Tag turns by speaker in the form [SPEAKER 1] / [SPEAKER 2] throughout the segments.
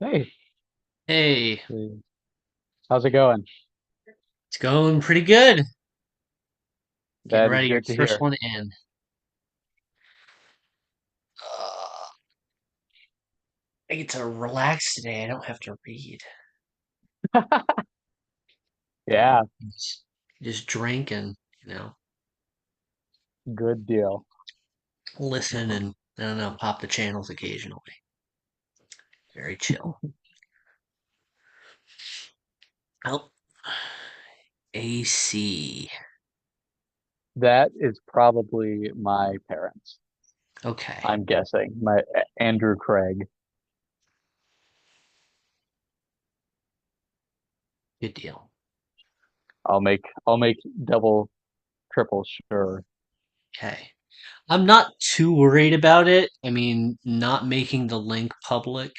[SPEAKER 1] Hey,
[SPEAKER 2] Hey,
[SPEAKER 1] how's it going?
[SPEAKER 2] it's going pretty good. Getting
[SPEAKER 1] That is
[SPEAKER 2] ready, your
[SPEAKER 1] good to
[SPEAKER 2] first
[SPEAKER 1] hear.
[SPEAKER 2] one in. Uh, I get to relax today. I don't have to read.
[SPEAKER 1] Yeah,
[SPEAKER 2] Just drink and, you know,
[SPEAKER 1] good deal.
[SPEAKER 2] listen and, I don't know, pop the channels occasionally. Very chill. Oh, AC.
[SPEAKER 1] That is probably my parents.
[SPEAKER 2] Okay,
[SPEAKER 1] I'm guessing. My Andrew Craig.
[SPEAKER 2] good deal.
[SPEAKER 1] I'll make double, triple sure.
[SPEAKER 2] Okay. I'm not too worried about it. I mean, not making the link public,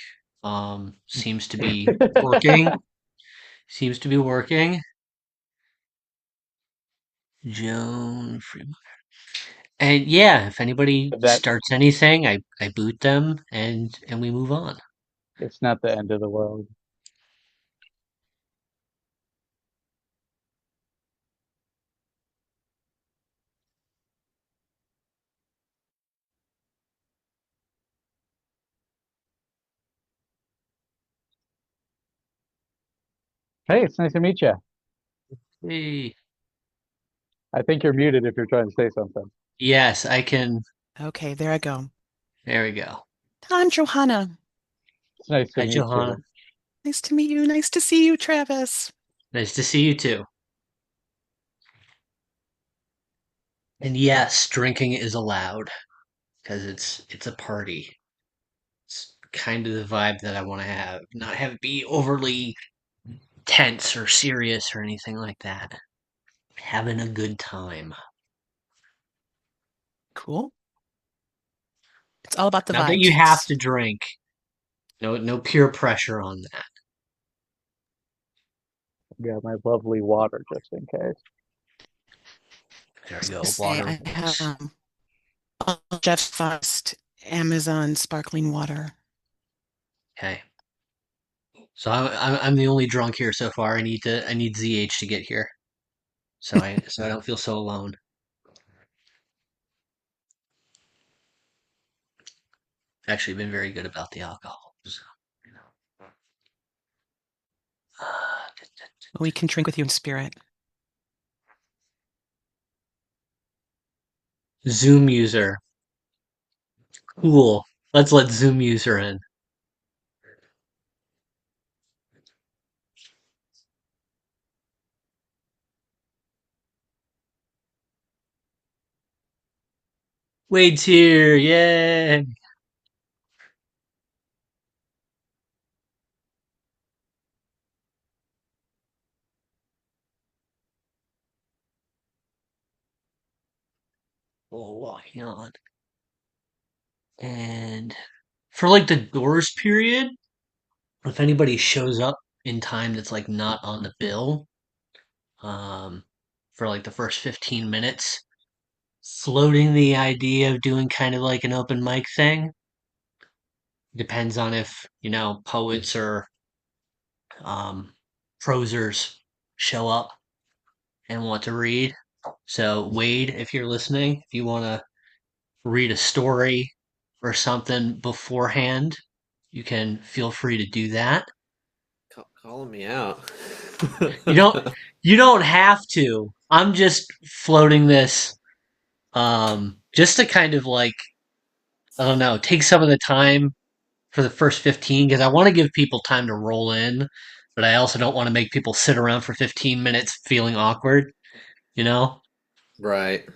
[SPEAKER 2] seems to be working. Seems to be working. Joan Fremont. And yeah, if anybody
[SPEAKER 1] That
[SPEAKER 2] starts anything, I boot them and we move on.
[SPEAKER 1] it's not the end of the world. Hey, it's nice to meet you.
[SPEAKER 2] Hey.
[SPEAKER 1] I think you're muted if you're trying to say something.
[SPEAKER 2] Yes, I can.
[SPEAKER 3] Okay, there I go.
[SPEAKER 2] There we go.
[SPEAKER 3] I'm Johanna.
[SPEAKER 1] It's nice to
[SPEAKER 2] Hi,
[SPEAKER 1] meet
[SPEAKER 2] Johanna.
[SPEAKER 1] you.
[SPEAKER 3] Nice to meet you. Nice to see you, Travis.
[SPEAKER 2] Nice to see you too. And yes, drinking is allowed because it's a party. It's kind of the vibe that I want to have. Not have it be overly tense or serious or anything like that. Having a good time.
[SPEAKER 3] Cool. It's all about the
[SPEAKER 2] Not that you have
[SPEAKER 3] vibes.
[SPEAKER 2] to drink. No peer pressure on that.
[SPEAKER 1] Got my lovely water just in case.
[SPEAKER 2] There we
[SPEAKER 3] Just to
[SPEAKER 2] go.
[SPEAKER 3] say,
[SPEAKER 2] Water
[SPEAKER 3] I have
[SPEAKER 2] works.
[SPEAKER 3] all Jeff Frost Amazon sparkling water.
[SPEAKER 2] Okay. So I'm the only drunk here so far. I need ZH to get here, so I don't feel so alone. Actually, been very good about the alcohol. So, you know. Uh,
[SPEAKER 3] We can drink with you in spirit.
[SPEAKER 2] Zoom user, cool. Let's let Zoom user in. Wade's here, yay! Oh, hang on. And for like the doors period, if anybody shows up in time that's like not on the bill, um, for like the first 15 minutes, floating the idea of doing kind of like an open mic thing. Depends on if, poets or um, prosers show up and want to read. So, Wade, if you're listening, if you want to read a story or something beforehand, you can feel free to do that.
[SPEAKER 4] Calling me out.
[SPEAKER 2] You don't you don't have to. I'm just floating this just to kind of like I don't know, take some of the time for the first 15 because I want to give people time to roll in, but I also don't want to make people sit around for 15 minutes feeling awkward, you know?
[SPEAKER 4] Right.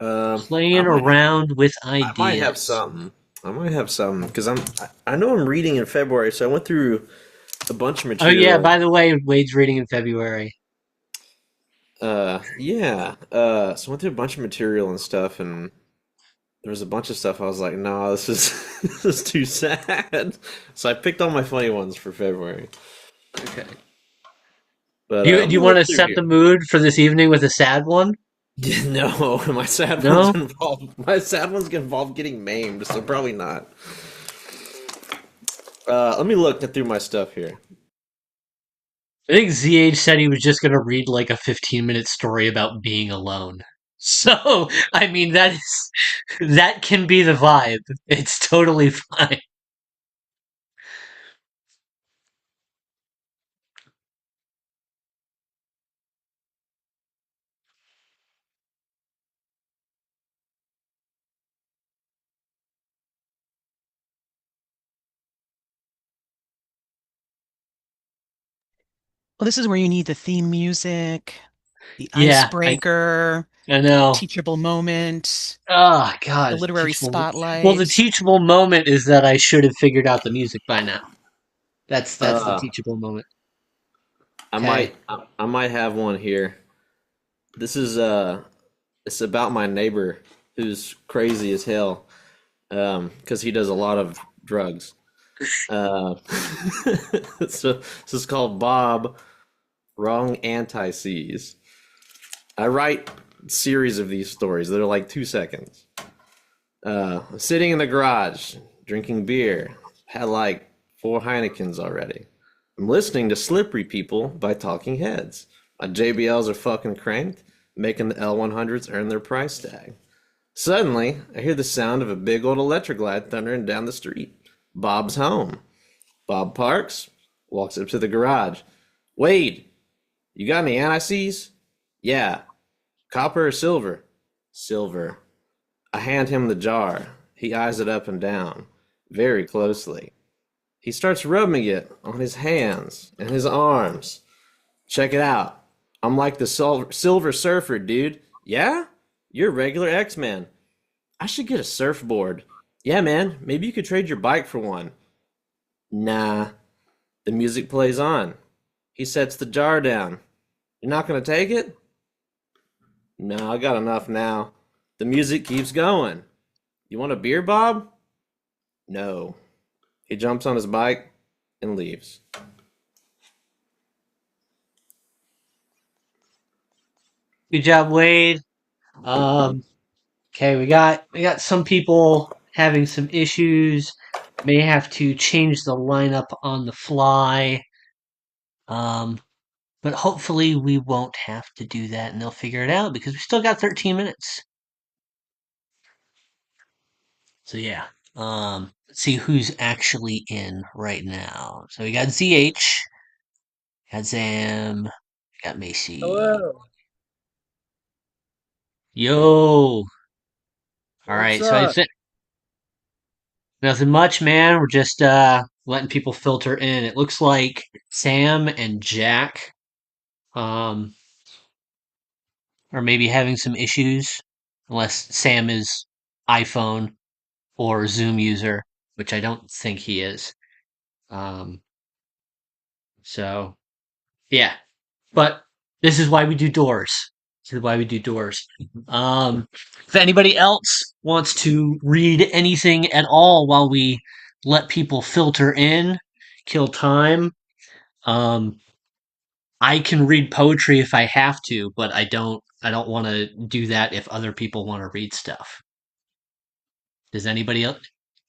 [SPEAKER 4] I
[SPEAKER 2] Playing
[SPEAKER 4] might
[SPEAKER 2] around with
[SPEAKER 4] I might have
[SPEAKER 2] ideas.
[SPEAKER 4] something. I might have something because I know I'm reading in February, so I went through a bunch of
[SPEAKER 2] Oh yeah,
[SPEAKER 4] material.
[SPEAKER 2] by the way, Wade's reading in February.
[SPEAKER 4] Yeah. So I went through a bunch of material and stuff, and there was a bunch of stuff I was like, no, this is this is too sad. So I picked all my funny ones for February.
[SPEAKER 2] Okay.
[SPEAKER 4] But
[SPEAKER 2] Do
[SPEAKER 4] I'm
[SPEAKER 2] you
[SPEAKER 4] gonna
[SPEAKER 2] want
[SPEAKER 4] look
[SPEAKER 2] to
[SPEAKER 4] through
[SPEAKER 2] set the
[SPEAKER 4] here.
[SPEAKER 2] mood for this evening with a sad one?
[SPEAKER 4] No, my sad ones
[SPEAKER 2] No?
[SPEAKER 4] involve my sad ones involve getting maimed, so probably not. Let me look through my stuff here.
[SPEAKER 2] I think ZH said he was just gonna read like a 15-minute story about being alone. So, I mean, that can be the vibe. It's totally fine.
[SPEAKER 3] Well, this is where you need the theme music, the
[SPEAKER 2] Yeah,
[SPEAKER 3] icebreaker,
[SPEAKER 2] I know.
[SPEAKER 3] teachable moment,
[SPEAKER 2] Oh
[SPEAKER 3] the
[SPEAKER 2] God,
[SPEAKER 3] literary
[SPEAKER 2] Well, the
[SPEAKER 3] spotlight.
[SPEAKER 2] teachable moment is that I should have figured out the music by now. That's the
[SPEAKER 4] Uh,
[SPEAKER 2] teachable moment.
[SPEAKER 4] I
[SPEAKER 2] Okay.
[SPEAKER 4] might I might have one here. This is it's about my neighbor who's crazy as hell. Because he does a lot of drugs. Uh, so this is called Bob Wrong Anti-Seas. I write series of these stories. They're like 2 seconds. Sitting in the garage, drinking beer. Had like 4 Heinekens already. I'm listening to Slippery People by Talking Heads. My JBLs are fucking cranked, making the L100s earn their price tag. Suddenly, I hear the sound of a big old electric glide thundering down the street. Bob's home. Bob parks, walks up to the garage. Wade, you got any anti-seize? Yeah. Copper or silver? Silver. I hand him the jar. He eyes it up and down, very closely. He starts rubbing it on his hands and his arms. Check it out. I'm like the Silver Surfer, dude. Yeah? You're a regular X-Man. I should get a surfboard. Yeah, man, maybe you could trade your bike for one. Nah. The music plays on. He sets the jar down. You're not gonna take it? No, I got enough now. The music keeps going. You want a beer, Bob? No. He jumps on his bike and leaves.
[SPEAKER 2] Good job, Wade. Okay, we got some people having some issues. May have to change the lineup on the fly. Um, but hopefully we won't have to do that and they'll figure it out because we still got 13 minutes. So yeah. Let's see who's actually in right now. So we got ZH, got Zam, got Macy.
[SPEAKER 5] Hello.
[SPEAKER 2] Yo. All
[SPEAKER 5] What's
[SPEAKER 2] right, so I
[SPEAKER 5] up?
[SPEAKER 2] think nothing much, man. We're just letting people filter in. It looks like Sam and Jack um are maybe having some issues, unless Sam is iPhone or Zoom user, which I don't think he is. Um, so yeah, but this is why we do doors. This is why we do doors. Um, if anybody else wants to read anything at all while we let people filter in, kill time, um, I can read poetry if I have to, but I don't. I don't want to do that if other people want to read stuff. Does anybody else?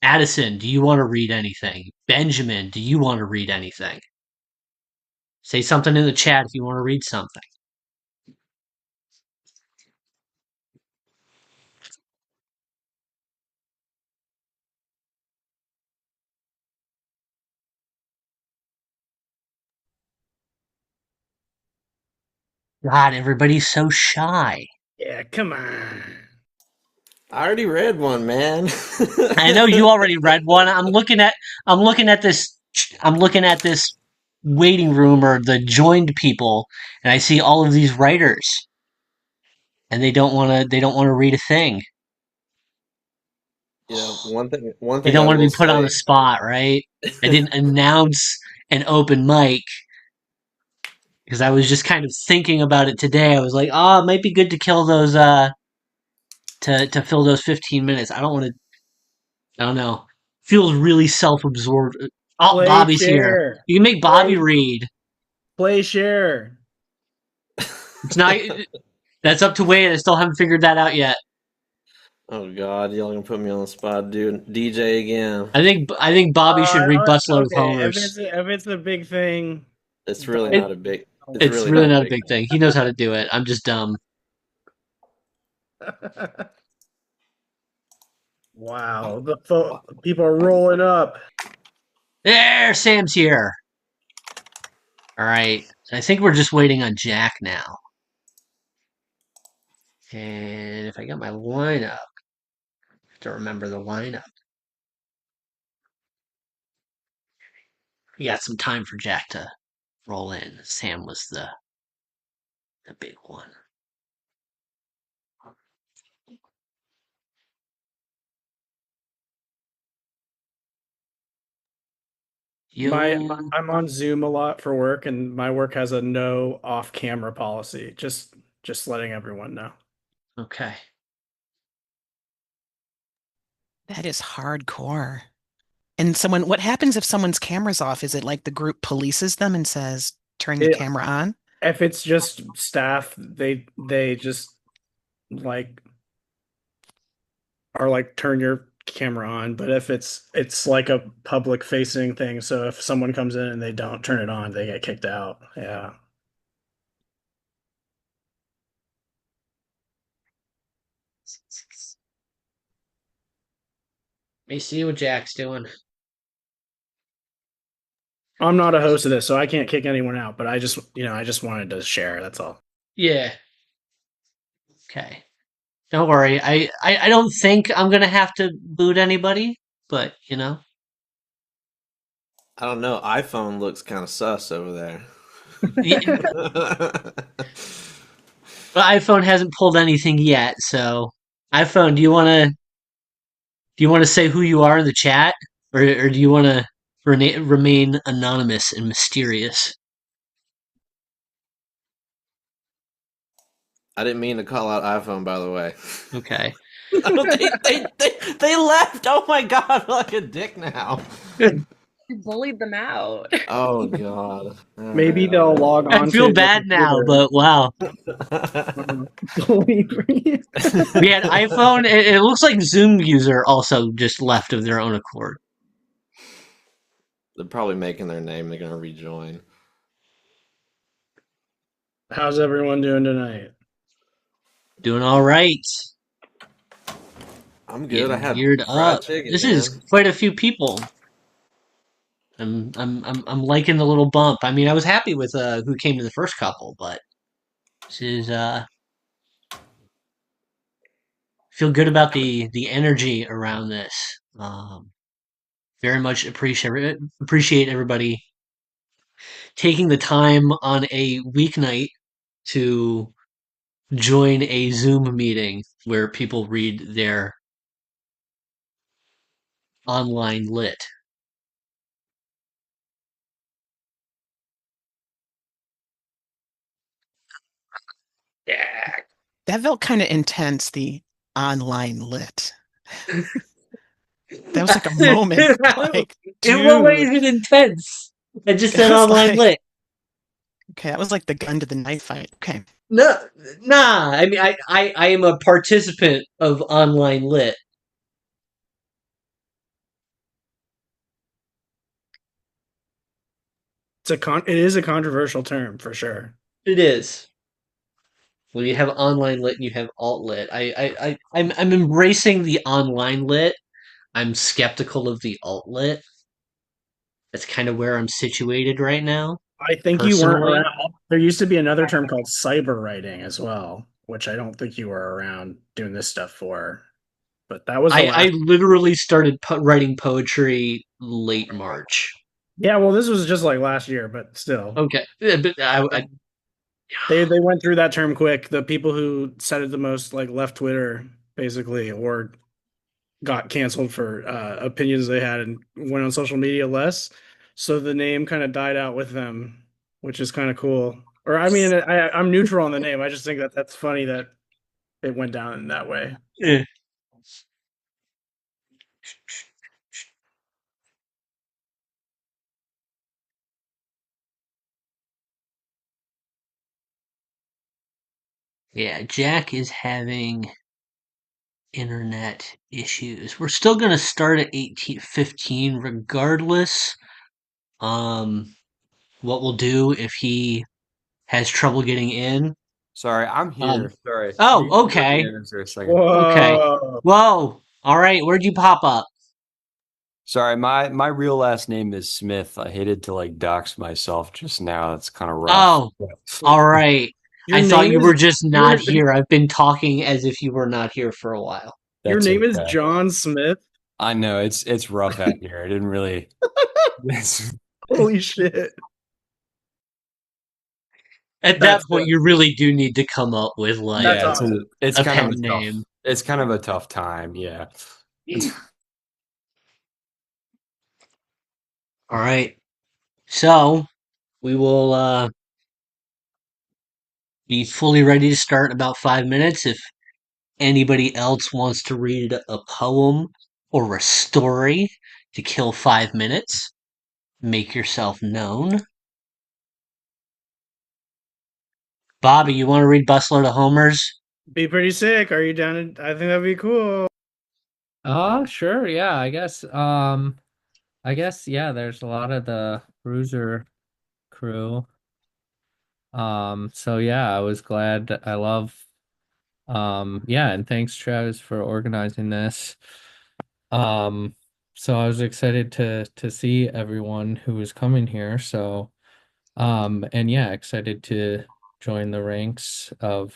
[SPEAKER 2] Addison, do you want to read anything? Benjamin, do you want to read anything? Say something in the chat if you want to read something. God, everybody's so shy.
[SPEAKER 5] Yeah, come on.
[SPEAKER 4] I already read one, man.
[SPEAKER 2] I know you already read one. I'm looking at this I'm looking at this waiting room or the joined people and I see all of these writers and they don't want to read a thing.
[SPEAKER 4] One
[SPEAKER 2] They
[SPEAKER 4] thing
[SPEAKER 2] don't
[SPEAKER 4] I
[SPEAKER 2] want to
[SPEAKER 4] will
[SPEAKER 2] be put on the
[SPEAKER 4] say.
[SPEAKER 2] spot, right? I didn't announce an open mic because I was just kind of thinking about it today. I was like, "Oh, it might be good to kill those to fill those 15 minutes." I don't want to I don't know. Feels really self-absorbed. Oh,
[SPEAKER 5] Play
[SPEAKER 2] Bobby's here.
[SPEAKER 5] share.
[SPEAKER 2] You can make Bobby
[SPEAKER 5] Play
[SPEAKER 2] read.
[SPEAKER 5] play share.
[SPEAKER 2] It's not. That's up to Wade. I still haven't figured that out yet.
[SPEAKER 4] Oh God, y'all gonna put me on the spot, dude. DJ again.
[SPEAKER 2] I think Bobby should read Busload of
[SPEAKER 5] Okay, if
[SPEAKER 2] Homers.
[SPEAKER 5] it's a big thing,
[SPEAKER 4] It's really
[SPEAKER 5] don't.
[SPEAKER 2] It
[SPEAKER 4] not a big. It's
[SPEAKER 5] don't.
[SPEAKER 2] it's
[SPEAKER 4] really
[SPEAKER 2] really
[SPEAKER 4] not a
[SPEAKER 2] not a
[SPEAKER 4] big.
[SPEAKER 2] big thing. He knows how to do it. I'm just dumb.
[SPEAKER 5] Wow, people are rolling up.
[SPEAKER 2] There, Sam's here. All right. I think we're just waiting on Jack now. And if I got my lineup, I have to remember the lineup. We got some time for Jack to roll in. Sam was the big one. Yo,
[SPEAKER 5] I'm on Zoom a lot for work, and my work has a no off-camera policy. Just letting everyone know.
[SPEAKER 2] okay.
[SPEAKER 3] That is hardcore. And what happens if someone's camera's off? Is it like the group polices them and says, turn your
[SPEAKER 5] It,
[SPEAKER 3] camera on?
[SPEAKER 5] if it's just staff, they just like are like turn your camera on. But if it's like a public facing thing, so if someone comes in and they don't turn it on, they get kicked out. Yeah.
[SPEAKER 2] Let me see what Jack's doing.
[SPEAKER 5] I'm not a host of this, so I can't kick anyone out, but I just wanted to share, that's all.
[SPEAKER 2] Yeah. Okay. Don't worry. I don't think I'm gonna have to boot anybody, but
[SPEAKER 4] I don't know. iPhone looks kind of sus over there.
[SPEAKER 2] the iPhone hasn't pulled anything yet. So, iPhone, do you wanna say who you are in the chat, or do you wanna remain anonymous and mysterious?
[SPEAKER 4] I didn't mean to call out iPhone, by the way.
[SPEAKER 2] Okay.
[SPEAKER 4] They left. Oh my God, I feel like a dick now.
[SPEAKER 6] You bullied them out.
[SPEAKER 4] Oh God.
[SPEAKER 5] Maybe they'll log
[SPEAKER 2] I
[SPEAKER 5] on to
[SPEAKER 2] feel
[SPEAKER 5] your
[SPEAKER 2] bad now,
[SPEAKER 5] computer.
[SPEAKER 2] but wow.
[SPEAKER 5] Bully for you.
[SPEAKER 2] We had iPhone. It looks like Zoom user also just left of their own accord.
[SPEAKER 4] They're probably making their name. They're gonna rejoin.
[SPEAKER 5] How's everyone doing tonight?
[SPEAKER 2] Doing all right.
[SPEAKER 4] I'm good. I
[SPEAKER 2] Getting
[SPEAKER 4] had
[SPEAKER 2] geared
[SPEAKER 4] fried
[SPEAKER 2] up.
[SPEAKER 4] chicken,
[SPEAKER 2] This
[SPEAKER 4] man.
[SPEAKER 2] is quite a few people. I'm liking the little bump. I mean, I was happy with who came to the first couple, but this is feel good about the energy around this. Very much appreciate everybody taking the time on a weeknight to join a Zoom meeting where people read their online lit. Yeah.
[SPEAKER 3] That felt kind of intense, the online lit. That was like a moment. Like,
[SPEAKER 2] In what way
[SPEAKER 3] dude.
[SPEAKER 2] is it intense? I just
[SPEAKER 3] It
[SPEAKER 2] said
[SPEAKER 3] was
[SPEAKER 2] online
[SPEAKER 3] like,
[SPEAKER 2] lit.
[SPEAKER 3] okay, that was like the gun to the knife fight. Okay.
[SPEAKER 2] No, nah. I mean, I am a participant of online lit.
[SPEAKER 5] It is a controversial term for sure.
[SPEAKER 2] It is. When you have online lit and you have alt lit, I'm embracing the online lit. I'm skeptical of the alt lit. That's kind of where I'm situated right now,
[SPEAKER 5] I think you weren't
[SPEAKER 2] personally.
[SPEAKER 5] around. There used to be another term called cyber writing as well, which I don't think you were around doing this stuff for. But that was the
[SPEAKER 2] I
[SPEAKER 5] last.
[SPEAKER 2] literally started writing poetry late March.
[SPEAKER 5] Yeah, well, this was just like last year, but still.
[SPEAKER 2] Okay, yeah, but
[SPEAKER 5] They went through that term quick. The people who said it the most like left Twitter basically or got canceled for opinions they had and went on social media less. So the name kind of died out with them, which is kind of cool. Or I mean, I'm neutral on the name. I just think that that's funny that it went down in that way.
[SPEAKER 2] eh. Yeah, Jack is having internet issues. We're still gonna start at 18:15 regardless. What we'll do if he has trouble getting in.
[SPEAKER 7] Sorry, I'm
[SPEAKER 2] Um,
[SPEAKER 7] here. Sorry. You
[SPEAKER 2] oh,
[SPEAKER 7] can let me
[SPEAKER 2] okay.
[SPEAKER 7] answer a second.
[SPEAKER 2] Okay.
[SPEAKER 5] Whoa.
[SPEAKER 2] Whoa. All right. Where'd you pop up?
[SPEAKER 7] Sorry, my real last name is Smith. I hated to like dox myself just now. It's kind of rough.
[SPEAKER 2] Oh, all right.
[SPEAKER 5] Your
[SPEAKER 2] I thought
[SPEAKER 5] name
[SPEAKER 2] you
[SPEAKER 5] is
[SPEAKER 2] were just
[SPEAKER 5] your
[SPEAKER 2] not here. I've been talking as if you were not here for a while.
[SPEAKER 5] your
[SPEAKER 7] That's
[SPEAKER 5] name is
[SPEAKER 7] okay.
[SPEAKER 5] John Smith.
[SPEAKER 7] I know it's rough out here. I didn't really.
[SPEAKER 5] Holy shit.
[SPEAKER 2] At that
[SPEAKER 5] That's
[SPEAKER 2] point, you really do need to come up with like
[SPEAKER 5] That's
[SPEAKER 7] Yeah,
[SPEAKER 5] awesome.
[SPEAKER 7] it's
[SPEAKER 2] a
[SPEAKER 7] kind of
[SPEAKER 2] pen
[SPEAKER 7] a tough.
[SPEAKER 2] name.
[SPEAKER 7] It's kind of a tough time. Yeah.
[SPEAKER 2] All right. So we will be fully ready to start in about 5 minutes. If anybody else wants to read a poem or a story to kill 5 minutes, make yourself known. Bobby, you want to read Busload of Homers?
[SPEAKER 5] Be pretty sick. Are you down? I think that'd be cool.
[SPEAKER 8] Sure, yeah, I guess yeah, there's a lot of the Bruiser crew. So yeah, I was glad. I love yeah, and thanks Travis for organizing this. Um so I was excited to see everyone who was coming here. So and yeah, excited to join the ranks of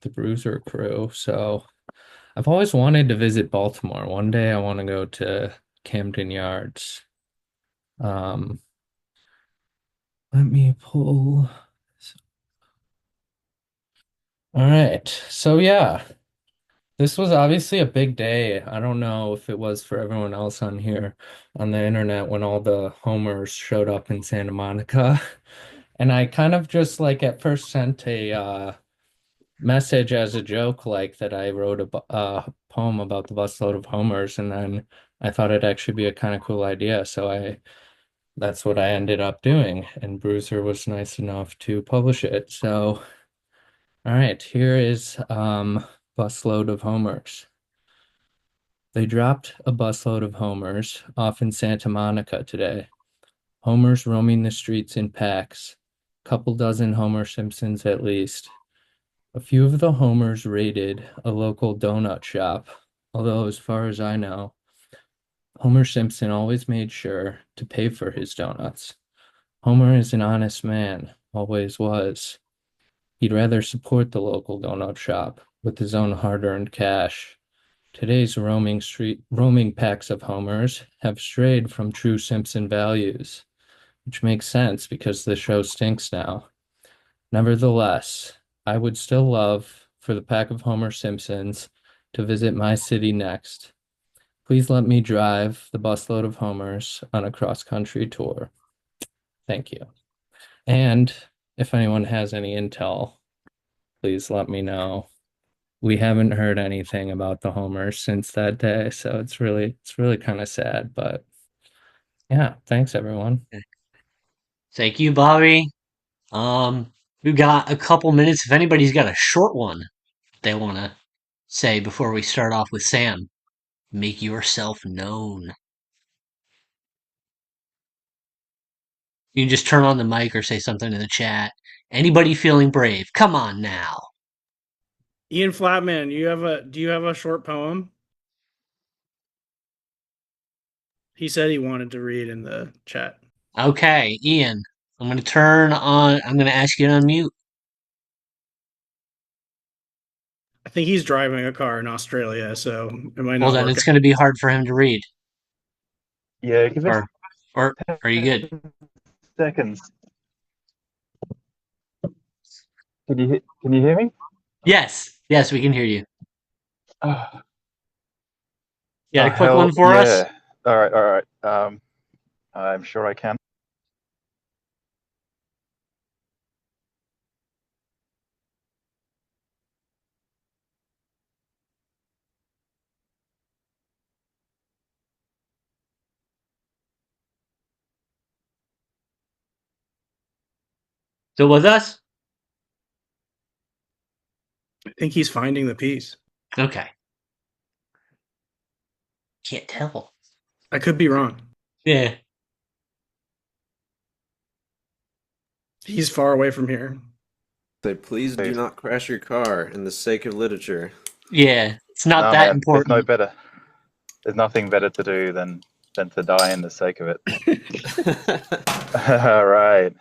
[SPEAKER 8] the Bruiser crew. So I've always wanted to visit Baltimore. One day I want to go to Camden Yards. Um, Let me pull. All right. So yeah, this was obviously a big day. I don't know if it was for everyone else on here on the internet when all the homers showed up in Santa Monica. And I kind of just like at first sent a message as a joke, like that I wrote a poem about the busload of homers, and then I thought it'd actually be a kind of cool idea. So I that's what I ended up doing, and Bruiser was nice enough to publish it. So, all right, here is busload of homers. They dropped a busload of homers off in Santa Monica today. Homers roaming the streets in packs. Couple dozen Homer Simpsons at least. A few of the homers raided a local donut shop, although as far as I know, Homer Simpson always made sure to pay for his donuts. Homer is an honest man, always was. He'd rather support the local donut shop with his own hard-earned cash. Today's roaming packs of homers have strayed from true Simpson values, which makes sense because the show stinks now. Nevertheless, I would still love for the pack of Homer Simpsons to visit my city next. Please let me drive the busload of homers on a cross-country tour. Thank you. And if anyone has any intel, please let me know. We haven't heard anything about the homers since that day, so it's really kind of sad, but yeah, thanks everyone.
[SPEAKER 2] Thank you, Bobby. We've got a couple minutes. If anybody's got a short one they want to say before we start off with Sam, make yourself known. You can just turn on the mic or say something in the chat. Anybody feeling brave? Come on now.
[SPEAKER 5] Ian Flatman, do you have a short poem? He said he wanted to read in the chat.
[SPEAKER 2] Okay, Ian, I'm going to ask you to unmute.
[SPEAKER 5] I think he's driving a car in Australia, so it might
[SPEAKER 2] Well,
[SPEAKER 5] not
[SPEAKER 2] then
[SPEAKER 5] work.
[SPEAKER 2] it's going to be hard for him to read.
[SPEAKER 1] Yeah, give it
[SPEAKER 2] Or are you good?
[SPEAKER 1] seconds. Can you hear me?
[SPEAKER 2] Yes, we can hear you.
[SPEAKER 1] Oh,
[SPEAKER 2] You got a quick
[SPEAKER 1] hell
[SPEAKER 2] one for us?
[SPEAKER 1] yeah. All right. I'm sure I can.
[SPEAKER 2] Still with us?
[SPEAKER 5] I think he's finding the piece.
[SPEAKER 2] Okay. Can't tell.
[SPEAKER 5] I could be wrong.
[SPEAKER 2] Yeah.
[SPEAKER 5] He's far away from here.
[SPEAKER 4] Say, please do
[SPEAKER 1] Please.
[SPEAKER 4] not crash your car in the sake of literature.
[SPEAKER 2] Yeah. It's not
[SPEAKER 1] No,
[SPEAKER 2] that
[SPEAKER 1] man, there's no
[SPEAKER 2] important.
[SPEAKER 1] better. There's nothing better to do than to die in the sake of it. All right.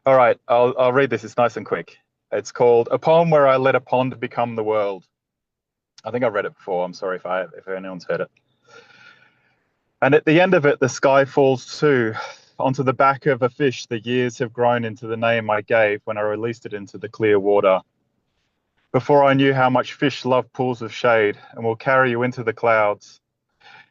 [SPEAKER 1] All right. I'll read this. It's nice and quick. It's called A Poem Where I Let a Pond Become the World. I think I've read it before. I'm sorry if anyone's heard it. And at the end of it, the sky falls too. Onto the back of a fish, the years have grown into the name I gave when I released it into the clear water. Before I knew how much fish love pools of shade and will carry you into the clouds,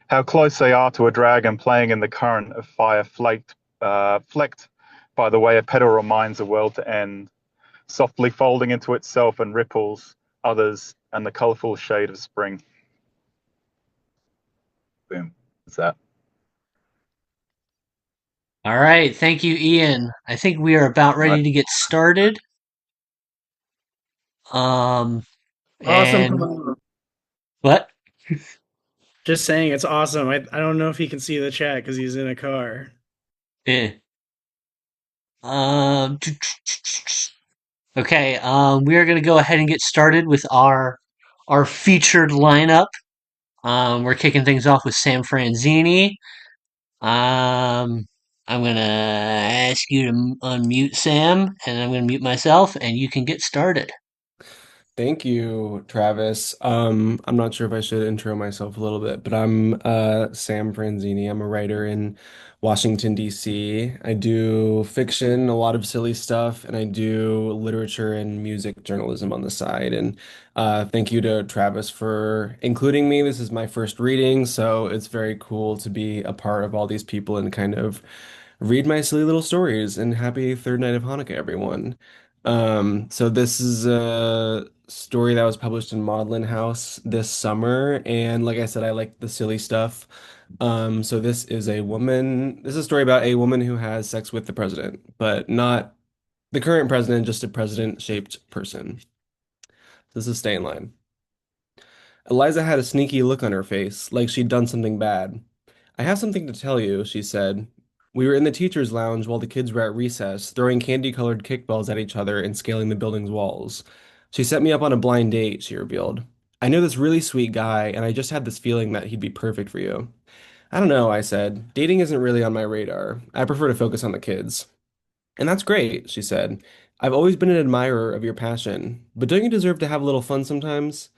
[SPEAKER 1] how close they are to a dragon playing in the current of fire flecked by the way a petal reminds the world to end, softly folding into itself and ripples, others, and the colourful shade of spring. Boom. That's that.
[SPEAKER 2] All right. Thank you, Ian. I think we are about
[SPEAKER 1] All right.
[SPEAKER 2] ready to get started. Um,
[SPEAKER 5] Awesome
[SPEAKER 2] and
[SPEAKER 5] poem.
[SPEAKER 2] what?
[SPEAKER 5] Just saying, it's awesome. I don't know if he can see the chat because he's in a car.
[SPEAKER 2] Eh. Um, okay. We are going to go ahead and get started with our featured lineup. We're kicking things off with Sam Franzini. Um, I'm gonna ask you to unmute Sam, and I'm gonna mute myself, and you can get started.
[SPEAKER 9] Thank you, Travis. I'm not sure if I should intro myself a little bit, but I'm Sam Franzini. I'm a writer in Washington, D.C. I do fiction, a lot of silly stuff, and I do literature and music journalism on the side. And thank you to Travis for including me. This is my first reading, so it's very cool to be a part of all these people and kind of read my silly little stories. And happy third night of Hanukkah, everyone. So this is a story that was published in Maudlin House this summer, and like I said, I like the silly stuff. So this is a story about a woman who has sex with the president, but not the current president, just a president-shaped person. This is Stay in Line. Eliza had a sneaky look on her face, like she'd done something bad. I have something to tell you, she said. We were in the teacher's lounge while the kids were at recess, throwing candy-colored kickballs at each other and scaling the building's walls. She set me up on a blind date, she revealed. I know this really sweet guy, and I just had this feeling that he'd be perfect for you. I don't know, I said. Dating isn't really on my radar. I prefer to focus on the kids. And that's great, she said. I've always been an admirer of your passion, but don't you deserve to have a little fun sometimes?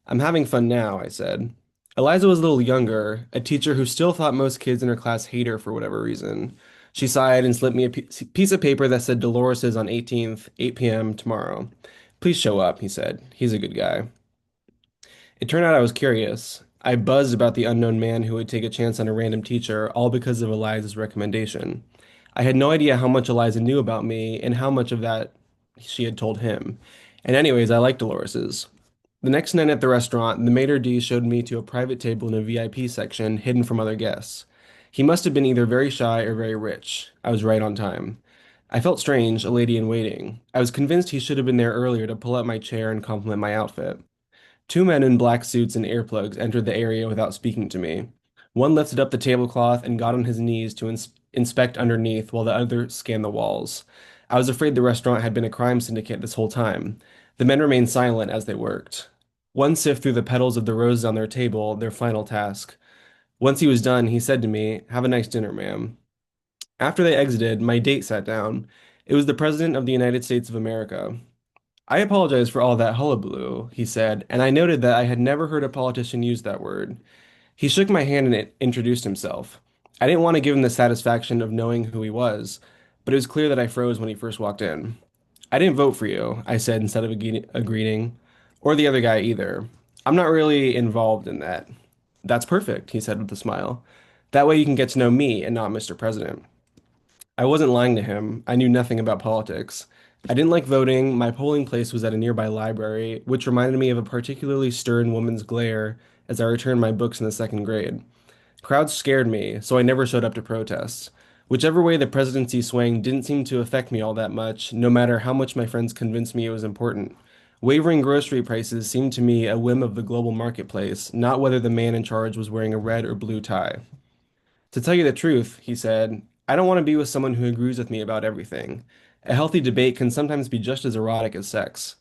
[SPEAKER 9] I'm having fun now, I said. Eliza was a little younger, a teacher who still thought most kids in her class hate her for whatever reason. She sighed and slipped me a piece of paper that said Dolores is on 18th, 8 p.m. tomorrow. Please show up, he said. He's a good guy. It turned out I was curious. I buzzed about the unknown man who would take a chance on a random teacher, all because of Eliza's recommendation. I had no idea how much Eliza knew about me and how much of that she had told him. And anyways, I liked Dolores's. The next night at the restaurant, the maitre d' showed me to a private table in a VIP section hidden from other guests. He must have been either very shy or very rich. I was right on time. I felt strange, a lady in waiting. I was convinced he should have been there earlier to pull up my chair and compliment my outfit. Two men in black suits and earplugs entered the area without speaking to me. One lifted up the tablecloth and got on his knees to inspect underneath while the other scanned the walls. I was afraid the restaurant had been a crime syndicate this whole time. The men remained silent as they worked. One sift through the petals of the roses on their table, their final task. Once he was done, he said to me, "Have a nice dinner, ma'am." After they exited, my date sat down. It was the President of the United States of America. I apologize for all that hullabaloo, he said, and I noted that I had never heard a politician use that word. He shook my hand and introduced himself. I didn't want to give him the satisfaction of knowing who he was, but it was clear that I froze when he first walked in. I didn't vote for you, I said instead of a greeting, or the other guy either. I'm not really involved in that. That's perfect, he said with a smile. That way you can get to know me and not Mr. President. I wasn't lying to him. I knew nothing about politics. I didn't like voting. My polling place was at a nearby library, which reminded me of a particularly stern woman's glare as I returned my books in the second grade. Crowds scared me, so I never showed up to protests. Whichever way the presidency swung didn't seem to affect me all that much, no matter how much my friends convinced me it was important. Wavering grocery prices seemed to me a whim of the global marketplace, not whether the man in charge was wearing a red or blue tie. To tell you the truth, he said, I don't want to be with someone who agrees with me about everything. A healthy debate can sometimes be just as erotic as sex.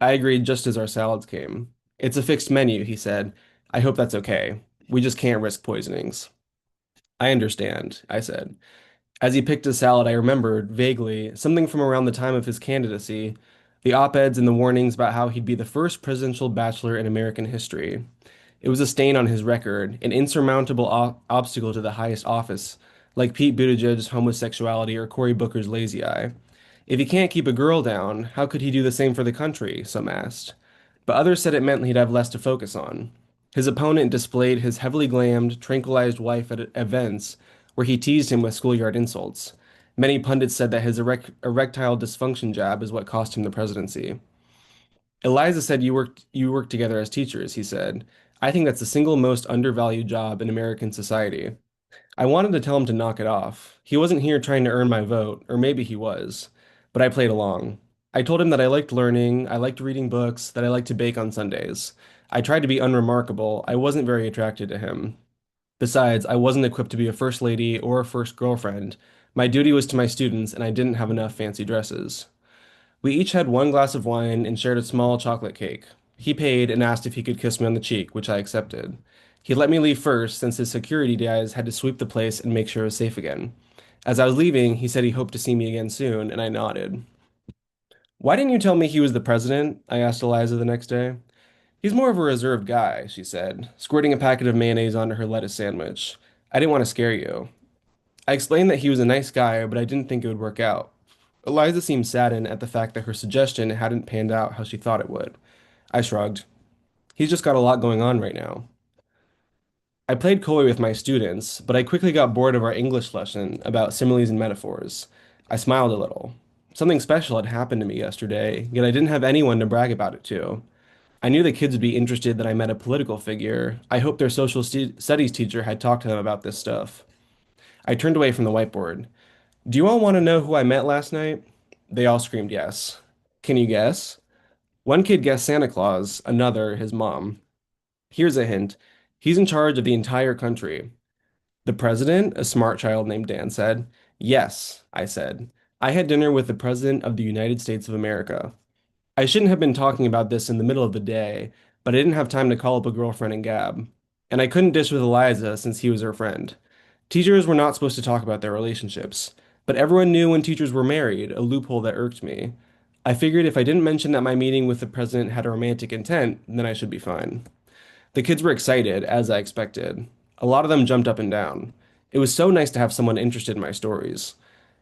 [SPEAKER 9] I agreed just as our salads came. It's a fixed menu, he said. I hope that's okay. We just can't risk poisonings. I understand, I said. As he picked his salad, I remembered, vaguely, something from around the time of his candidacy, the op-eds and the warnings about how he'd be the first presidential bachelor in American history. It was a stain on his record, an insurmountable obstacle to the highest office, like Pete Buttigieg's homosexuality or Cory Booker's lazy eye. If he can't keep a girl down, how could he do the same for the country? Some asked. But others said it meant he'd have less to focus on. His opponent displayed his heavily glammed, tranquilized wife at events where he teased him with schoolyard insults. Many pundits said that his erectile dysfunction jab is what cost him the presidency. Eliza said you worked together as teachers, he said. I think that's the single most undervalued job in American society. I wanted to tell him to knock it off. He wasn't here trying to earn my vote, or maybe he was, but I played along. I told him that I liked learning, I liked reading books, that I liked to bake on Sundays. I tried to be unremarkable. I wasn't very attracted to him. Besides, I wasn't equipped to be a first lady or a first girlfriend. My duty was to my students, and I didn't have enough fancy dresses. We each had one glass of wine and shared a small chocolate cake. He paid and asked if he could kiss me on the cheek, which I accepted. He let me leave first, since his security guys had to sweep the place and make sure it was safe again. As I was leaving, he said he hoped to see me again soon, and I nodded. Why didn't you tell me he was the president? I asked Eliza the next day. He's more of a reserved guy, she said, squirting a packet of mayonnaise onto her lettuce sandwich. I didn't want to scare you. I explained that he was a nice guy, but I didn't think it would work out. Eliza seemed saddened at the fact that her suggestion hadn't panned out how she thought it would. I shrugged. He's just got a lot going on right now. I played coy with my students, but I quickly got bored of our English lesson about similes and metaphors. I smiled a little. Something special had happened to me yesterday, yet I didn't have anyone to brag about it to. I knew the kids would be interested that I met a political figure. I hoped their social studies teacher had talked to them about this stuff. I turned away from the whiteboard. Do you all want to know who I met last night? They all screamed yes. Can you guess? One kid guessed Santa Claus, another his mom. Here's a hint. He's in charge of the entire country. The president? A smart child named Dan said. Yes, I said. I had dinner with the president of the United States of America. I shouldn't have been talking about this in the middle of the day, but I didn't have time to call up a girlfriend and gab. And I couldn't dish with Eliza since he was her friend. Teachers were not supposed to talk about their relationships, but everyone knew when teachers were married, a loophole that irked me. I figured if I didn't mention that my meeting with the president had a romantic intent, then I should be fine. The kids were excited, as I expected. A lot of them jumped up and down. It was so nice to have someone interested in my stories.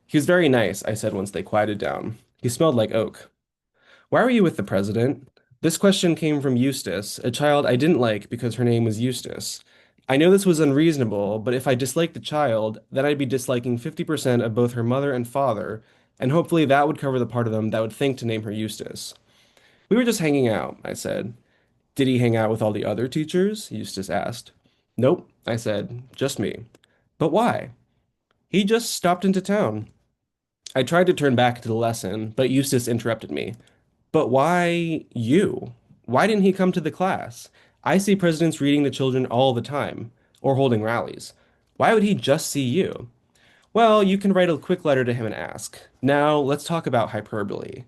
[SPEAKER 9] He was very nice, I said once they quieted down. He smelled like oak. Why were you with the president? This question came from Eustace, a child I didn't like because her name was Eustace. I know this was unreasonable, but if I disliked the child, then I'd be disliking 50% of both her mother and father, and hopefully that would cover the part of them that would think to name her Eustace. We were just hanging out, I said. Did he hang out with all the other teachers? Eustace asked. Nope, I said, just me. But why? He just stopped into town. I tried to turn back to the lesson, but Eustace interrupted me. But why you? Why didn't he come to the class? I see presidents reading to children all the time, or holding rallies. Why would he just see you? Well, you can write a quick letter to him and ask. Now, let's talk about hyperbole.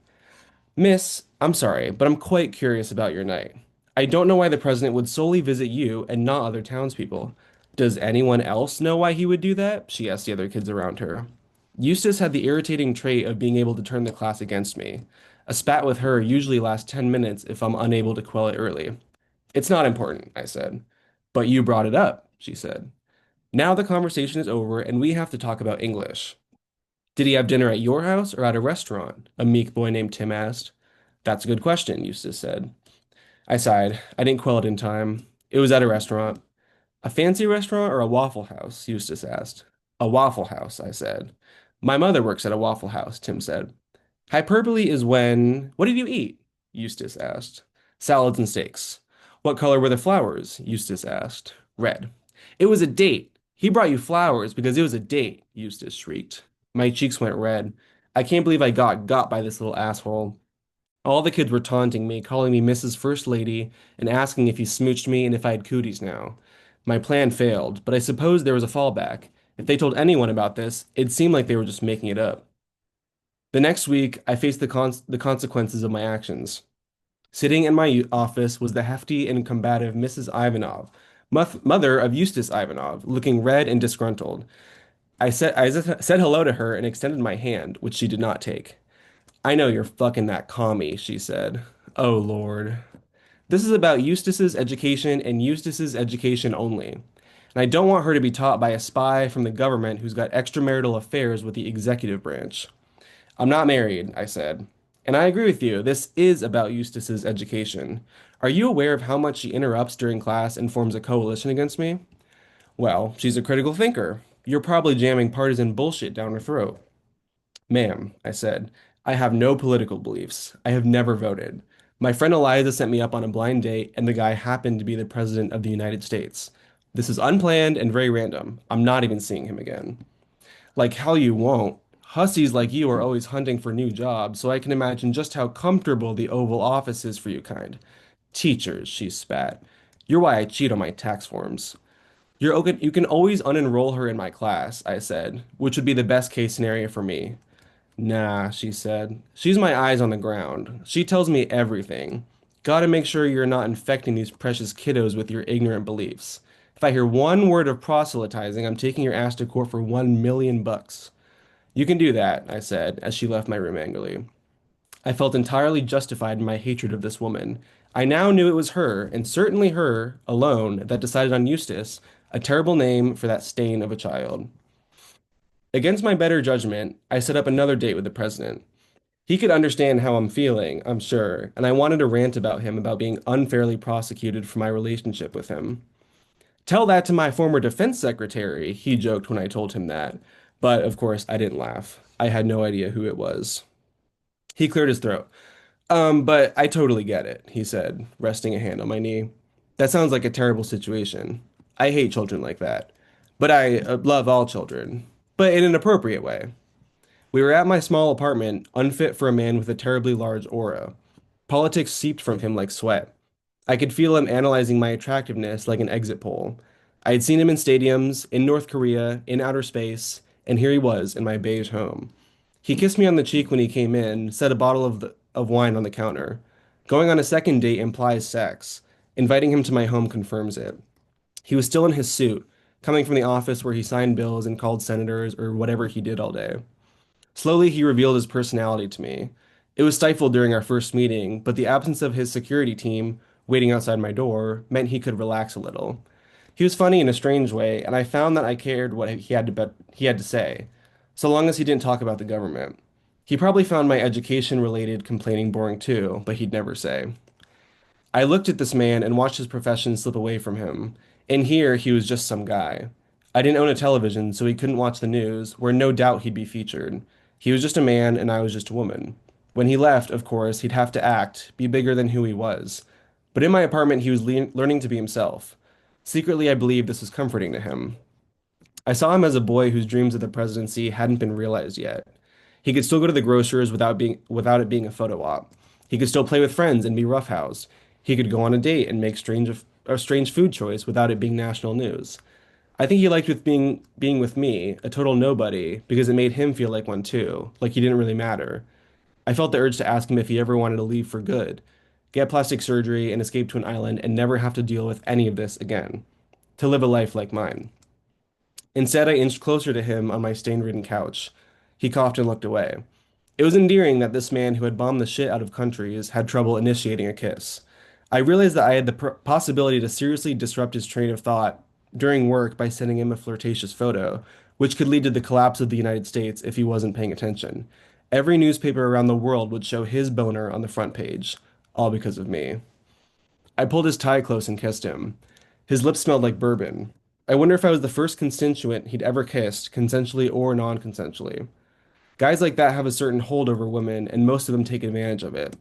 [SPEAKER 9] Miss, I'm sorry, but I'm quite curious about your night. I don't know why the president would solely visit you and not other townspeople. Does anyone else know why he would do that? She asked the other kids around her. Eustace had the irritating trait of being able to turn the class against me. A spat with her usually lasts 10 minutes if I'm unable to quell it early. It's not important, I said. But you brought it up, she said. Now the conversation is over and we have to talk about English. Did he have dinner at your house or at a restaurant? A meek boy named Tim asked. That's a good question, Eustace said. I sighed. I didn't quell it in time. It was at a restaurant. A fancy restaurant or a Waffle House? Eustace asked. A Waffle House, I said. My mother works at a Waffle House, Tim said. Hyperbole is when... What did you eat? Eustace asked. Salads and steaks. What color were the flowers? Eustace asked. Red. It was a date. He brought you flowers because it was a date, Eustace shrieked. My cheeks went red. I can't believe I got by this little asshole. All the kids were taunting me, calling me Mrs. First Lady, and asking if he smooched me and if I had cooties now. My plan failed, but I suppose there was a fallback. If they told anyone about this, it seemed like they were just making it up. The next week, I faced the consequences of my actions. Sitting in my office was the hefty and combative Mrs. Ivanov, mother of Eustace Ivanov, looking red and disgruntled. I said hello to her and extended my hand, which she did not take. I know you're fucking that commie, she said. Oh, Lord. This is about Eustace's education and Eustace's education only. And I don't want her to be taught by a spy from the government who's got extramarital affairs with the executive branch. I'm not married, I said. And I agree with you, this is about Eustace's education. Are you aware of how much she interrupts during class and forms a coalition against me? Well, she's a critical thinker. You're probably jamming partisan bullshit down her throat. Ma'am, I said, I have no political beliefs. I have never voted. My friend Eliza sent me up on a blind date, and the guy happened to be the President of the United States. This is unplanned and very random. I'm not even seeing him again. Like hell you won't. Hussies like you are always hunting for new jobs, so I can imagine just how comfortable the Oval Office is for you kind. Teachers, she spat. You're why I cheat on my tax forms. You can always unenroll her in my class, I said, which would be the best case scenario for me. Nah, she said. She's my eyes on the ground. She tells me everything. Gotta make sure you're not infecting these precious kiddos with your ignorant beliefs. If I hear one word of proselytizing, I'm taking your ass to court for 1 million bucks. You can do that, I said, as she left my room angrily. I felt entirely justified in my hatred of this woman. I now knew it was her, and certainly her, alone, that decided on Eustace, a terrible name for that stain of a child. Against my better judgment, I set up another date with the president. He could understand how I'm feeling, I'm sure, and I wanted to rant about him about being unfairly prosecuted for my relationship with him. Tell that to my former defense secretary, he joked when I told him that. But of course, I didn't laugh. I had no idea who it was. He cleared his throat. But I totally get it, he said, resting a hand on my knee. That sounds like a terrible situation. I hate children like that. But I love all children, but in an appropriate way. We were at my small apartment, unfit for a man with a terribly large aura. Politics seeped from him like sweat. I could feel him analyzing my attractiveness like an exit poll. I had seen him in stadiums, in North Korea, in outer space, and here he was in my beige home. He kissed me on the cheek when he came in, set a bottle of wine on the counter. Going on a second date implies sex. Inviting him to my home confirms it. He was still in his suit, coming from the office where he signed bills and called senators or whatever he did all day. Slowly, he revealed his personality to me. It was stifled during our first meeting, but the absence of his security team, waiting outside my door, meant he could relax a little. He was funny in a strange way, and I found that I cared what he had to say, so long as he didn't talk about the government. He probably found my education-related complaining boring too, but he'd never say. I looked at this man and watched his profession slip away from him. In here, he was just some guy. I didn't own a television, so he couldn't watch the news, where no doubt he'd be featured. He was just a man, and I was just a woman. When he left, of course, he'd have to act, be bigger than who he was. But in my apartment, he was learning to be himself. Secretly, I believed this was comforting to him. I saw him as a boy whose dreams of the presidency hadn't been realized yet. He could still go to the grocers without it being a photo op. He could still play with friends and be roughhoused. He could go on a date and make a strange food choice without it being national news. I think he liked being with me, a total nobody, because it made him feel like one too, like he didn't really matter. I felt the urge to ask him if he ever wanted to leave for good, get plastic surgery and escape to an island and never have to deal with any of this again, to live a life like mine. Instead, I inched closer to him on my stain-ridden couch. He coughed and looked away. It was endearing that this man who had bombed the shit out of countries had trouble initiating a kiss. I realized that I had the possibility to seriously disrupt his train of thought during work by sending him a flirtatious photo, which could lead to the collapse of the United States if he wasn't paying attention. Every newspaper around the world would show his boner on the front page, all because of me. I pulled his tie close and kissed him. His lips smelled like bourbon. I wonder if I was the first constituent he'd ever kissed, consensually or non-consensually. Guys like that have a certain hold over women, and most of them take advantage of it.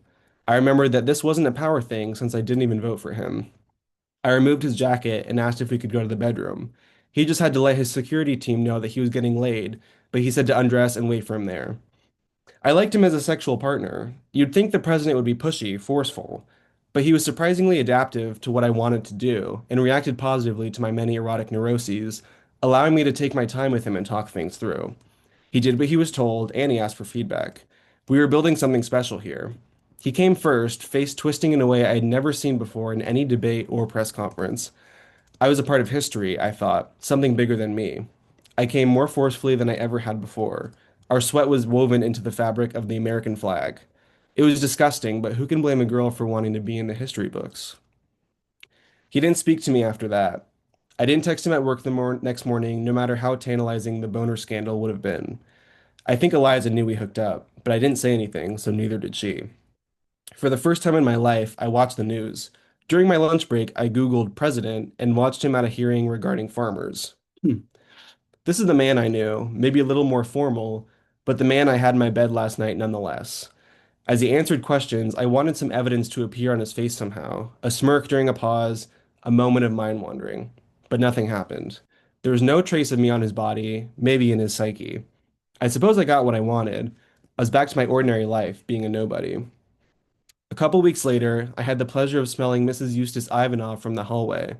[SPEAKER 9] I remembered that this wasn't a power thing since I didn't even vote for him. I removed his jacket and asked if we could go to the bedroom. He just had to let his security team know that he was getting laid, but he said to undress and wait for him there. I liked him as a sexual partner. You'd think the president would be pushy, forceful, but he was surprisingly adaptive to what I wanted to do and reacted positively to my many erotic neuroses, allowing me to take my time with him and talk things through. He did what he was told, and he asked for feedback. We were building something special here. He came first, face twisting in a way I had never seen before in any debate or press conference. I was a part of history, I thought, something bigger than me. I came more forcefully than I ever had before. Our sweat was woven into the fabric of the American flag. It was disgusting, but who can blame a girl for wanting to be in the history books? He didn't speak to me after that. I didn't text him at work the next morning, no matter how tantalizing the boner scandal would have been. I think Eliza knew we hooked up, but I didn't say anything, so neither did she. For the first time in my life, I watched the news. During my lunch break, I Googled president and watched him at a hearing regarding farmers. This is the man I knew, maybe a little more formal, but the man I had in my bed last night nonetheless. As he answered questions, I wanted some evidence to appear on his face somehow, a smirk during a pause, a moment of mind wandering. But nothing happened. There was no trace of me on his body, maybe in his psyche. I suppose I got what I wanted. I was back to my ordinary life, being a nobody. A couple weeks later, I had the pleasure of smelling Mrs. Eustace Ivanov from the hallway.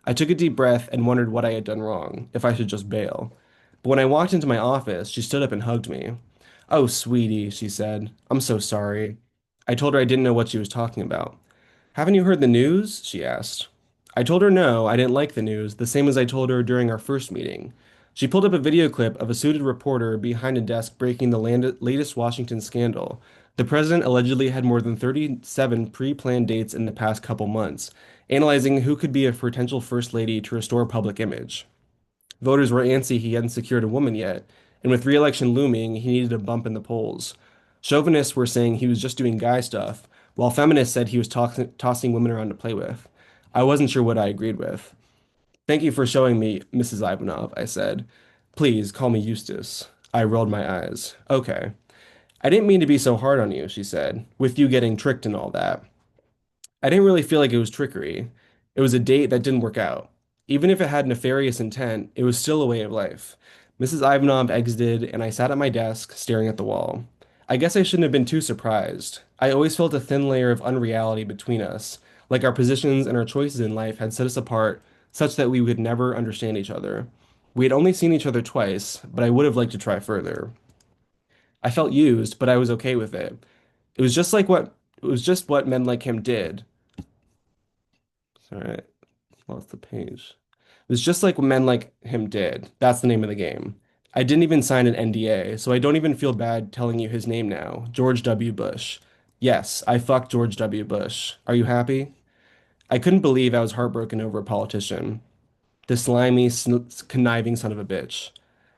[SPEAKER 9] I took a deep breath and wondered what I had done wrong, if I should just bail. But when I walked into my office, she stood up and hugged me. "Oh, sweetie," she said. "I'm so sorry." I told her I didn't know what she was talking about. "Haven't you heard the news?" she asked. I told her no, I didn't like the news, the same as I told her during our first meeting. She pulled up a video clip of a suited reporter behind a desk breaking the latest Washington scandal. The president allegedly had more than 37 pre-planned dates in the past couple months, analyzing who could be a potential first lady to restore public image. Voters were antsy he hadn't secured a woman yet, and with re-election looming, he needed a bump in the polls. Chauvinists were saying he was just doing guy stuff, while feminists said he was tossing women around to play with. I wasn't sure what I agreed with. "Thank you for showing me, Mrs. Ivanov," I said. "Please call me Eustace." I rolled my eyes. "Okay." "I didn't mean to be so hard on you," she said, "with you getting tricked and all that." I didn't really feel like it was trickery. It was a date that didn't work out. Even if it had nefarious intent, it was still a way of life. Mrs. Ivanov exited, and I sat at my desk, staring at the wall. I guess I shouldn't have been too surprised. I always felt a thin layer of unreality between us, like our positions and our choices in life had set us apart, such that we would never understand each other. We had only seen each other twice, but I would have liked to try further. I felt used, but I was okay with it. It was just what men like him did. Sorry, I lost the page. It was just like men like him did. That's the name of the game. I didn't even sign an NDA, so I don't even feel bad telling you his name now. George W. Bush. Yes, I fucked George W. Bush. Are you happy? I couldn't believe I was heartbroken over a politician. The slimy, conniving son of a bitch.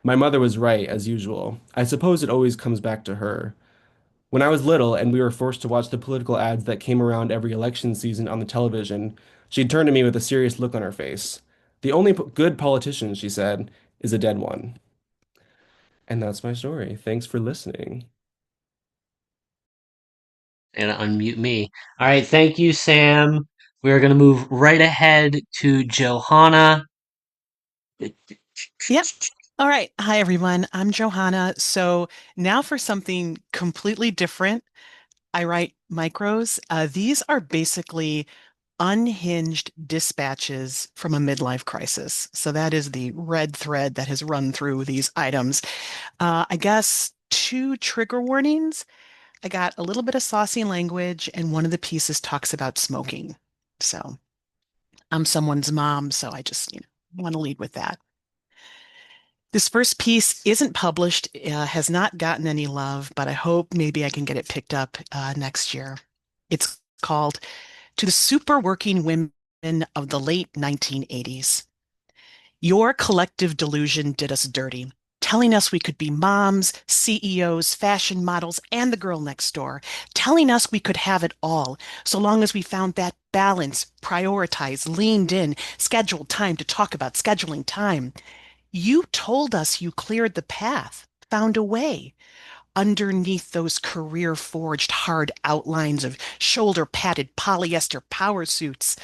[SPEAKER 9] My mother was right, as usual. I suppose it always comes back to her. When I was little and we were forced to watch the political ads that came around every election season on the television, she'd turn to me with a serious look on her face. "The only good politician," she said, "is a dead one." And that's my story. Thanks for listening.
[SPEAKER 2] And unmute me. All right, thank you, Sam. We're gonna move right ahead to Johannah.
[SPEAKER 3] Yep. All right. Hi, everyone. I'm Johannah. So now for something completely different. I write micros. These are basically unhinged dispatches from a midlife crisis. So that is the red thread that has run through these items. I guess two trigger warnings. I got a little bit of saucy language, and one of the pieces talks about smoking. So I'm someone's mom, so I just, want to lead with that. This first piece isn't published, has not gotten any love, but I hope maybe I can get it picked up next year. It's called "To the Super Working Women of the Late 1980s." Your collective delusion did us dirty, telling us we could be moms, CEOs, fashion models, and the girl next door, telling us we could have it all, so long as we found that balance, prioritized, leaned in, scheduled time to talk about scheduling time. You told us you cleared the path, found a way. Underneath those career forged hard outlines of shoulder padded polyester power suits,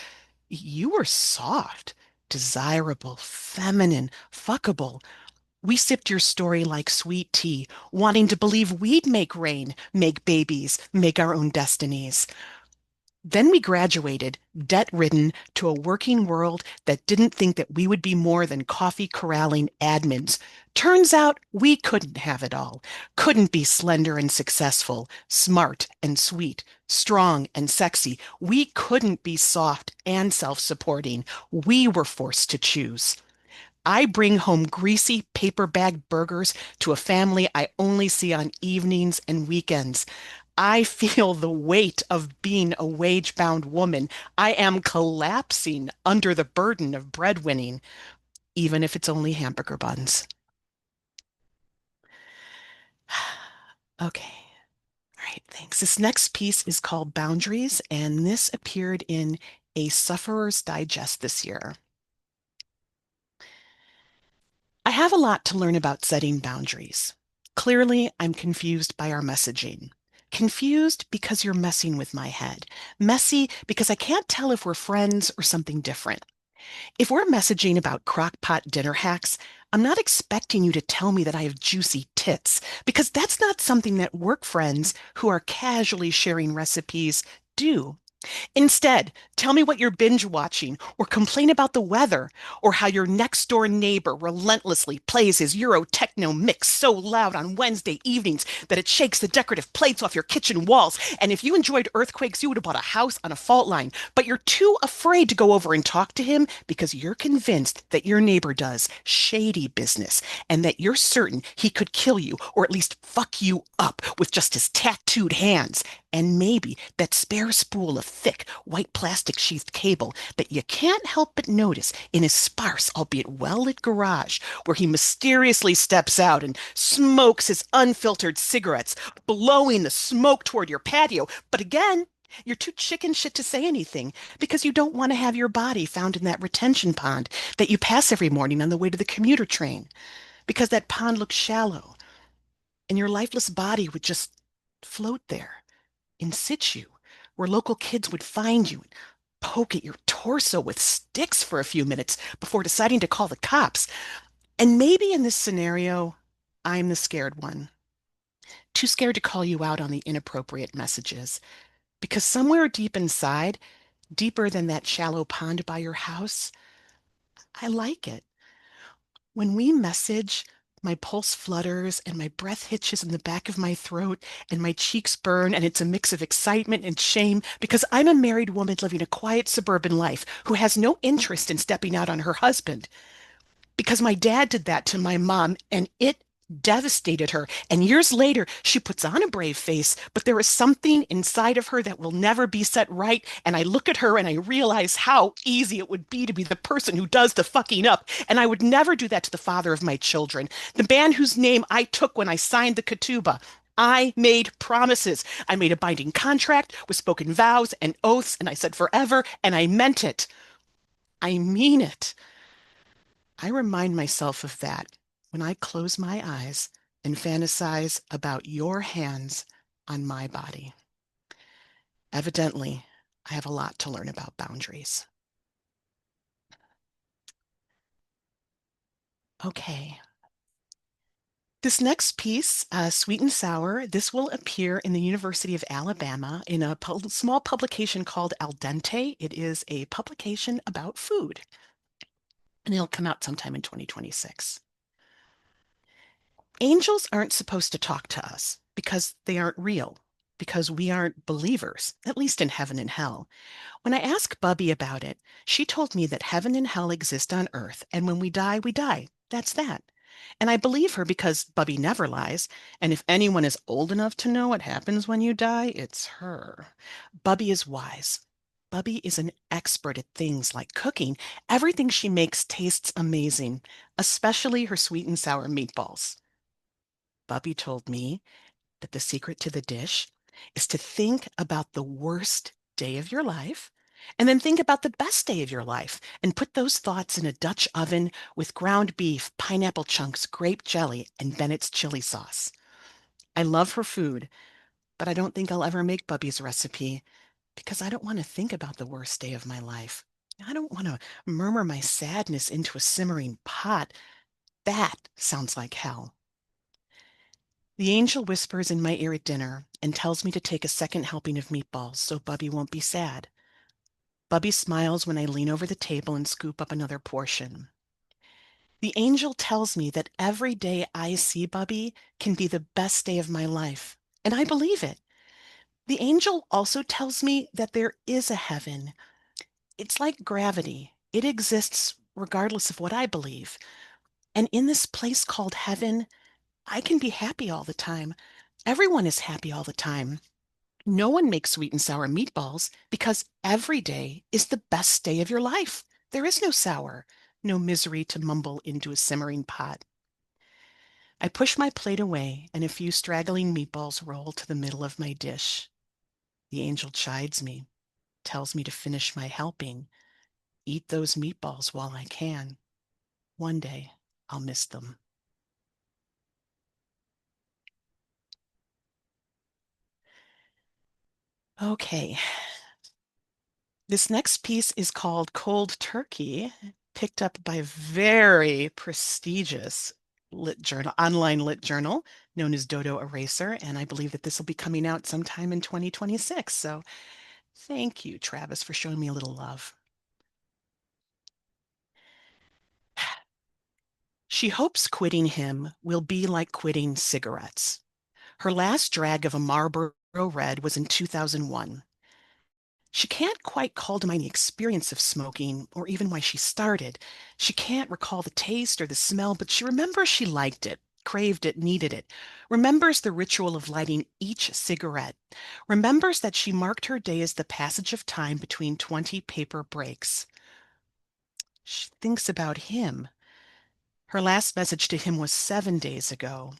[SPEAKER 3] you were soft, desirable, feminine, fuckable. We sipped your story like sweet tea, wanting to believe we'd make rain, make babies, make our own destinies. Then we graduated, debt-ridden, to a working world that didn't think that we would be more than coffee corralling admins. Turns out we couldn't have it all, couldn't be slender and successful, smart and sweet, strong and sexy. We couldn't be soft and self-supporting. We were forced to choose. I bring home greasy paper bag burgers to a family I only see on evenings and weekends. I feel the weight of being a wage-bound woman. I am collapsing under the burden of breadwinning, even if it's only hamburger buns. Okay. All right, thanks. This next piece is called Boundaries, and this appeared in A Sufferer's Digest this year. I have a lot to learn about setting boundaries. Clearly, I'm confused by our messaging. Confused because you're messing with my head. Messy because I can't tell if we're friends or something different. If we're messaging about crock-pot dinner hacks, I'm not expecting you to tell me that I have juicy tits, because that's not something that work friends who are casually sharing recipes do. Instead, tell me what you're binge watching, or complain about the weather, or how your next door neighbor relentlessly plays his Euro techno mix so loud on Wednesday evenings that it shakes the decorative plates off your kitchen walls. And if you enjoyed earthquakes, you would have bought a house on a fault line. But you're too afraid to go over and talk to him because you're convinced that your neighbor does shady business and that you're certain he could kill you or at least fuck you up with just his tattooed hands. And maybe that spare spool of thick, white plastic sheathed cable that you can't help but notice in his sparse, albeit well-lit garage, where he mysteriously steps out and smokes his unfiltered cigarettes, blowing the smoke toward your patio. But again, you're too chicken shit to say anything because you don't want to have your body found in that retention pond that you pass every morning on the way to the commuter train, because that pond looks shallow and your lifeless body would just float there in situ, where local kids would find you and poke at your torso with sticks for a few minutes before deciding to call the cops. And maybe in this scenario, I'm the scared one. Too scared to call you out on the inappropriate messages. Because somewhere deep inside, deeper than that shallow pond by your house, I like it. When we message, my pulse flutters and my breath hitches in the back of my throat and my cheeks burn, and it's a mix of excitement and shame because I'm a married woman living a quiet suburban life who has no interest in stepping out on her husband. Because my dad did that to my mom and it devastated her. And years later, she puts on a brave face, but there is something inside of her that will never be set right. And I look at her and I realize how easy it would be to be the person who does the fucking up. And I would never do that to the father of my children, the man whose name I took when I signed the ketubah. I made promises. I made a binding contract with spoken vows and oaths, and I said forever, and I meant it. I mean it. I remind myself of that when I close my eyes and fantasize about your hands on my body. Evidently, I have a lot to learn about boundaries. Okay. This next piece, Sweet and Sour, this will appear in the University of Alabama in a small publication called Al Dente. It is a publication about food, and it'll come out sometime in 2026. Angels aren't supposed to talk to us because they aren't real, because we aren't believers, at least in heaven and hell. When I asked Bubby about it, she told me that heaven and hell exist on earth, and when we die, we die. That's that. And I believe her because Bubby never lies, and if anyone is old enough to know what happens when you die, it's her. Bubby is wise. Bubby is an expert at things like cooking. Everything she makes tastes amazing, especially her sweet and sour meatballs. Bubby told me that the secret to the dish is to think about the worst day of your life and then think about the best day of your life and put those thoughts in a Dutch oven with ground beef, pineapple chunks, grape jelly, and Bennett's chili sauce. I love her food, but I don't think I'll ever make Bubby's recipe because I don't want to think about the worst day of my life. I don't want to murmur my sadness into a simmering pot. That sounds like hell. The angel whispers in my ear at dinner and tells me to take a second helping of meatballs so Bubby won't be sad. Bubby smiles when I lean over the table and scoop up another portion. The angel tells me that every day I see Bubby can be the best day of my life, and I believe it. The angel also tells me that there is a heaven. It's like gravity. It exists regardless of what I believe. And in this place called heaven, I can be happy all the time. Everyone is happy all the time. No one makes sweet and sour meatballs because every day is the best day of your life. There is no sour, no misery to mumble into a simmering pot. I push my plate away and a few straggling meatballs roll to the middle of my dish. The angel chides me, tells me to finish my helping, eat those meatballs while I can. One day I'll miss them. Okay. This next piece is called Cold Turkey, picked up by a very prestigious lit journal, online lit journal known as Dodo Eraser, and I believe that this will be coming out sometime in 2026. So thank you, Travis, for showing me a little love. She hopes quitting him will be like quitting cigarettes. Her last drag of a Marlboro Red was in 2001. She can't quite call to mind the experience of smoking or even why she started. She can't recall the taste or the smell, but she remembers she liked it, craved it, needed it, remembers the ritual of lighting each cigarette, remembers that she marked her day as the passage of time between 20 paper breaks. She thinks about him. Her last message to him was 7 days ago.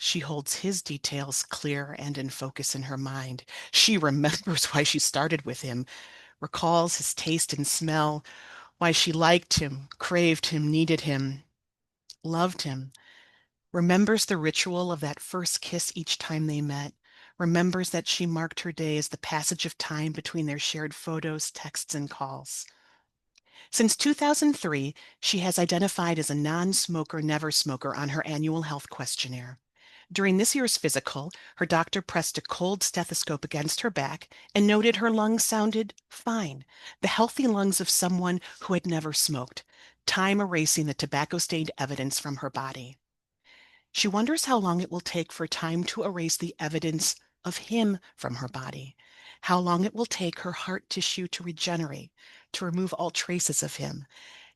[SPEAKER 3] She holds his details clear and in focus in her mind. She remembers why she started with him, recalls his taste and smell, why she liked him, craved him, needed him, loved him, remembers the ritual of that first kiss each time they met, remembers that she marked her day as the passage of time between their shared photos, texts, and calls. Since 2003, she has identified as a non-smoker, never smoker on her annual health questionnaire. During this year's physical, her doctor pressed a cold stethoscope against her back and noted her lungs sounded fine, the healthy lungs of someone who had never smoked, time erasing the tobacco-stained evidence from her body. She wonders how long it will take for time to erase the evidence of him from her body, how long it will take her heart tissue to regenerate, to remove all traces of him,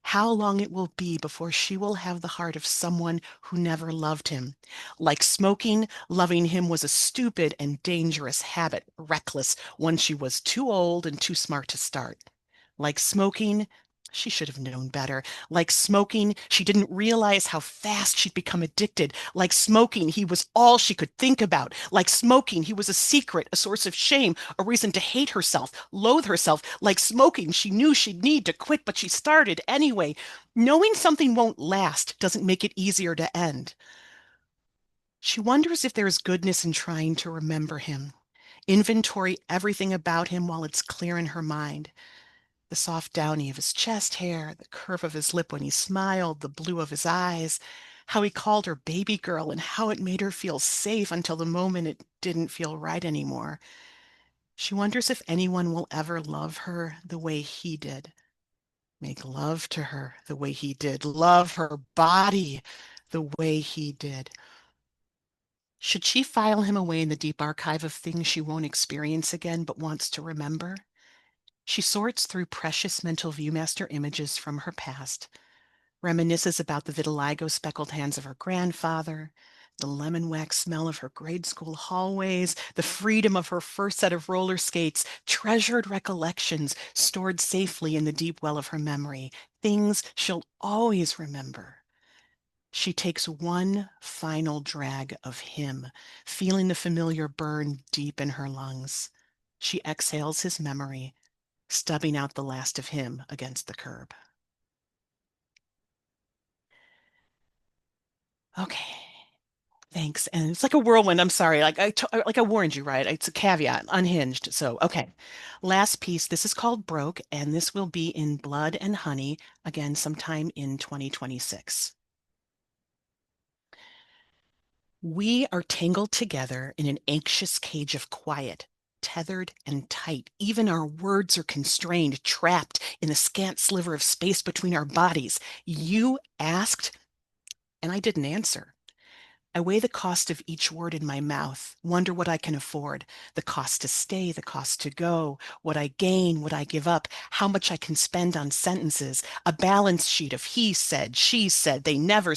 [SPEAKER 3] how long it will be before she will have the heart of someone who never loved him. Like smoking, loving him was a stupid and dangerous habit, reckless, one she was too old and too smart to start. Like smoking, she should have known better. Like smoking, she didn't realize how fast she'd become addicted. Like smoking, he was all she could think about. Like smoking, he was a secret, a source of shame, a reason to hate herself, loathe herself. Like smoking, she knew she'd need to quit, but she started anyway. Knowing something won't last doesn't make it easier to end. She wonders if there is goodness in trying to remember him, inventory everything about him while it's clear in her mind. The soft downy of his chest hair, the curve of his lip when he smiled, the blue of his eyes, how he called her baby girl and how it made her feel safe until the moment it didn't feel right anymore. She wonders if anyone will ever love her the way he did, make love to her the way he did, love her body the way he did. Should she file him away in the deep archive of things she won't experience again but wants to remember? She sorts through precious mental Viewmaster images from her past, reminisces about the vitiligo speckled hands of her grandfather, the lemon wax smell of her grade school hallways, the freedom of her first set of roller skates, treasured recollections stored safely in the deep well of her memory, things she'll always remember. She takes one final drag of him, feeling the familiar burn deep in her lungs. She exhales his memory, stubbing out the last of him against the curb. Okay, thanks. And it's like a whirlwind. I'm sorry. Like I warned you, right? It's a caveat, unhinged. So, okay. Last piece. This is called Broke, and this will be in Blood and Honey again sometime in 2026. We are tangled together in an anxious cage of quiet, tethered and tight. Even our words are constrained, trapped in the scant sliver of space between our bodies. You asked, and I didn't answer. I weigh the cost of each word in my mouth, wonder what I can afford, the cost to stay, the cost to go, what I gain, what I give up, how much I can spend on sentences, a balance sheet of he said, she said, they never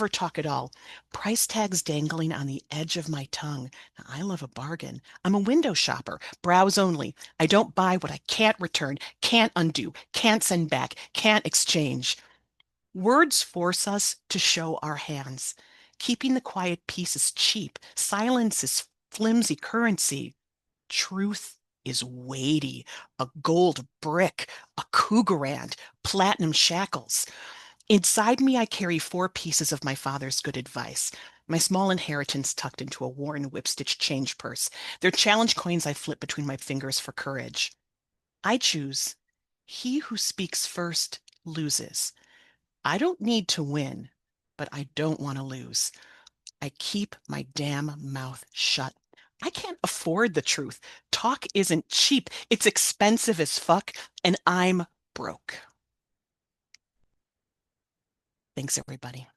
[SPEAKER 3] talk at all. Price tags dangling on the edge of my tongue. Now, I love a bargain. I'm a window shopper, browse only. I don't buy what I can't return, can't undo, can't send back, can't exchange. Words force us to show our hands. Keeping the quiet peace is cheap. Silence is flimsy currency. Truth is weighty. A gold brick, a cougarand, platinum shackles. Inside me, I carry 4 pieces of my father's good advice. My small inheritance tucked into a worn whip-stitched change purse. They're challenge coins I flip between my fingers for courage. I choose. He who speaks first loses. I don't need to win, but I don't want to lose. I keep my damn mouth shut. I can't afford the truth. Talk isn't cheap. It's expensive as fuck, and I'm broke. Thanks, everybody.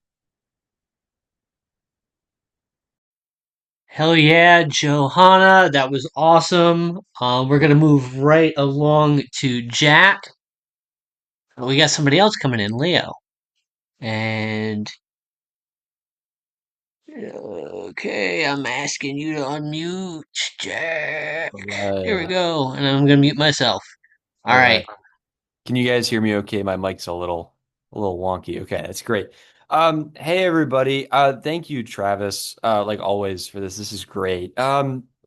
[SPEAKER 2] Hell yeah, Johanna. That was awesome. We're going to move right along to Jack. We got somebody else coming in, Leo. And okay, I'm asking you to unmute, Jack. Here we
[SPEAKER 7] Right.
[SPEAKER 2] go. And I'm going to mute myself. All
[SPEAKER 7] All
[SPEAKER 2] right.
[SPEAKER 7] right. Can you guys hear me okay? My mic's a little wonky. Okay, that's great. Hey everybody. Thank you, Travis, like always for this. This is great.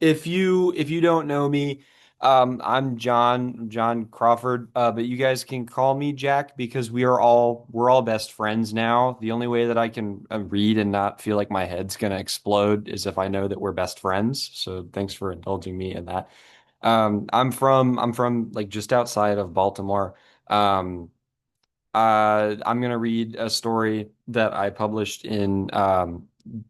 [SPEAKER 7] If you don't know me, I'm John Crawford, but you guys can call me Jack because we're all best friends now. The only way that I can read and not feel like my head's gonna explode is if I know that we're best friends. So thanks for indulging me in that. I'm from like just outside of Baltimore. Um, I'm gonna read a story that I published in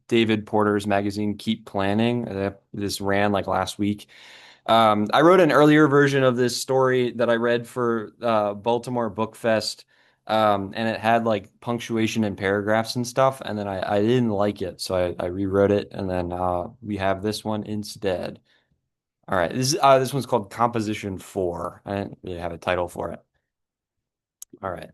[SPEAKER 7] David Porter's magazine, Keep Planning. This ran like last week. I wrote an earlier version of this story that I read for Baltimore Book Fest, and it had like punctuation and paragraphs and stuff, and then I didn't like it, so I rewrote it, and then we have this one instead. All right, this one's called Composition 4. I didn't really have a title for it. All right.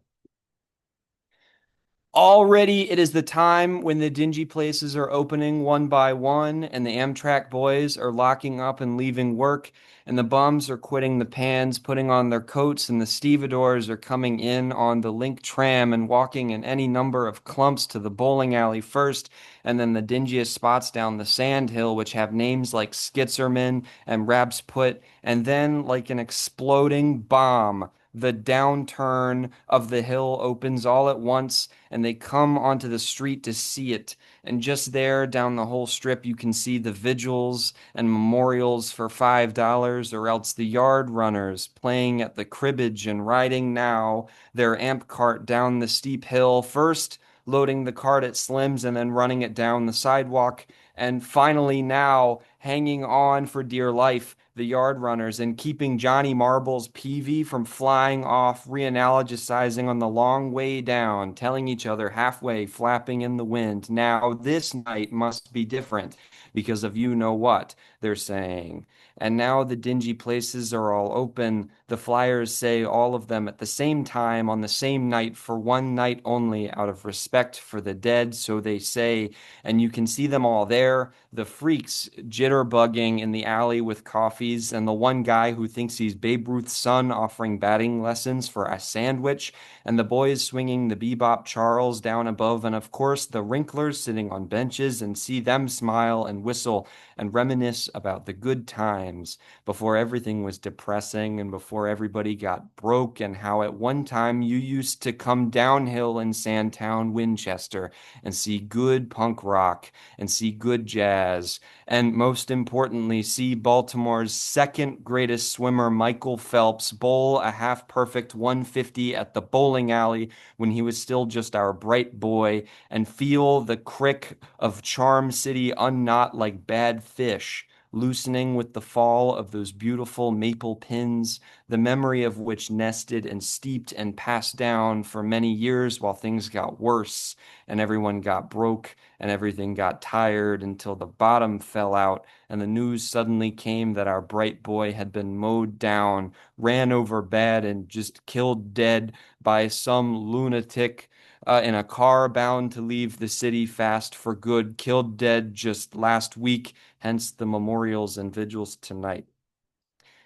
[SPEAKER 7] Already it is the time when the dingy places are opening one by one, and the Amtrak boys are locking up and leaving work, and the bums are quitting the pans, putting on their coats, and the stevedores are coming in on the link tram and walking in any number of clumps to the bowling alley first, and then the dingiest spots down the sand hill, which have names like Skitzerman and Rabsput, and then like an exploding bomb. The downturn of the hill opens all at once, and they come onto the street to see it. And just there, down the whole strip, you can see the vigils and memorials for $5, or else the yard runners playing at the cribbage and riding now their amp cart down the steep hill, first loading the cart at Slim's and then running it down the sidewalk, and finally now hanging on for dear life, the yard runners, and keeping Johnny Marble's PV from flying off, reanalogizing on the long way down, telling each other halfway, flapping in the wind. Now this night must be different because of you know what, they're saying. And now the dingy places are all open. The flyers say all of them at the same time on the same night for one night only out of respect for the dead, so they say, and you can see them all there, the freaks jitterbugging in the alley with coffees, and the one guy who thinks he's Babe Ruth's son offering batting lessons for a sandwich, and the boys swinging the bebop Charles down above, and of course the wrinklers sitting on benches, and see them smile and and whistle and reminisce about the good times before everything was depressing and before everybody got broke, and how at one time you used to come downhill in Sandtown, Winchester, and see good punk rock and see good jazz, and most importantly, see Baltimore's second greatest swimmer, Michael Phelps, bowl a half perfect 150 at the bowling alley when he was still just our bright boy, and feel the crick of Charm City unknot like bad fish, loosening with the fall of those beautiful maple pins, the memory of which nested and steeped and passed down for many years while things got worse and everyone got broke and everything got tired until the bottom fell out and the news suddenly came that our bright boy had been mowed down, ran over bad, and just killed dead by some lunatic in a car bound to leave the city fast for good, killed dead just last week, hence the memorials and vigils tonight.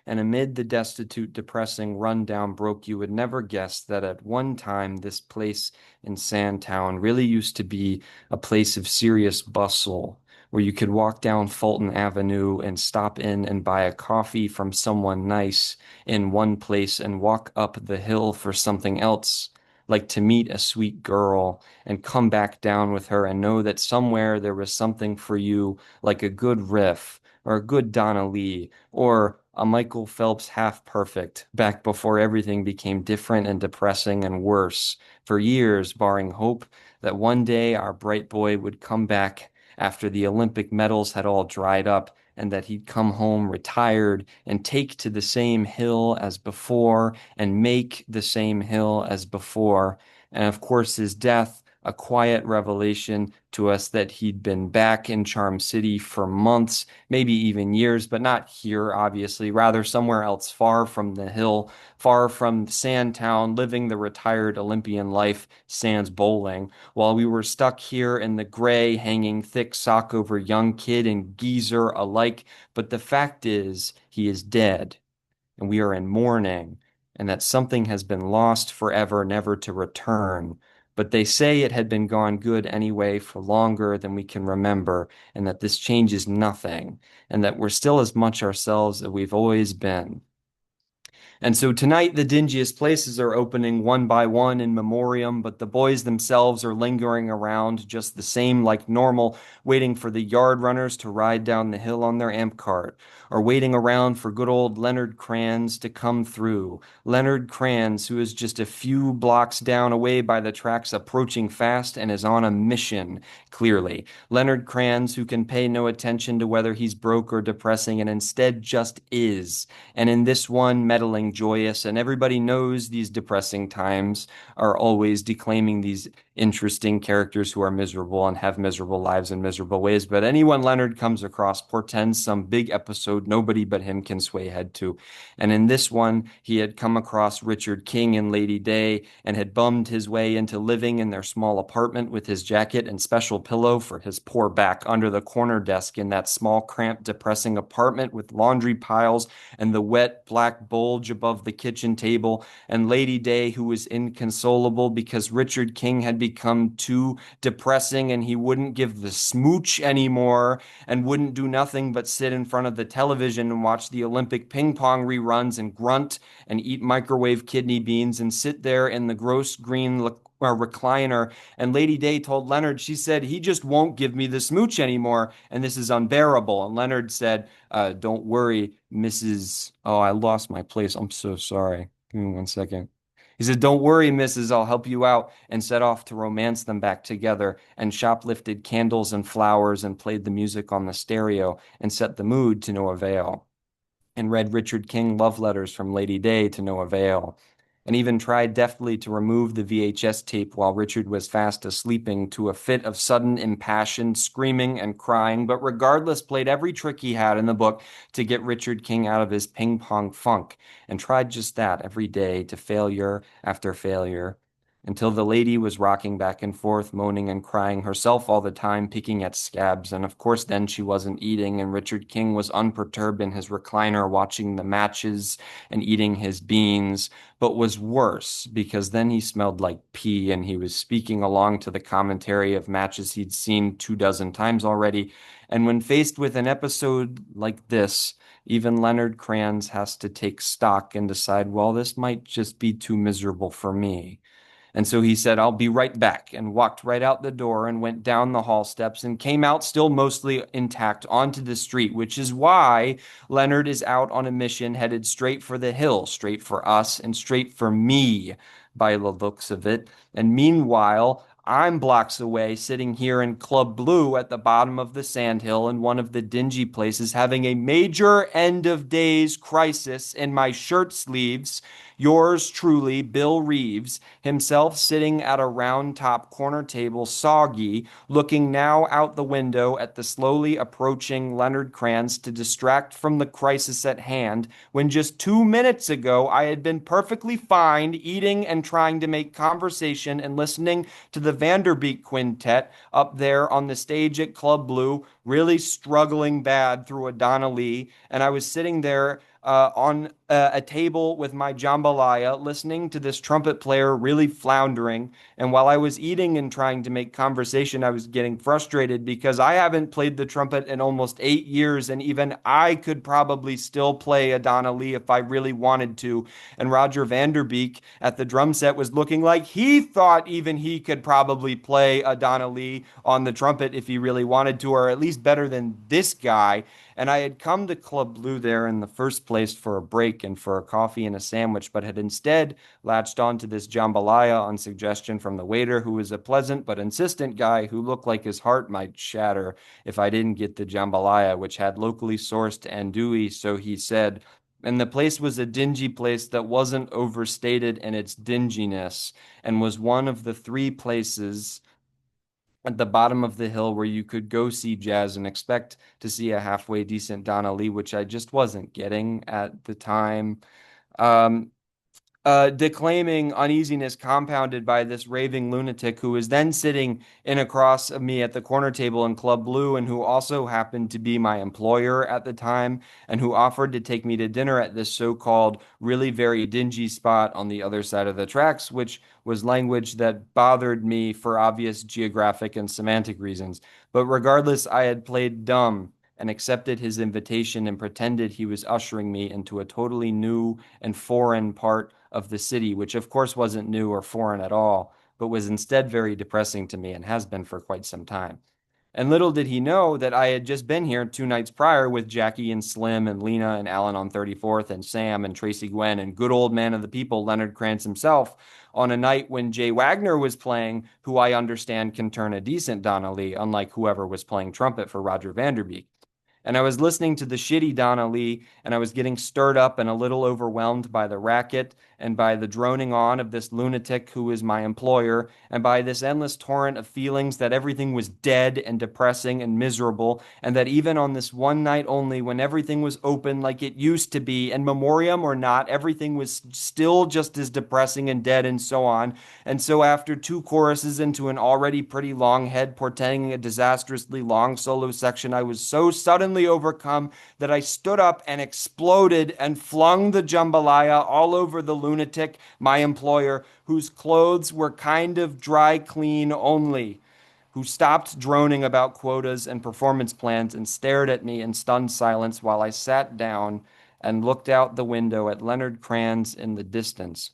[SPEAKER 7] And amid the destitute, depressing rundown broke, you would never guess that at one time this place in Sandtown really used to be a place of serious bustle, where you could walk down Fulton Avenue and stop in and buy a coffee from someone nice in one place and walk up the hill for something else, like to meet a sweet girl and come back down with her and know that somewhere there was something for you, like a good riff or a good Donna Lee or a Michael Phelps half perfect, back before everything became different and depressing and worse, for years, barring hope that one day our bright boy would come back after the Olympic medals had all dried up, and that he'd come home retired and take to the same hill as before and make the same hill as before. And of course, his death, a quiet revelation to us that he'd been back in Charm City for months, maybe even years, but not here, obviously, rather somewhere else, far from the hill, far from Sandtown, living the retired Olympian life, sans bowling, while we were stuck here in the gray, hanging thick sock over young kid and geezer alike. But the fact is, he is dead, and we are in mourning, and that something has been lost forever, never to return. But they say it had been gone good anyway for longer than we can remember, and that this changes nothing, and that we're still as much ourselves as we've always been. And so tonight, the dingiest places are opening one by one in memoriam, but the boys themselves are lingering around just the same like normal, waiting for the yard runners to ride down the hill on their amp cart, or waiting around for good old Leonard Kranz to come through. Leonard Kranz, who is just a few blocks down away by the tracks, approaching fast and is on a mission, clearly. Leonard Kranz, who can pay no attention to whether he's broke or depressing, and instead just is. And in this one, meddling joyous, and everybody knows these depressing times are always declaiming these interesting characters who are miserable and have miserable lives in miserable ways. But anyone Leonard comes across portends some big episode nobody but him can sway head to. And in this one, he had come across Richard King and Lady Day and had bummed his way into living in their small apartment with his jacket and special pillow for his poor back under the corner desk in that small, cramped, depressing apartment with laundry piles and the wet black bulge above the kitchen table, and Lady Day, who was inconsolable because Richard King had become too depressing and he wouldn't give the smooch anymore and wouldn't do nothing but sit in front of the television and watch the Olympic ping pong reruns and grunt and eat microwave kidney beans and sit there in the gross green recliner. And Lady Day told Leonard, she said, he just won't give me the smooch anymore, and this is unbearable. And Leonard said, don't worry, Mrs. Oh, I lost my place. I'm so sorry. Give me 1 second. He said, don't worry, Mrs. I'll help you out, and set off to romance them back together, and shoplifted candles and flowers and played the music on the stereo and set the mood to no avail, and read Richard King love letters from Lady Day to no avail, and even tried deftly to remove the VHS tape while Richard was fast asleeping to a fit of sudden impassioned screaming and crying, but regardless played every trick he had in the book to get Richard King out of his ping pong funk, and tried just that every day to failure after failure, until the lady was rocking back and forth, moaning and crying herself all the time, picking at scabs. And of course, then she wasn't eating, and Richard King was unperturbed in his recliner watching the matches and eating his beans, but was worse because then he smelled like pee and he was speaking along to the commentary of matches he'd seen 24 times already. And when faced with an episode like this, even Leonard Kranz has to take stock and decide, well, this might just be too miserable for me. And so he said, I'll be right back, and walked right out the door and went down the hall steps and came out still mostly intact onto the street, which is why Leonard is out on a mission headed straight for the hill, straight for us, and straight for me by the looks of it. And meanwhile, I'm blocks away, sitting here in Club Blue at the bottom of the sandhill in one of the dingy places, having a major end of days crisis in my shirt sleeves. Yours truly, Bill Reeves, himself sitting at a round top corner table, soggy, looking now out the window at the slowly approaching Leonard Kranz to distract from the crisis at hand, when just 2 minutes ago I had been perfectly fine eating and trying to make conversation and listening to the Vanderbeek Quintet up there on the stage at Club Blue, really struggling bad through a Donna Lee, and I was sitting there on a table with my jambalaya, listening to this trumpet player really floundering. And while I was eating and trying to make conversation, I was getting frustrated because I haven't played the trumpet in almost 8 years, and even I could probably still play a Donna Lee if I really wanted to. And Roger Vanderbeek at the drum set was looking like he thought even he could probably play a Donna Lee on the trumpet if he really wanted to, or at least better than this guy. And I had come to Club Blue there in the first place for a break and for a coffee and a sandwich, but had instead latched onto this jambalaya on suggestion from the waiter, who was a pleasant but insistent guy who looked like his heart might shatter if I didn't get the jambalaya, which had locally sourced andouille, so he said. And the place was a dingy place that wasn't overstated in its dinginess, and was one of the 3 places at the bottom of the hill where you could go see jazz and expect to see a halfway decent Donna Lee, which I just wasn't getting at the time. Um, Declaiming uneasiness compounded by this raving lunatic who was then sitting in across of me at the corner table in Club Blue, and who also happened to be my employer at the time, and who offered to take me to dinner at this so-called really very dingy spot on the other side of the tracks, which was language that bothered me for obvious geographic and semantic reasons. But regardless, I had played dumb and accepted his invitation and pretended he was ushering me into a totally new and foreign part of the city, which of course wasn't new or foreign at all, but was instead very depressing to me and has been for quite some time. And little did he know that I had just been here 2 nights prior with Jackie and Slim and Lena and Alan on 34th and Sam and Tracy Gwen and good old man of the people, Leonard Kranz himself, on a night when Jay Wagner was playing, who I understand can turn a decent Donna Lee, unlike whoever was playing trumpet for Roger Vanderbeek. And I was listening to the shitty Donna Lee, and I was getting stirred up and a little overwhelmed by the racket and by the droning on of this lunatic who is my employer, and by this endless torrent of feelings that everything was dead and depressing and miserable, and that even on this one night only, when everything was open like it used to be, and memoriam or not, everything was still just as depressing and dead and so on. And so after 2 choruses into an already pretty long head portending a disastrously long solo section, I was so suddenly overcome that I stood up and exploded and flung the jambalaya all over the lunatic, my employer, whose clothes were kind of dry clean only, who stopped droning about quotas and performance plans and stared at me in stunned silence while I sat down and looked out the window at Leonard Kranz in the distance.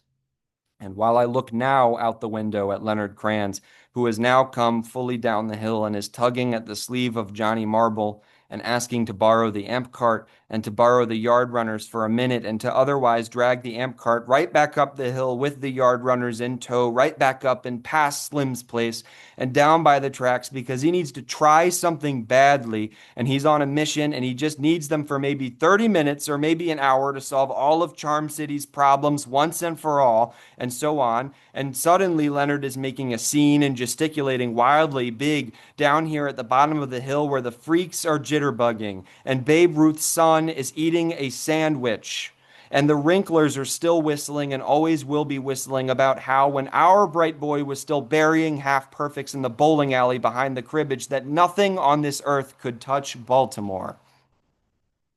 [SPEAKER 7] And while I look now out the window at Leonard Kranz, who has now come fully down the hill and is tugging at the sleeve of Johnny Marble and asking to borrow the amp cart and to borrow the yard runners for a minute and to otherwise drag the amp cart right back up the hill with the yard runners in tow, right back up and past Slim's place and down by the tracks, because he needs to try something badly and he's on a mission and he just needs them for maybe 30 minutes or maybe an hour to solve all of Charm City's problems once and for all, and so on. And suddenly Leonard is making a scene and gesticulating wildly big down here at the bottom of the hill where the freaks are jitterbugging and Babe Ruth's son is eating a sandwich. And the Wrinklers are still whistling and always will be whistling about how when our bright boy was still burying half perfects in the bowling alley behind the cribbage, that nothing on this earth could touch Baltimore.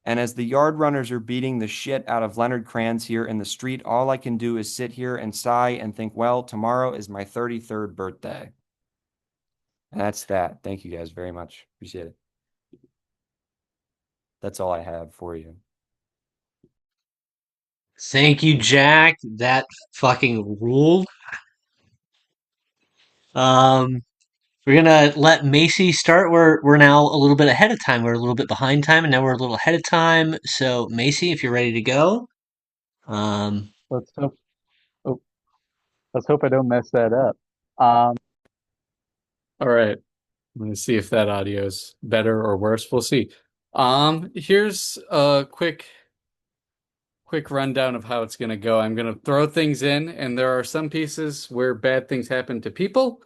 [SPEAKER 7] And as the yard runners are beating the shit out of Leonard Kranz here in the street, all I can do is sit here and sigh and think, well, tomorrow is my 33rd birthday. And that's that. Thank you guys very much. Appreciate it. That's all I have for you.
[SPEAKER 2] Thank you, Jack. That fucking ruled. Um, we're gonna let Macy start. We're now a little bit ahead of time. We're a little bit behind time, and now we're a little ahead of time. So, Macy, if you're ready to go, um,
[SPEAKER 1] Let's hope. Oh, let's hope I don't mess that up. Um,
[SPEAKER 10] All right. I'm going to see if that audio is better or worse. We'll see. Here's a quick rundown of how it's going to go. I'm going to throw things in, and there are some pieces where bad things happen to people,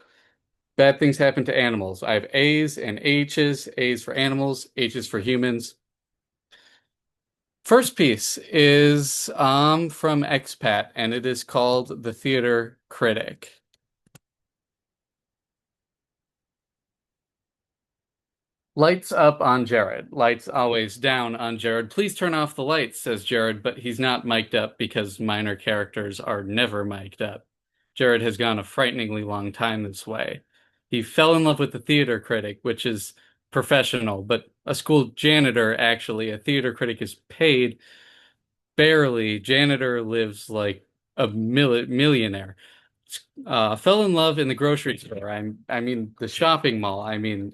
[SPEAKER 10] bad things happen to animals. I have A's and H's, A's for animals, H's for humans. First piece is from Expat, and it is called The Theater Critic. Lights up on Jared. Lights always down on Jared. Please turn off the lights, says Jared, but he's not mic'd up because minor characters are never mic'd up. Jared has gone a frighteningly long time this way. He fell in love with the theater critic, which is professional, but a school janitor, actually. A theater critic is paid barely. Janitor lives like a millionaire. Fell in love in the grocery store. I mean the shopping mall. I mean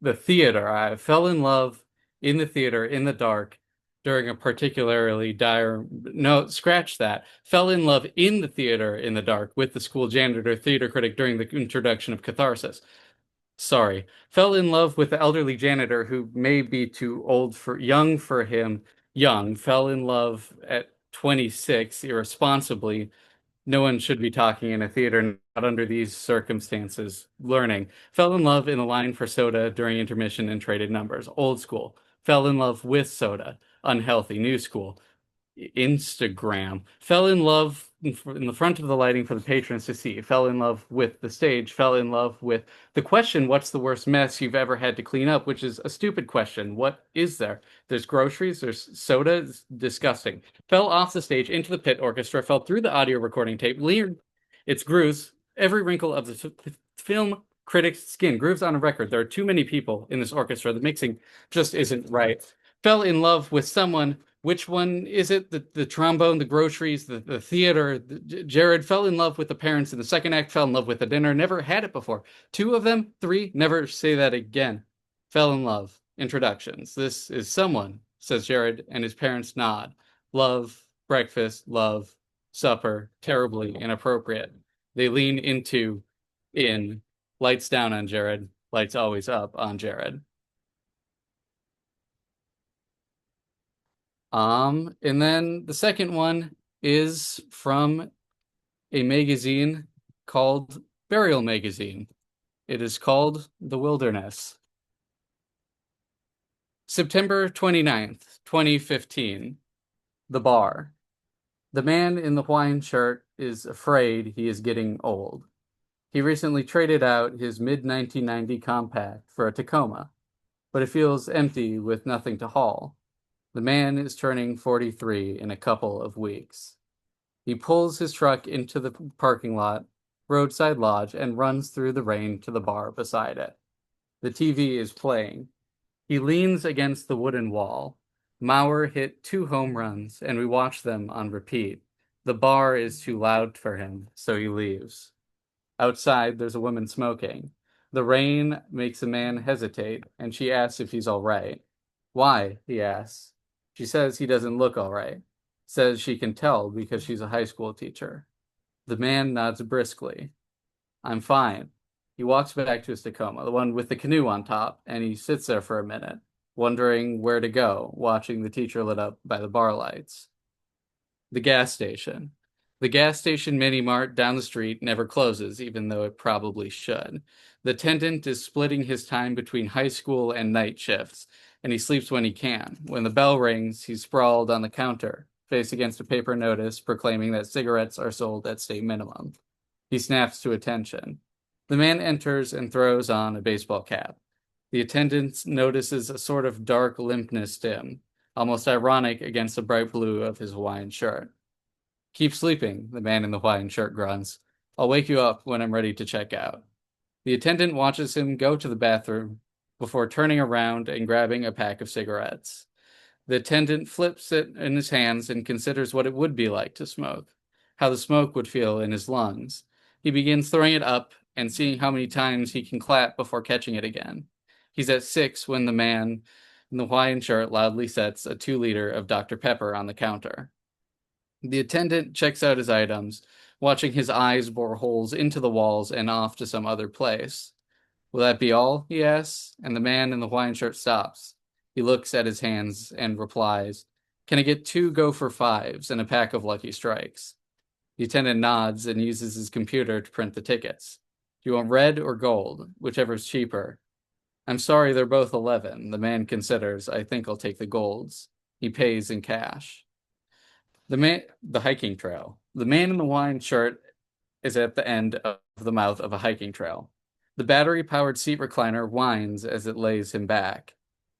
[SPEAKER 10] the theater. I fell in love in the theater in the dark during a particularly dire. No, scratch that. Fell in love in the theater in the dark with the school janitor theater critic during the introduction of Catharsis. Sorry. Fell in love with the elderly janitor who may be too old for young for him. Young. Fell in love at 26 irresponsibly. No one should be talking in a theater, not under these circumstances. Learning. Fell in love in the line for soda during intermission and traded numbers. Old school. Fell in love with soda. Unhealthy. New school. Instagram. Fell in love in the front of the lighting for the patrons to see. Fell in love with the stage. Fell in love with the question, what's the worst mess you've ever had to clean up? Which is a stupid question. What is there? There's groceries, there's soda. It's disgusting. Fell off the stage into the pit orchestra, fell through the audio recording tape, leered its grooves, every wrinkle of the film critic's skin. Grooves on a record. There are too many people in this orchestra. The mixing just isn't right. Fell in love with someone. Which one is it? The trombone, the groceries, the theater. Jared fell in love with the parents in the second act, fell in love with the dinner, never had it before. Two of them, three, never say that again. Fell in love. Introductions. This is someone, says Jared, and his parents nod. Love, breakfast, love, supper, terribly inappropriate. They lean into, in, lights down on Jared, lights always up on Jared. And then the second one is from a magazine called Burial Magazine. It is called The Wilderness. September 29th, 2015. The bar. The man in the Hawaiian shirt is afraid he is getting old. He recently traded out his mid-1990 compact for a Tacoma, but it feels empty with nothing to haul. The man is turning 43 in a couple of weeks. He pulls his truck into the parking lot, roadside lodge, and runs through the rain to the bar beside it. The TV is playing. He leans against the wooden wall. Mauer hit 2 home runs, and we watch them on repeat. The bar is too loud for him, so he leaves. Outside, there's a woman smoking. The rain makes the man hesitate, and she asks if he's all right. Why? He asks. She says he doesn't look all right. Says she can tell because she's a high school teacher. The man nods briskly. I'm fine. He walks back to his Tacoma, the one with the canoe on top, and he sits there for a minute, wondering where to go, watching the teacher lit up by the bar lights. The gas station. The gas station mini mart down the street never closes, even though it probably should. The attendant is splitting his time between high school and night shifts, and he sleeps when he can. When the bell rings, he's sprawled on the counter, face against a paper notice proclaiming that cigarettes are sold at state minimum. He snaps to attention. The man enters and throws on a baseball cap. The attendant notices a sort of dark limpness to him, almost ironic against the bright blue of his Hawaiian shirt. Keep sleeping, the man in the Hawaiian shirt grunts. I'll wake you up when I'm ready to check out. The attendant watches him go to the bathroom before turning around and grabbing a pack of cigarettes. The attendant flips it in his hands and considers what it would be like to smoke, how the smoke would feel in his lungs. He begins throwing it up and seeing how many times he can clap before catching it again. He's at 6 when the man in the Hawaiian shirt loudly sets a 2-liter of Dr. Pepper on the counter. The attendant checks out his items, watching his eyes bore holes into the walls and off to some other place. Will that be all? He asks, and the man in the Hawaiian shirt stops. He looks at his hands and replies, "Can I get 2 go for 5s and a pack of Lucky Strikes?" The attendant nods and uses his computer to print the tickets. "Do you want red or gold? Whichever's cheaper." "I'm sorry, they're both 11. The man considers. "I think I'll take the golds." He pays in cash. The hiking trail. The man in the wine shirt is at the end of the mouth of a hiking trail. The battery-powered seat recliner whines as it lays him back.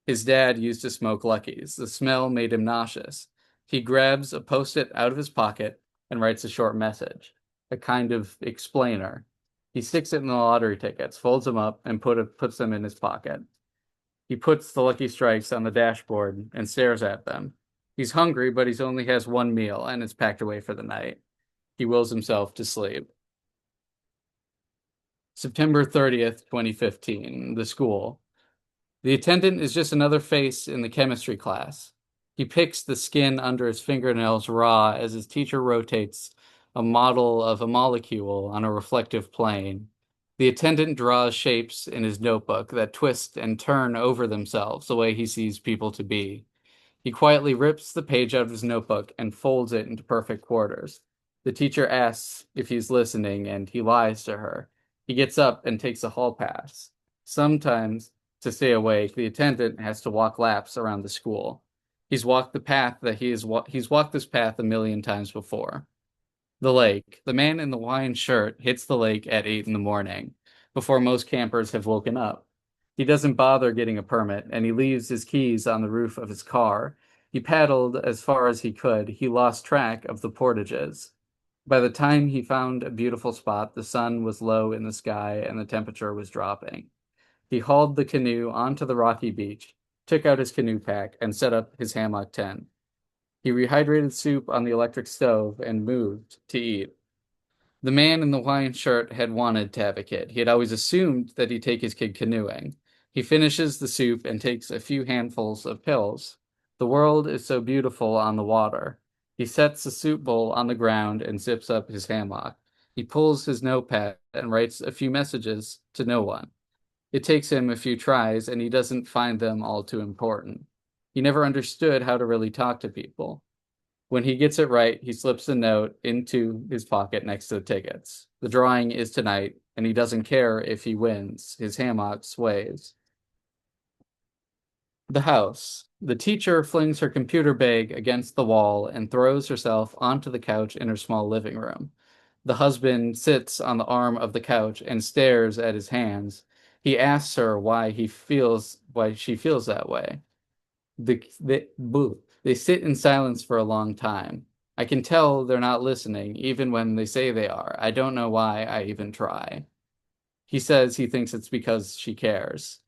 [SPEAKER 10] His dad used to smoke Luckies. The smell made him nauseous. He grabs a Post-it out of his pocket and writes a short message, a kind of explainer. He sticks it in the lottery tickets, folds them up, and puts them in his pocket. He puts the Lucky Strikes on the dashboard and stares at them. He's hungry, but he only has one meal, and it's packed away for the night. He wills himself to sleep. September 30th, 2015, the school. The attendant is just another face in the chemistry class. He picks the skin under his fingernails raw as his teacher rotates a model of a molecule on a reflective plane. The attendant draws shapes in his notebook that twist and turn over themselves the way he sees people to be. He quietly rips the page out of his notebook and folds it into perfect quarters. The teacher asks if he's listening, and he lies to her. He gets up and takes a hall pass. Sometimes, to stay awake, the attendant has to walk laps around the school. He's walked this path a million times before. The lake. The man in the wine shirt hits the lake at 8 in the morning, before most campers have woken up. He doesn't bother getting a permit, and he leaves his keys on the roof of his car. He paddled as far as he could. He lost track of the portages. By the time he found a beautiful spot, the sun was low in the sky and the temperature was dropping. He hauled the canoe onto the rocky beach, took out his canoe pack, and set up his hammock tent. He rehydrated soup on the electric stove and moved to eat. The man in the Hawaiian shirt had wanted to have a kid. He had always assumed that he'd take his kid canoeing. He finishes the soup and takes a few handfuls of pills. The world is so beautiful on the water. He sets the soup bowl on the ground and zips up his hammock. He pulls his notepad and writes a few messages to no one. It takes him a few tries, and he doesn't find them all too important. He never understood how to really talk to people. When he gets it right, he slips the note into his pocket next to the tickets. The drawing is tonight, and he doesn't care if he wins. His hammock sways. The house. The teacher flings her computer bag against the wall and throws herself onto the couch in her small living room. The husband sits on the arm of the couch and stares at his hands. He asks her why she feels that way. They sit in silence for a long time. I can tell they're not listening, even when they say they are. I don't know why I even try. He says he thinks it's because she cares.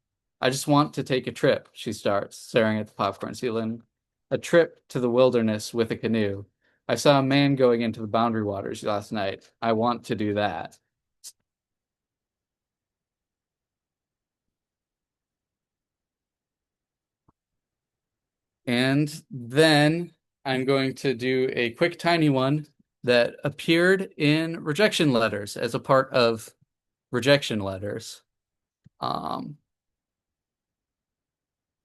[SPEAKER 10] I just want to take a trip, she starts, staring at the popcorn ceiling. A trip to the wilderness with a canoe. I saw a man going into the Boundary Waters last night. I want to do that. And then I'm going to do a quick tiny one that appeared in rejection letters as a part of rejection letters.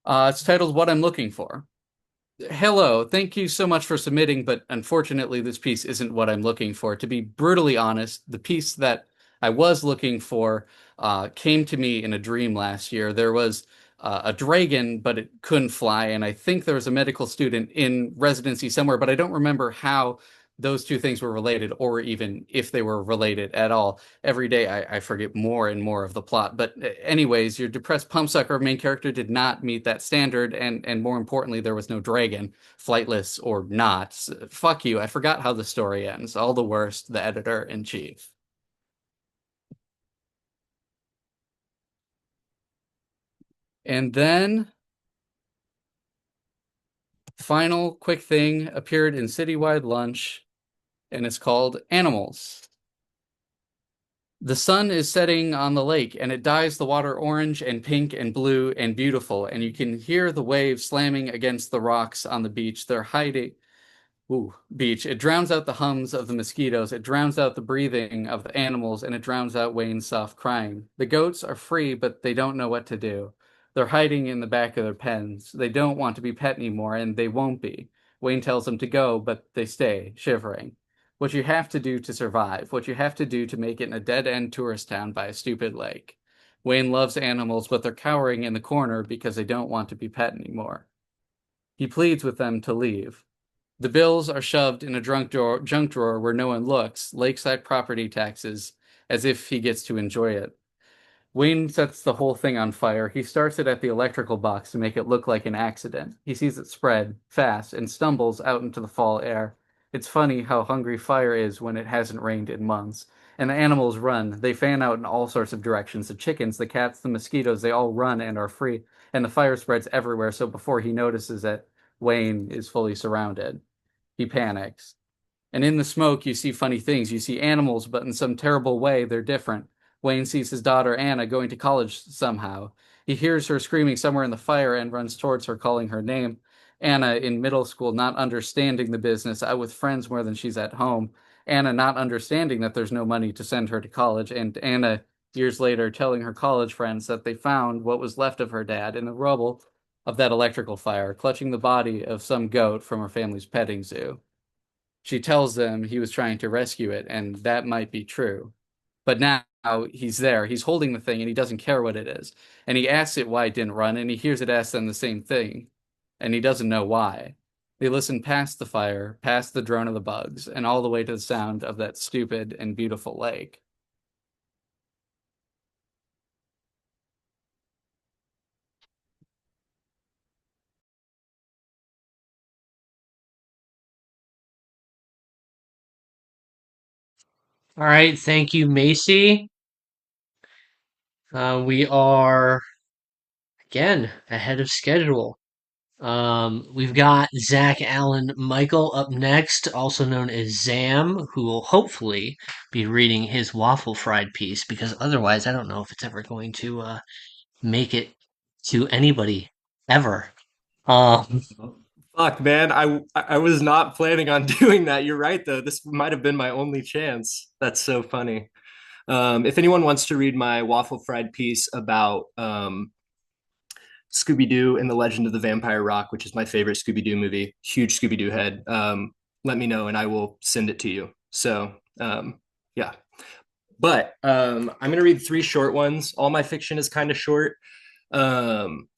[SPEAKER 10] It's titled What I'm Looking For. Hello, thank you so much for submitting, but unfortunately this piece isn't what I'm looking for. To be brutally honest, the piece that I was looking for came to me in a dream last year. There was a dragon, but it couldn't fly, and I think there was a medical student in residency somewhere, but I don't remember how those two things were related, or even if they were related at all. Every day I forget more and more of the plot. But anyways, your depressed pumpsucker main character did not meet that standard, and more importantly, there was no dragon, flightless or not. Fuck you, I forgot how the story ends. All the worst, the editor-in-chief. And then Final quick thing appeared in Citywide Lunch, and it's called Animals. The sun is setting on the lake, and it dyes the water orange and pink and blue and beautiful, and you can hear the waves slamming against the rocks on the beach. They're hiding. Ooh, beach. It drowns out the hums of the mosquitoes. It drowns out the breathing of the animals, and it drowns out Wayne's soft crying. The goats are free, but they don't know what to do. They're hiding in the back of their pens. They don't want to be pet anymore, and they won't be. Wayne tells them to go, but they stay, shivering. What you have to do to survive, what you have to do to make it in a dead-end tourist town by a stupid lake. Wayne loves animals, but they're cowering in the corner because they don't want to be pet anymore. He pleads with them to leave. The bills are shoved in a junk drawer where no one looks, lakeside property taxes, as if he gets to enjoy it. Wayne sets the whole thing on fire. He starts it at the electrical box to make it look like an accident. He sees it spread, fast, and stumbles out into the fall air. It's funny how hungry fire is when it hasn't rained in months. And the animals run. They fan out in all sorts of directions. The chickens, the cats, the mosquitoes, they all run and are free. And the fire spreads everywhere, so before he notices it, Wayne is fully surrounded. He panics. And in the smoke, you see funny things. You see animals, but in some terrible way, they're different. Wayne sees his daughter, Anna, going to college somehow. He hears her screaming somewhere in the fire and runs towards her, calling her name. Anna, in middle school, not understanding the business, out with friends more than she's at home. Anna not understanding that there's no money to send her to college. And Anna, years later, telling her college friends that they found what was left of her dad in the rubble of that electrical fire, clutching the body of some goat from her family's petting zoo. She tells them he was trying to rescue it, and that might be true. But now he's there, he's holding the thing, and he doesn't care what it is. And he asks it why it didn't run, and he hears it ask them the same thing. And he doesn't know why. They listen past the fire, past the drone of the bugs, and all the way to the sound of that stupid and beautiful lake.
[SPEAKER 2] All right, thank you, Macy. We are again ahead of schedule. We've got Zach Allen Michael up next, also known as Zam, who will hopefully be reading his waffle fried piece because otherwise, I don't know if it's ever going to make it to anybody ever. Um,
[SPEAKER 9] Fuck, man. I was not planning on doing that. You're right, though. This might have been my only chance. That's so funny. If anyone wants to read my waffle fried piece about Scooby-Doo and the Legend of the Vampire Rock, which is my favorite Scooby-Doo movie, huge Scooby-Doo head, let me know and I will send it to you. So, yeah. But I'm going to read 3 short ones. All my fiction is kind of short.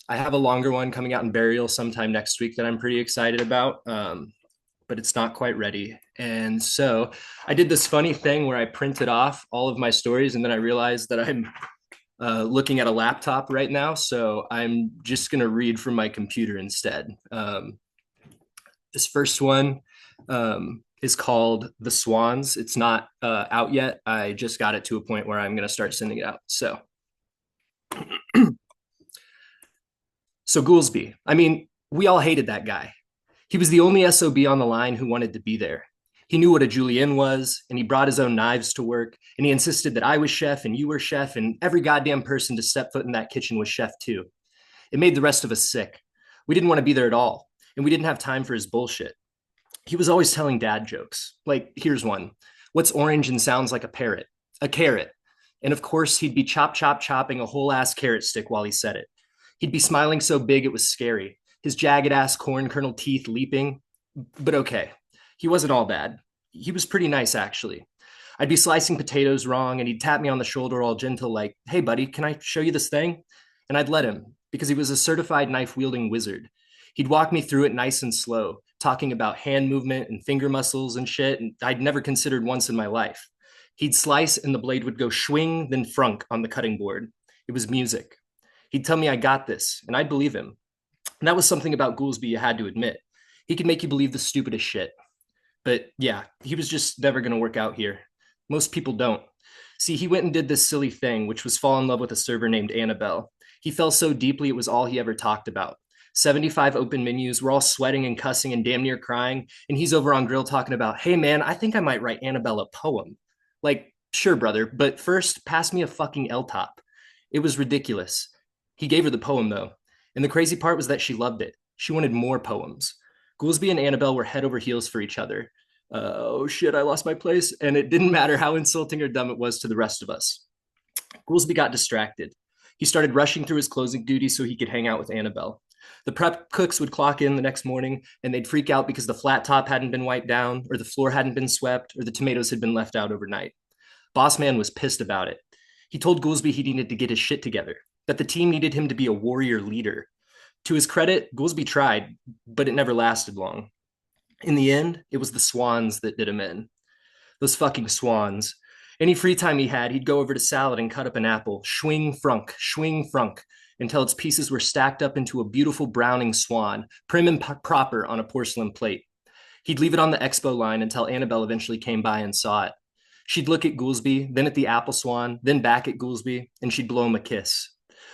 [SPEAKER 9] I have a longer one coming out in Burial sometime next week that I'm pretty excited about, but it's not quite ready. And so I did this funny thing where I printed off all of my stories, and then I realized that I'm looking at a laptop right now, so I'm just going to read from my computer instead. This first one is called The Swans. It's not out yet. I just got it to a point where I'm going to start sending it out. So Goolsby, I mean, we all hated that guy. He was the only SOB on the line who wanted to be there. He knew what a julienne was, and he brought his own knives to work, and he insisted that I was chef and you were chef, and every goddamn person to step foot in that kitchen was chef too. It made the rest of us sick. We didn't want to be there at all, and we didn't have time for his bullshit. He was always telling dad jokes. Like, here's one. What's orange and sounds like a parrot? A carrot. And of course, he'd be chopping a whole ass carrot stick while he said it. He'd be smiling so big it was scary, his jagged ass corn kernel teeth leaping. But okay, he wasn't all bad. He was pretty nice, actually. I'd be slicing potatoes wrong, and he'd tap me on the shoulder all gentle like, hey, buddy, can I show you this thing? And I'd let him, because he was a certified knife-wielding wizard. He'd walk me through it nice and slow, talking about hand movement and finger muscles and shit, and I'd never considered once in my life. He'd slice, and the blade would go schwing, then frunk on the cutting board. It was music. He'd tell me I got this, and I'd believe him. And that was something about Goolsby you had to admit. He could make you believe the stupidest shit. But yeah, he was just never going to work out here. Most people don't. See, he went and did this silly thing, which was fall in love with a server named Annabelle. He fell so deeply it was all he ever talked about.
[SPEAKER 11] 75 open menus. We're all sweating and cussing and damn near crying. And he's over on Grill talking about, hey, man, I think I might write Annabelle a poem. Like, sure, brother, but first, pass me a fucking L-top. It was ridiculous. He gave her the poem, though. And the crazy part was that she loved it. She wanted more poems. Goolsby and Annabelle were head over heels for each other. Oh shit, I lost my place. And it didn't matter how insulting or dumb it was to the rest of us. Goolsby got distracted. He started rushing through his closing duties so he could hang out with Annabelle. The prep cooks would clock in the next morning and they'd freak out because the flat top hadn't been wiped down, or the floor hadn't been swept, or the tomatoes had been left out overnight. Boss Man was pissed about it. He told Goolsby he needed to get his shit together, that the team needed him to be a warrior leader. To his credit, Goolsby tried, but it never lasted long. In the end, it was the swans that did him in. Those fucking swans. Any free time he had, he'd go over to Salad and cut up an apple, schwing frunk, until its pieces were stacked up into a beautiful browning swan, prim and proper on a porcelain plate. He'd leave it on the expo line until Annabelle eventually came by and saw it. She'd look at Goolsby, then at the apple swan, then back at Goolsby, and she'd blow him a kiss.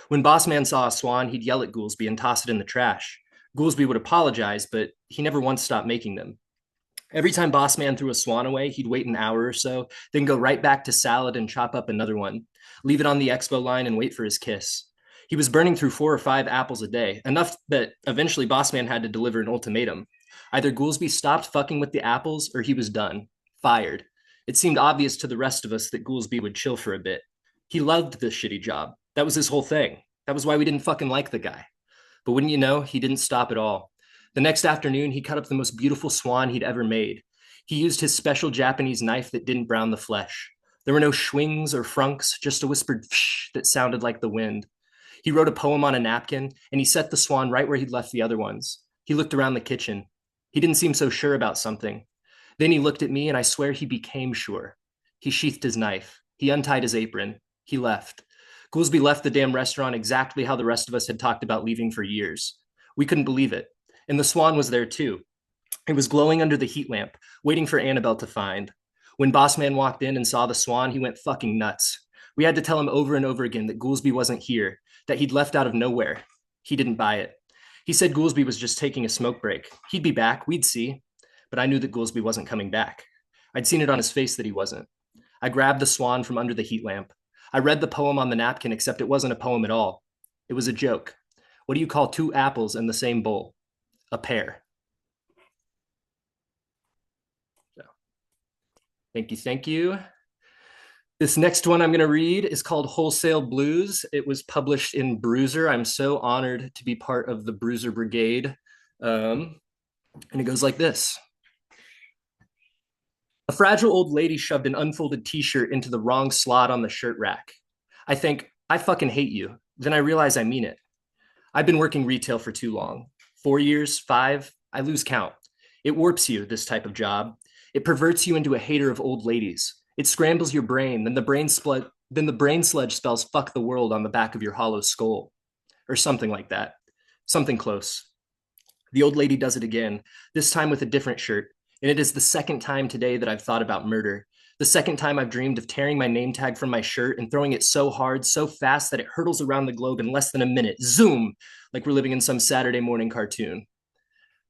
[SPEAKER 11] When Boss Man saw a swan, he'd yell at Goolsby and toss it in the trash. Goolsby would apologize, but he never once stopped making them. Every time Boss Man threw a swan away, he'd wait an hour or so, then go right back to Salad and chop up another one, leave it on the expo line and wait for his kiss. He was burning through 4 or 5 apples a day, enough that eventually Boss Man had to deliver an ultimatum. Either Goolsby stopped fucking with the apples or he was done, fired. It seemed obvious to the rest of us that Goolsby would chill for a bit. He loved this shitty job. That was his whole thing. That was why we didn't fucking like the guy. But wouldn't you know, he didn't stop at all. The next afternoon, he cut up the most beautiful swan he'd ever made. He used his special Japanese knife that didn't brown the flesh. There were no schwings or frunks, just a whispered psh that sounded like the wind. He wrote a poem on a napkin, and he set the swan right where he'd left the other ones. He looked around the kitchen. He didn't seem so sure about something. Then he looked at me, and I swear he became sure. He sheathed his knife. He untied his apron. He left. Goolsby left the damn restaurant exactly how the rest of us had talked about leaving for years. We couldn't believe it. And the swan was there too. It was glowing under the heat lamp, waiting for Annabelle to find. When Boss Man walked in and saw the swan, he went fucking nuts. We had to tell him over and over again that Goolsby wasn't here, that he'd left out of nowhere. He didn't buy it. He said Goolsby was just taking a smoke break. He'd be back, we'd see. But I knew that Goolsby wasn't coming back. I'd seen it on his face that he wasn't. I grabbed the swan from under the heat lamp. I read the poem on the napkin, except it wasn't a poem at all. It was a joke. What do you call 2 apples in the same bowl? A pear. So, thank you. This next one I'm going to read is called Wholesale Blues. It was published in Bruiser. I'm so honored to be part of the Bruiser Brigade. And it goes like this. A fragile old lady shoved an unfolded t-shirt into the wrong slot on the shirt rack. I think, I fucking hate you. Then I realize I mean it. I've been working retail for too long. 4 years, 5, I lose count. It warps you, this type of job. It perverts you into a hater of old ladies. It scrambles your brain, then the brain sludge spells fuck the world on the back of your hollow skull. Or something like that. Something close. The old lady does it again, this time with a different shirt. And it is the second time today that I've thought about murder. The second time I've dreamed of tearing my name tag from my shirt and throwing it so hard, so fast that it hurtles around the globe in less than a minute. Zoom! Like we're living in some Saturday morning cartoon.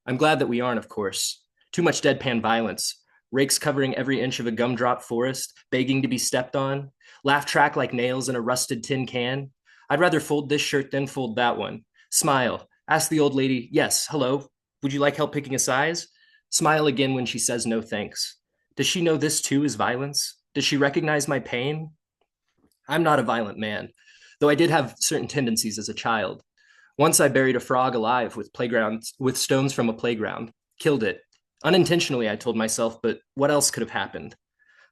[SPEAKER 11] I'm glad that we aren't, of course. Too much deadpan violence. Rakes covering every inch of a gumdrop forest, begging to be stepped on. Laugh track like nails in a rusted tin can. I'd rather fold this shirt than fold that one. Smile. Ask the old lady, yes, hello, would you like help picking a size? Smile again when she says no thanks. Does she know this too is violence? Does she recognize my pain? I'm not a violent man, though I did have certain tendencies as a child. Once I buried a frog alive with stones from a playground, killed it. Unintentionally, I told myself, but what else could have happened?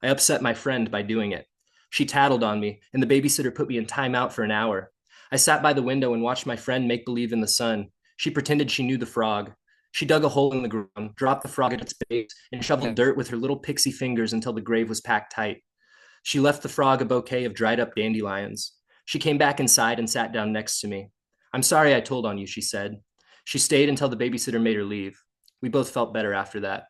[SPEAKER 11] I upset my friend by doing it. She tattled on me, and the babysitter put me in timeout for an hour. I sat by the window and watched my friend make believe in the sun. She pretended she knew the frog. She dug a hole in the ground, dropped the frog at its base, and shoveled dirt with her little pixie fingers until the grave was packed tight. She left the frog a bouquet of dried up dandelions. She came back inside and sat down next to me. I'm sorry I told on you, she said. She stayed until the babysitter made her leave. We both felt better after that.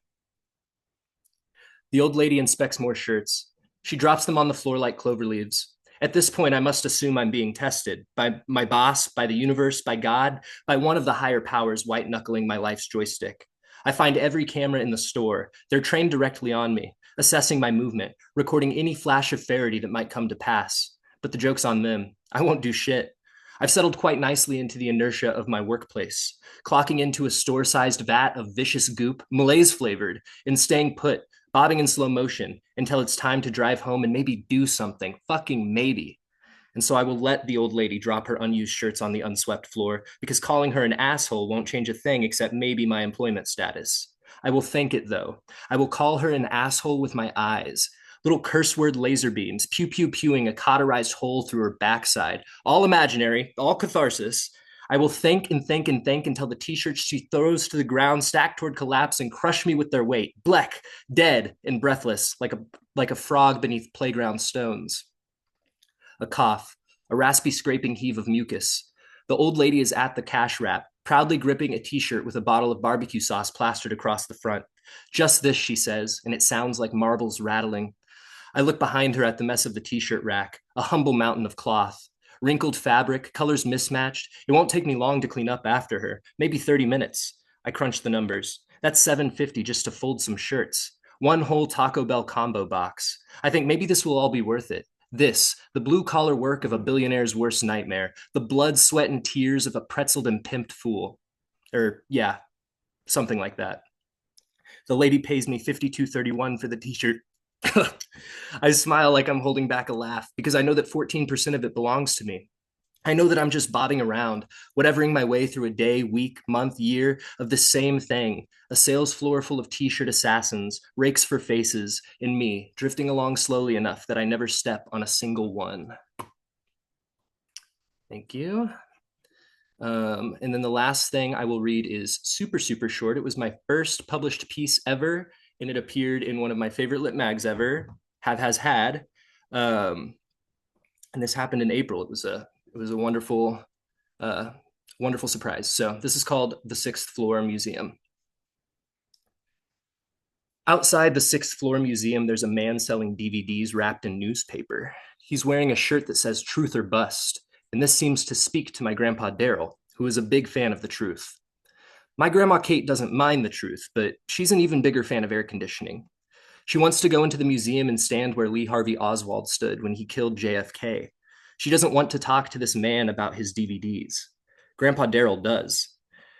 [SPEAKER 11] The old lady inspects more shirts. She drops them on the floor like clover leaves. At this point, I must assume I'm being tested by my boss, by the universe, by God, by one of the higher powers white knuckling my life's joystick. I find every camera in the store. They're trained directly on me, assessing my movement, recording any flash of Faraday that might come to pass. But the joke's on them. I won't do shit. I've settled quite nicely into the inertia of my workplace, clocking into a store-sized vat of vicious goop, Malaise flavored, and staying put, bobbing in slow motion until it's time to drive home and maybe do something, fucking maybe. And so I will let the old lady drop her unused shirts on the unswept floor because calling her an asshole won't change a thing except maybe my employment status. I will thank it though. I will call her an asshole with my eyes. Little curse word laser beams, pew pew pewing a cauterized hole through her backside. All imaginary, all catharsis. I will thank and thank and thank until the t-shirts she throws to the ground stack toward collapse and crush me with their weight, bleck, dead, and breathless, like a frog beneath playground stones. A cough, a raspy scraping heave of mucus. The old lady is at the cash wrap, proudly gripping a t-shirt with a bottle of barbecue sauce plastered across the front. Just this, she says, and it sounds like marbles rattling. I look behind her at the mess of the t-shirt rack, a humble mountain of cloth. Wrinkled fabric, colors mismatched. It won't take me long to clean up after her, maybe 30 minutes. I crunch the numbers. That's $7.50 just to fold some shirts. One whole Taco Bell combo box. I think maybe this will all be worth it. This, the blue-collar work of a billionaire's worst nightmare, the blood, sweat, and tears of a pretzeled and pimped fool. Yeah, something like that. The lady pays me $52.31 for the t-shirt. I smile like I'm holding back a laugh because I know that 14% of it belongs to me. I know that I'm just bobbing around, whatevering my way through a day, week, month, year of the same thing. A sales floor full of t-shirt assassins, rakes for faces, and me drifting along slowly enough that I never step on a single one. Thank you. And then the last thing I will read is super, super short. It was my first published piece ever, and it appeared in one of my favorite lit mags ever, Has Had. And this happened in April. It was a wonderful, wonderful surprise. So this is called The Sixth Floor Museum. Outside the Sixth Floor Museum, there's a man selling DVDs wrapped in newspaper. He's wearing a shirt that says Truth or Bust, and this seems to speak to my grandpa Daryl, who is a big fan of the truth. My grandma Kate doesn't mind the truth, but she's an even bigger fan of air conditioning. She wants to go into the museum and stand where Lee Harvey Oswald stood when he killed JFK. She doesn't want to talk to this man about his DVDs. Grandpa Daryl does.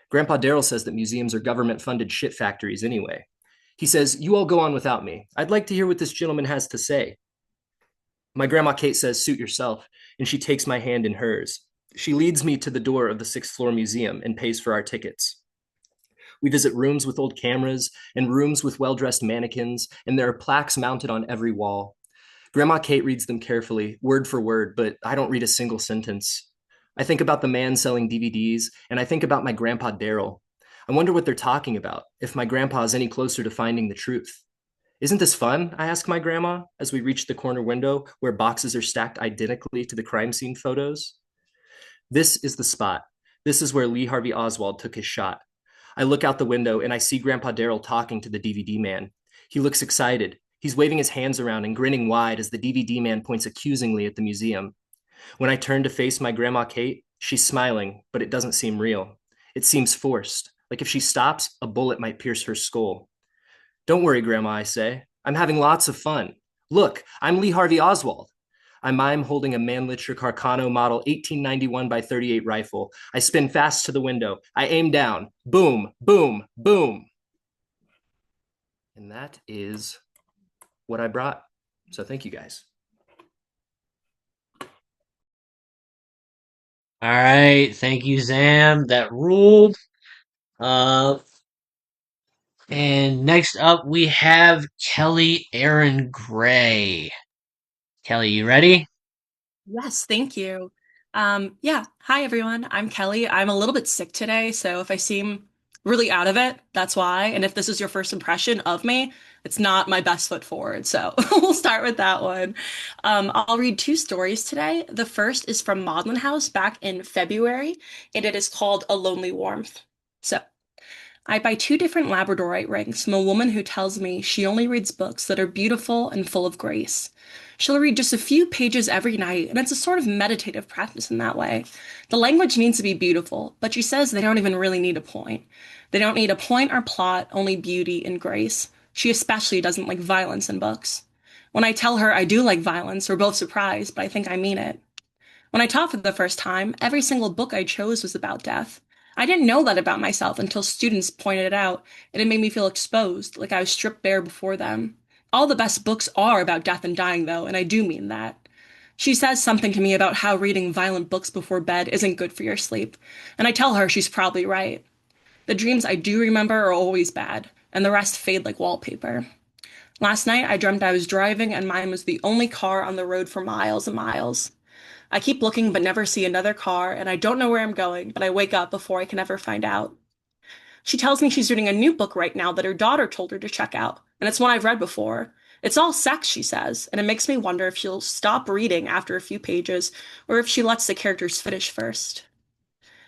[SPEAKER 11] Grandpa Daryl says that museums are government-funded shit factories anyway. He says, "You all go on without me. I'd like to hear what this gentleman has to say." My grandma Kate says, "Suit yourself," and she takes my hand in hers. She leads me to the door of the sixth floor museum and pays for our tickets. We visit rooms with old cameras and rooms with well-dressed mannequins, and there are plaques mounted on every wall. Grandma Kate reads them carefully, word for word, but I don't read a single sentence. I think about the man selling DVDs, and I think about my grandpa Daryl. I wonder what they're talking about, if my grandpa is any closer to finding the truth. "Isn't this fun?" I ask my grandma as we reach the corner window where boxes are stacked identically to the crime scene photos. This is the spot. This is where Lee Harvey Oswald took his shot. I look out the window and I see Grandpa Daryl talking to the DVD man. He looks excited. He's waving his hands around and grinning wide as the DVD man points accusingly at the museum. When I turn to face my Grandma Kate, she's smiling, but it doesn't seem real. It seems forced, like if she stops, a bullet might pierce her skull. "Don't worry, Grandma," I say. "I'm having lots of fun. Look, I'm Lee Harvey Oswald." I mime holding a Mannlicher Carcano model 1891 by 38 rifle. I spin fast to the window. I aim down. Boom, boom, boom. And that is what I brought. So thank you guys.
[SPEAKER 2] All right, thank you, Zam. That ruled. And next up we have Kelly Erin Gray. Kelly, you ready?
[SPEAKER 12] Yes, thank you. Yeah, hi everyone. I'm Kelly. I'm a little bit sick today, so if I seem really out of it, that's why. And if this is your first impression of me, it's not my best foot forward. So we'll start with that one. I'll read two stories today. The first is from Maudlin House back in February, and it is called A Lonely Warmth. So, I buy 2 different Labradorite rings from a woman who tells me she only reads books that are beautiful and full of grace. She'll read just a few pages every night, and it's a sort of meditative practice in that way. The language needs to be beautiful, but she says they don't even really need a point. They don't need a point or plot, only beauty and grace. She especially doesn't like violence in books. When I tell her I do like violence, we're both surprised, but I think I mean it. When I taught for the first time, every single book I chose was about death. I didn't know that about myself until students pointed it out, and it made me feel exposed, like I was stripped bare before them. All the best books are about death and dying, though, and I do mean that. She says something to me about how reading violent books before bed isn't good for your sleep, and I tell her she's probably right. The dreams I do remember are always bad, and the rest fade like wallpaper. Last night, I dreamt I was driving, and mine was the only car on the road for miles and miles. I keep looking but never see another car, and I don't know where I'm going, but I wake up before I can ever find out. She tells me she's reading a new book right now that her daughter told her to check out, and it's one I've read before. It's all sex, she says, and it makes me wonder if she'll stop reading after a few pages, or if she lets the characters finish first.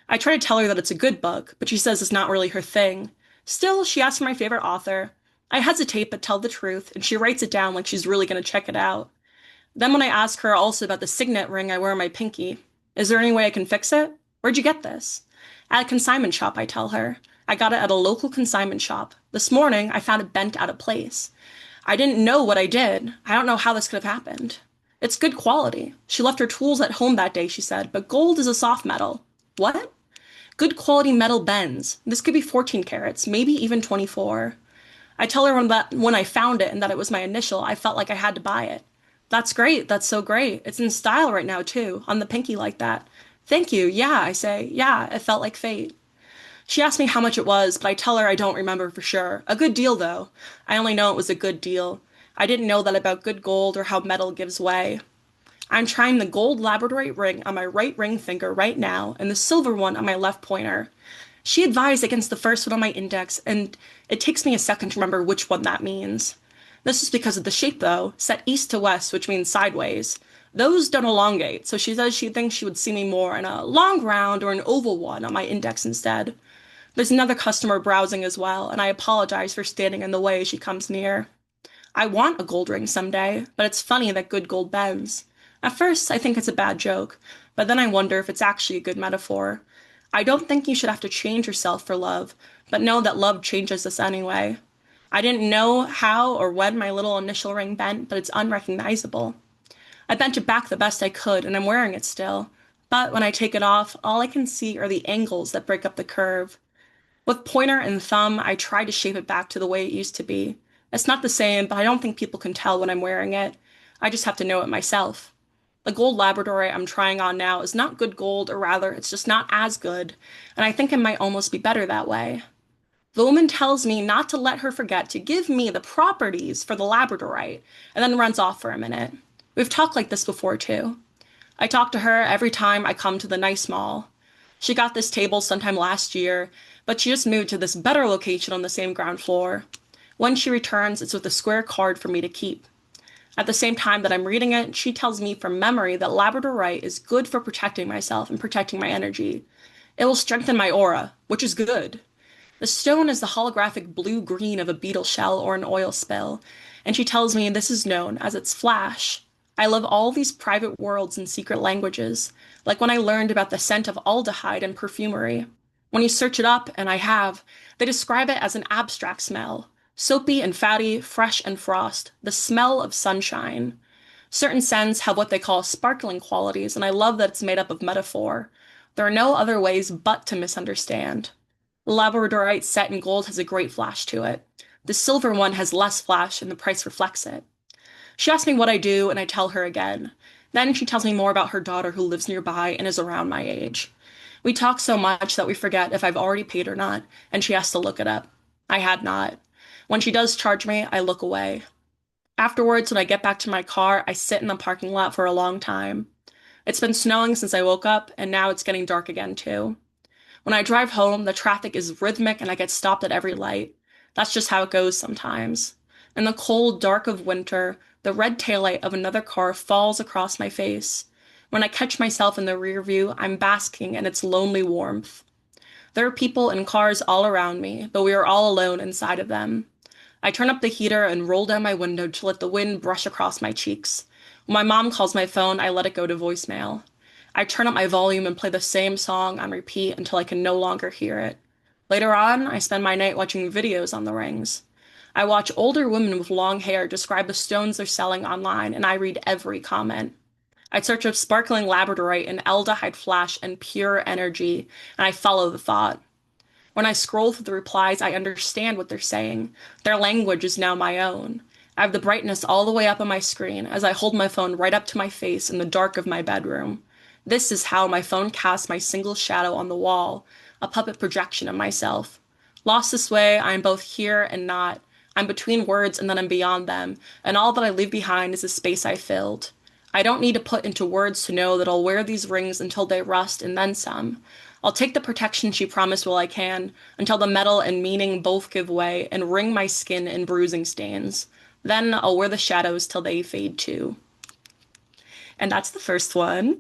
[SPEAKER 12] I try to tell her that it's a good book, but she says it's not really her thing. Still, she asks for my favorite author. I hesitate but tell the truth, and she writes it down like she's really going to check it out. Then when I ask her also about the signet ring I wear on my pinky, is there any way I can fix it? Where'd you get this? At a consignment shop, I tell her. I got it at a local consignment shop. This morning, I found it bent out of place. I didn't know what I did. I don't know how this could have happened. It's good quality. She left her tools at home that day, she said, but gold is a soft metal. What? Good quality metal bends. This could be 14 carats, maybe even 24. I tell her when I found it and that it was my initial, I felt like I had to buy it. That's great. That's so great. It's in style right now, too, on the pinky like that. Thank you. Yeah, I say. Yeah, it felt like fate. She asked me how much it was, but I tell her I don't remember for sure. A good deal, though. I only know it was a good deal. I didn't know that about good gold or how metal gives way. I'm trying the gold labradorite ring on my right ring finger right now and the silver one on my left pointer. She advised against the first one on my index, and it takes me a second to remember which one that means. This is because of the shape, though, set east to west, which means sideways. Those don't elongate, so she says she thinks she would see me more in a long round or an oval one on my index instead. There's another customer browsing as well, and I apologize for standing in the way as she comes near. I want a gold ring someday, but it's funny that good gold bends. At first, I think it's a bad joke, but then I wonder if it's actually a good metaphor. I don't think you should have to change yourself for love, but know that love changes us anyway. I didn't know how or when my little initial ring bent, but it's unrecognizable. I bent it back the best I could, and I'm wearing it still. But when I take it off, all I can see are the angles that break up the curve. With pointer and thumb, I try to shape it back to the way it used to be. It's not the same, but I don't think people can tell when I'm wearing it. I just have to know it myself. The gold labradorite I'm trying on now is not good gold, or rather, it's just not as good, and I think it might almost be better that way. The woman tells me not to let her forget to give me the properties for the labradorite, and then runs off for a minute. We've talked like this before, too. I talk to her every time I come to the nice mall. She got this table sometime last year, but she just moved to this better location on the same ground floor. When she returns, it's with a square card for me to keep. At the same time that I'm reading it, she tells me from memory that labradorite is good for protecting myself and protecting my energy. It will strengthen my aura, which is good. The stone is the holographic blue-green of a beetle shell or an oil spill, and she tells me this is known as its flash. I love all these private worlds and secret languages, like when I learned about the scent of aldehyde in perfumery. When you search it up, and I have, they describe it as an abstract smell, soapy and fatty, fresh and frost, the smell of sunshine. Certain scents have what they call sparkling qualities, and I love that it's made up of metaphor. There are no other ways but to misunderstand. The labradorite set in gold has a great flash to it. The silver one has less flash, and the price reflects it. She asks me what I do, and I tell her again. Then she tells me more about her daughter who lives nearby and is around my age. We talk so much that we forget if I've already paid or not, and she has to look it up. I had not. When she does charge me, I look away. Afterwards, when I get back to my car, I sit in the parking lot for a long time. It's been snowing since I woke up, and now it's getting dark again, too. When I drive home, the traffic is rhythmic and I get stopped at every light. That's just how it goes sometimes. In the cold dark of winter, the red taillight of another car falls across my face. When I catch myself in the rear view, I'm basking in its lonely warmth. There are people and cars all around me, but we are all alone inside of them. I turn up the heater and roll down my window to let the wind brush across my cheeks. When my mom calls my phone, I let it go to voicemail. I turn up my volume and play the same song on repeat until I can no longer hear it. Later on, I spend my night watching videos on the rings. I watch older women with long hair describe the stones they're selling online, and I read every comment. I search up sparkling labradorite and aldehyde flash and pure energy, and I follow the thought. When I scroll through the replies, I understand what they're saying. Their language is now my own. I have the brightness all the way up on my screen as I hold my phone right up to my face in the dark of my bedroom. This is how my phone casts my single shadow on the wall, a puppet projection of myself. Lost this way, I am both here and not. I'm between words and then I'm beyond them, and all that I leave behind is the space I filled. I don't need to put into words to know that I'll wear these rings until they rust and then some. I'll take the protection she promised while I can, until the metal and meaning both give way and wring my skin in bruising stains. Then I'll wear the shadows till they fade too. And that's the first one.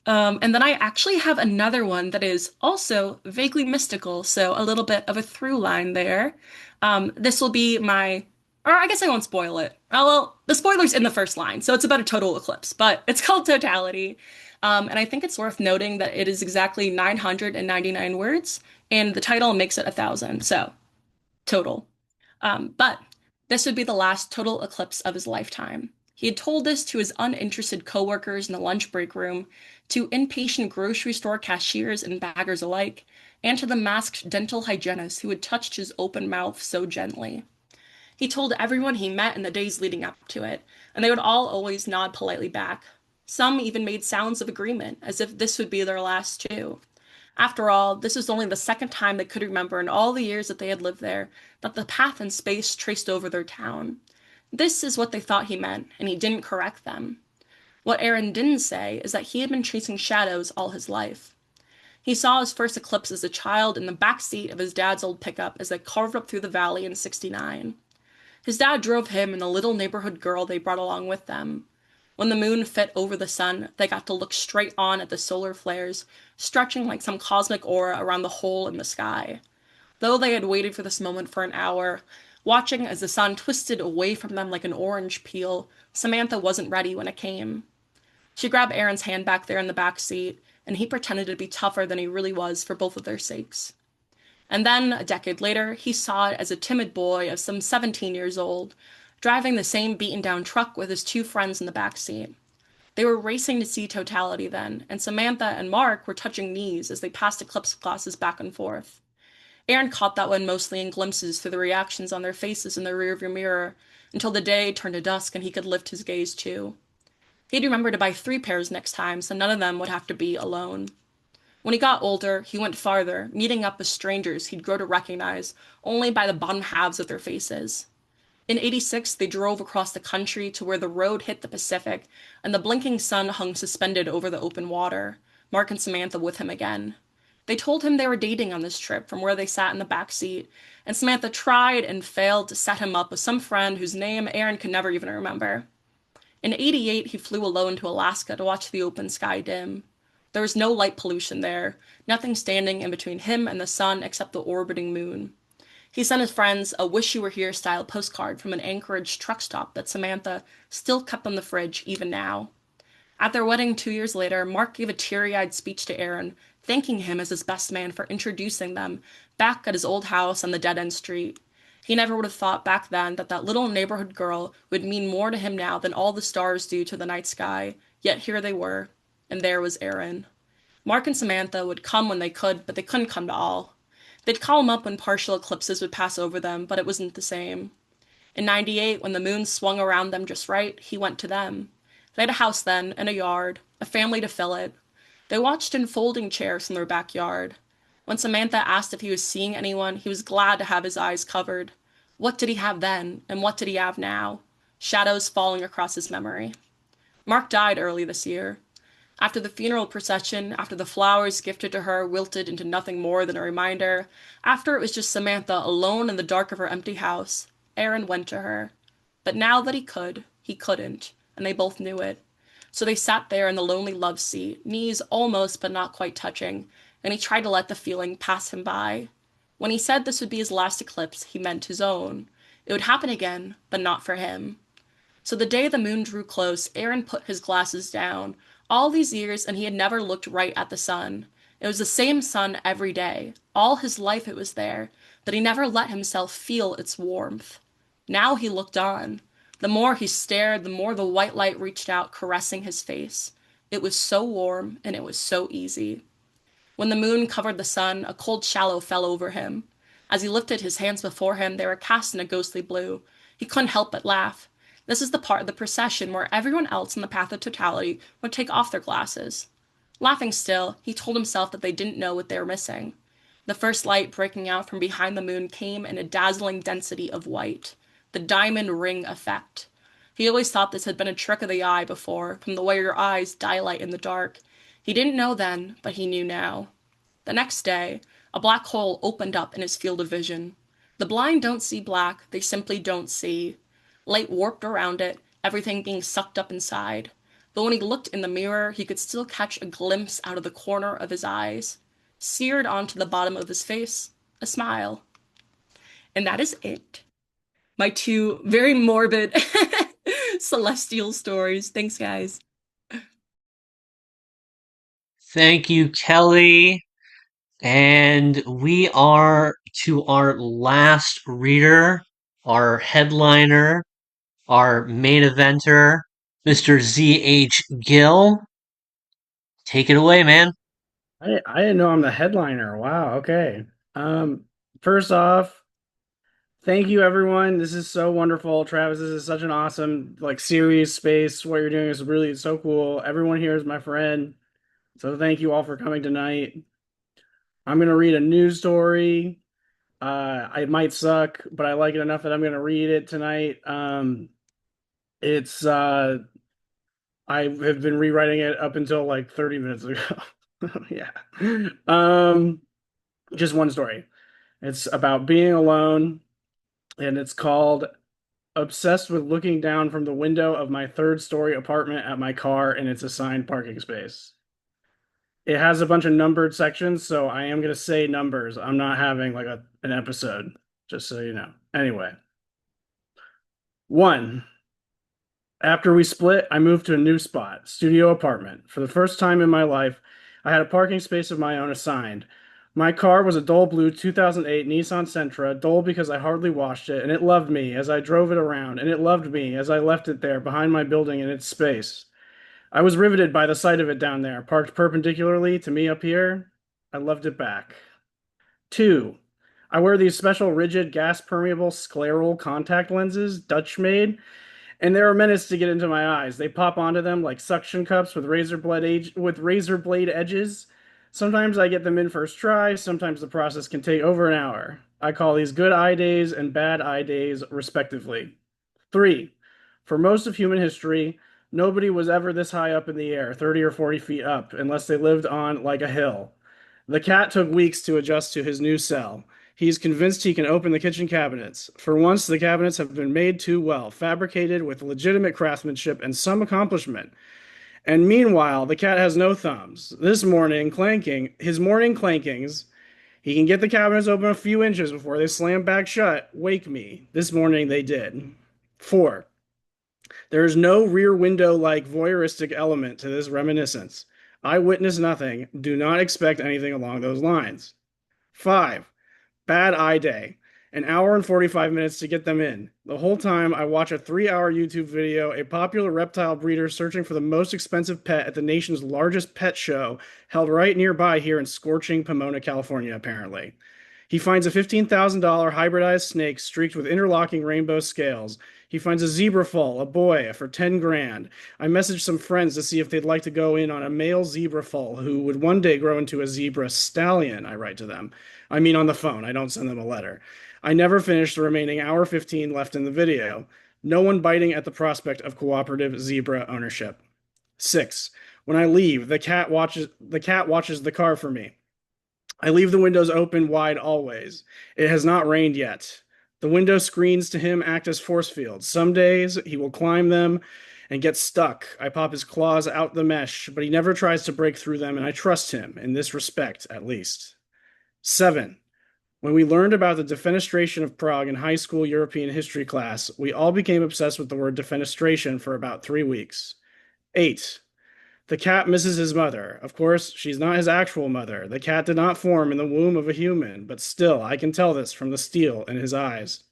[SPEAKER 12] And then I actually have another one that is also vaguely mystical, so a little bit of a through line there. This will be my, or I guess I won't spoil it. Oh, well, the spoiler's in the first line, so it's about a total eclipse, but it's called Totality. And I think it's worth noting that it is exactly 999 words, and the title makes it 1,000, so total. But this would be the last total eclipse of his lifetime. He had told this to his uninterested coworkers in the lunch break room, to impatient grocery store cashiers and baggers alike, and to the masked dental hygienist who had touched his open mouth so gently. He told everyone he met in the days leading up to it, and they would all always nod politely back. Some even made sounds of agreement, as if this would be their last too. After all, this was only the second time they could remember in all the years that they had lived there that the path and space traced over their town. This is what they thought he meant, and he didn't correct them. What Erin didn't say is that he had been chasing shadows all his life. He saw his first eclipse as a child in the back seat of his dad's old pickup as they carved up through the valley in '69. His dad drove him and the little neighborhood girl they brought along with them. When the moon fit over the sun, they got to look straight on at the solar flares, stretching like some cosmic aura around the hole in the sky. Though they had waited for this moment for an hour, watching as the sun twisted away from them like an orange peel, Samantha wasn't ready when it came. She grabbed Erin's hand back there in the back seat, and he pretended to be tougher than he really was for both of their sakes. And then, a decade later, he saw it as a timid boy of some 17 years old, driving the same beaten-down truck with his two friends in the back seat. They were racing to see Totality then, and Samantha and Mark were touching knees as they passed eclipse glasses back and forth. Erin caught that one mostly in glimpses through the reactions on their faces in the rearview mirror, until the day turned to dusk and he could lift his gaze too. He'd remember to buy 3 pairs next time, so none of them would have to be alone. When he got older, he went farther, meeting up with strangers he'd grow to recognize only by the bottom halves of their faces. In '86, they drove across the country to where the road hit the Pacific, and the blinking sun hung suspended over the open water, Mark and Samantha with him again. They told him they were dating on this trip from where they sat in the back seat, and Samantha tried and failed to set him up with some friend whose name Erin could never even remember. In '88, he flew alone to Alaska to watch the open sky dim. There was no light pollution there, nothing standing in between him and the sun except the orbiting moon. He sent his friends a wish you were here style postcard from an Anchorage truck stop that Samantha still kept on the fridge even now. At their wedding 2 years later, Mark gave a teary-eyed speech to Erin, thanking him as his best man for introducing them back at his old house on the dead-end street. He never would have thought back then that that little neighborhood girl would mean more to him now than all the stars do to the night sky, yet here they were, and there was Erin. Mark and Samantha would come when they could, but they couldn't come to all. They'd call him up when partial eclipses would pass over them, but it wasn't the same. In '98, when the moon swung around them just right, he went to them. They had a house then, and a yard, a family to fill it. They watched in folding chairs from their backyard. When Samantha asked if he was seeing anyone, he was glad to have his eyes covered. What did he have then, and what did he have now? Shadows falling across his memory. Mark died early this year. After the funeral procession, after the flowers gifted to her wilted into nothing more than a reminder, after it was just Samantha alone in the dark of her empty house, Erin went to her. But now that he couldn't, and they both knew it. So they sat there in the lonely love seat, knees almost but not quite touching, and he tried to let the feeling pass him by. When he said this would be his last eclipse, he meant his own. It would happen again, but not for him. So the day the moon drew close, Erin put his glasses down. All these years, and he had never looked right at the sun. It was the same sun every day. All his life it was there, but he never let himself feel its warmth. Now he looked on. The more he stared, the more the white light reached out, caressing his face. It was so warm, and it was so easy. When the moon covered the sun, a cold shadow fell over him. As he lifted his hands before him, they were cast in a ghostly blue. He couldn't help but laugh. This is the part of the procession where everyone else in the path of totality would take off their glasses. Laughing still, he told himself that they didn't know what they were missing. The first light breaking out from behind the moon came in a dazzling density of white. The diamond ring effect. He always thought this had been a trick of the eye before, from the way your eyes dilate in the dark. He didn't know then, but he knew now. The next day, a black hole opened up in his field of vision. The blind don't see black, they simply don't see. Light warped around it, everything being sucked up inside. But when he looked in the mirror, he could still catch a glimpse out of the corner of his eyes. Seared onto the bottom of his face, a smile. And that is it. My two very morbid celestial stories. Thanks, guys.
[SPEAKER 2] Thank you, Kelly. And we are to our last reader, our headliner, our main eventer, Mr. Z.H. Gill. Take it away, man.
[SPEAKER 5] I didn't know I'm the headliner. Wow. Okay. First off, thank you everyone. This is so wonderful. Travis, this is such an awesome series space. What you're doing is really so cool. Everyone here is my friend. So thank you all for coming tonight. I'm gonna read a news story. It might suck, but I like it enough that I'm gonna read it tonight. It's I have been rewriting it up until 30 minutes ago. Yeah. Just one story. It's about being alone, and it's called Obsessed with Looking Down from the Window of My Third-Story Apartment at My Car in Its Assigned Parking Space. It has a bunch of numbered sections, so I am going to say numbers. I'm not having an episode, just so you know. Anyway. 1. After we split, I moved to a new spot, studio apartment. For the first time in my life, I had a parking space of my own assigned. My car was a dull blue 2008 Nissan Sentra, dull because I hardly washed it, and it loved me as I drove it around, and it loved me as I left it there behind my building in its space. I was riveted by the sight of it down there, parked perpendicularly to me up here. I loved it back. 2. I wear these special rigid gas-permeable scleral contact lenses, Dutch-made, and they're a menace to get into my eyes. They pop onto them like suction cups with razor blade edges. Sometimes I get them in first try. Sometimes the process can take over an hour. I call these good eye days and bad eye days, respectively. 3. For most of human history, nobody was ever this high up in the air, 30 or 40 feet up, unless they lived on a hill. The cat took weeks to adjust to his new cell. He's convinced he can open the kitchen cabinets. For once, the cabinets have been made too well, fabricated with legitimate craftsmanship and some accomplishment. And meanwhile, the cat has no thumbs. His morning clankings, he can get the cabinets open a few inches before they slam back shut. Wake me. This morning they did. 4. There is no rear window-like voyeuristic element to this reminiscence. I witness nothing. Do not expect anything along those lines. 5. Bad eye day. An hour and 45 minutes to get them in. The whole time I watch a 3-hour YouTube video, a popular reptile breeder searching for the most expensive pet at the nation's largest pet show, held right nearby here in scorching Pomona, California, apparently. He finds a $15,000 hybridized snake streaked with interlocking rainbow scales. He finds a zebra foal, a boy, for 10 grand. I messaged some friends to see if they'd like to go in on a male zebra foal who would one day grow into a zebra stallion, I write to them. I mean on the phone, I don't send them a letter. I never finished the remaining hour 15 left in the video. No one biting at the prospect of cooperative zebra ownership. 6. When I leave, the cat watches the car for me. I leave the windows open wide always. It has not rained yet. The window screens to him act as force fields. Some days he will climb them, and gets stuck. I pop his claws out the mesh, but he never tries to break through them, and I trust him, in this respect, at least. 7. When we learned about the defenestration of Prague in high school European history class, we all became obsessed with the word defenestration for about 3 weeks. 8. The cat misses his mother. Of course, she's not his actual mother. The cat did not form in the womb of a human, but still, I can tell this from the steel in his eyes.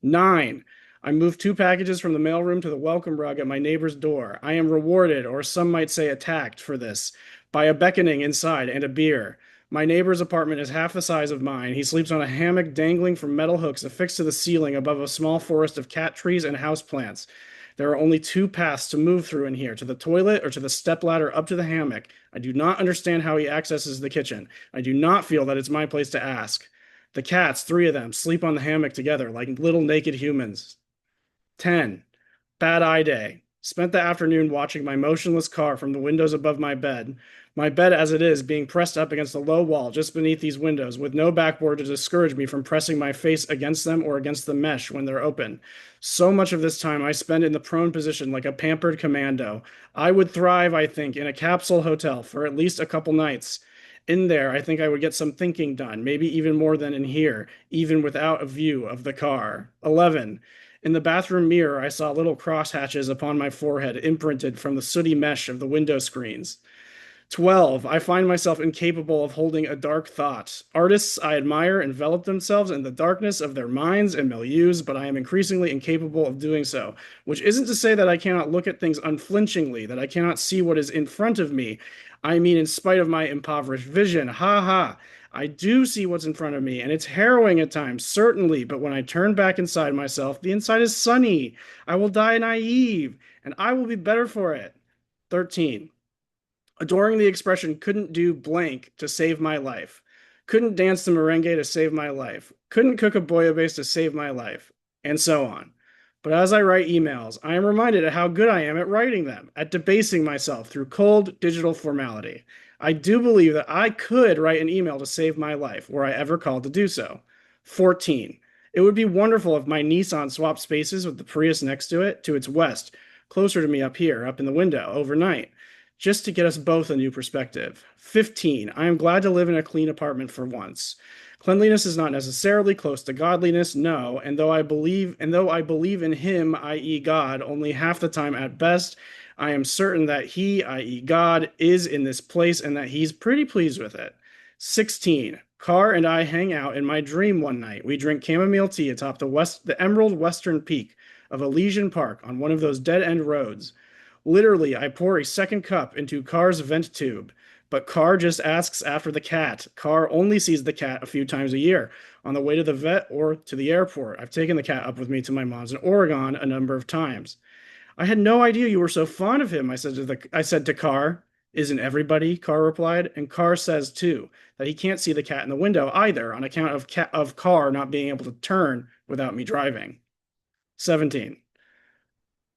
[SPEAKER 5] 9. I moved 2 packages from the mailroom to the welcome rug at my neighbor's door. I am rewarded, or some might say attacked, for this, by a beckoning inside and a beer. My neighbor's apartment is half the size of mine. He sleeps on a hammock dangling from metal hooks affixed to the ceiling above a small forest of cat trees and houseplants. There are only 2 paths to move through in here, to the toilet or to the stepladder up to the hammock. I do not understand how he accesses the kitchen. I do not feel that it's my place to ask. The cats, 3 of them, sleep on the hammock together like little naked humans. 10. Bad eye day. Spent the afternoon watching my motionless car from the windows above my bed. My bed, as it is, being pressed up against a low wall just beneath these windows, with no backboard to discourage me from pressing my face against them or against the mesh when they're open. So much of this time I spend in the prone position like a pampered commando. I would thrive, I think, in a capsule hotel for at least a couple nights. In there, I think I would get some thinking done, maybe even more than in here, even without a view of the car. 11. In the bathroom mirror, I saw little crosshatches upon my forehead, imprinted from the sooty mesh of the window screens. 12. I find myself incapable of holding a dark thought. Artists I admire envelop themselves in the darkness of their minds and milieus, but I am increasingly incapable of doing so, which isn't to say that I cannot look at things unflinchingly, that I cannot see what is in front of me. I mean, in spite of my impoverished vision, ha ha. I do see what's in front of me, and it's harrowing at times, certainly, but when I turn back inside myself, the inside is sunny. I will die naive, and I will be better for it. 13. Adoring the expression couldn't do blank to save my life. Couldn't dance the merengue to save my life. Couldn't cook a bouillabaisse to save my life. And so on. But as I write emails, I am reminded of how good I am at writing them, at debasing myself through cold digital formality. I do believe that I could write an email to save my life, were I ever called to do so. 14. It would be wonderful if my Nissan swapped spaces with the Prius next to it, to its west, closer to me up here, up in the window, overnight, just to get us both a new perspective. 15. I am glad to live in a clean apartment for once. Cleanliness is not necessarily close to godliness, no, and though I believe in him, i.e. God, only half the time at best, I am certain that he, i.e. God, is in this place and that he's pretty pleased with it. 16. Carr and I hang out in my dream one night. We drink chamomile tea atop the emerald western peak of Elysian Park on one of those dead-end roads. Literally, I pour a second cup into Carr's vent tube, but Carr just asks after the cat. Carr only sees the cat a few times a year, on the way to the vet or to the airport. I've taken the cat up with me to my mom's in Oregon a number of times. I had no idea you were so fond of him, I said to Carr. Isn't everybody? Carr replied, and Carr says, too, that he can't see the cat in the window either on account of Carr not being able to turn without me driving. 17.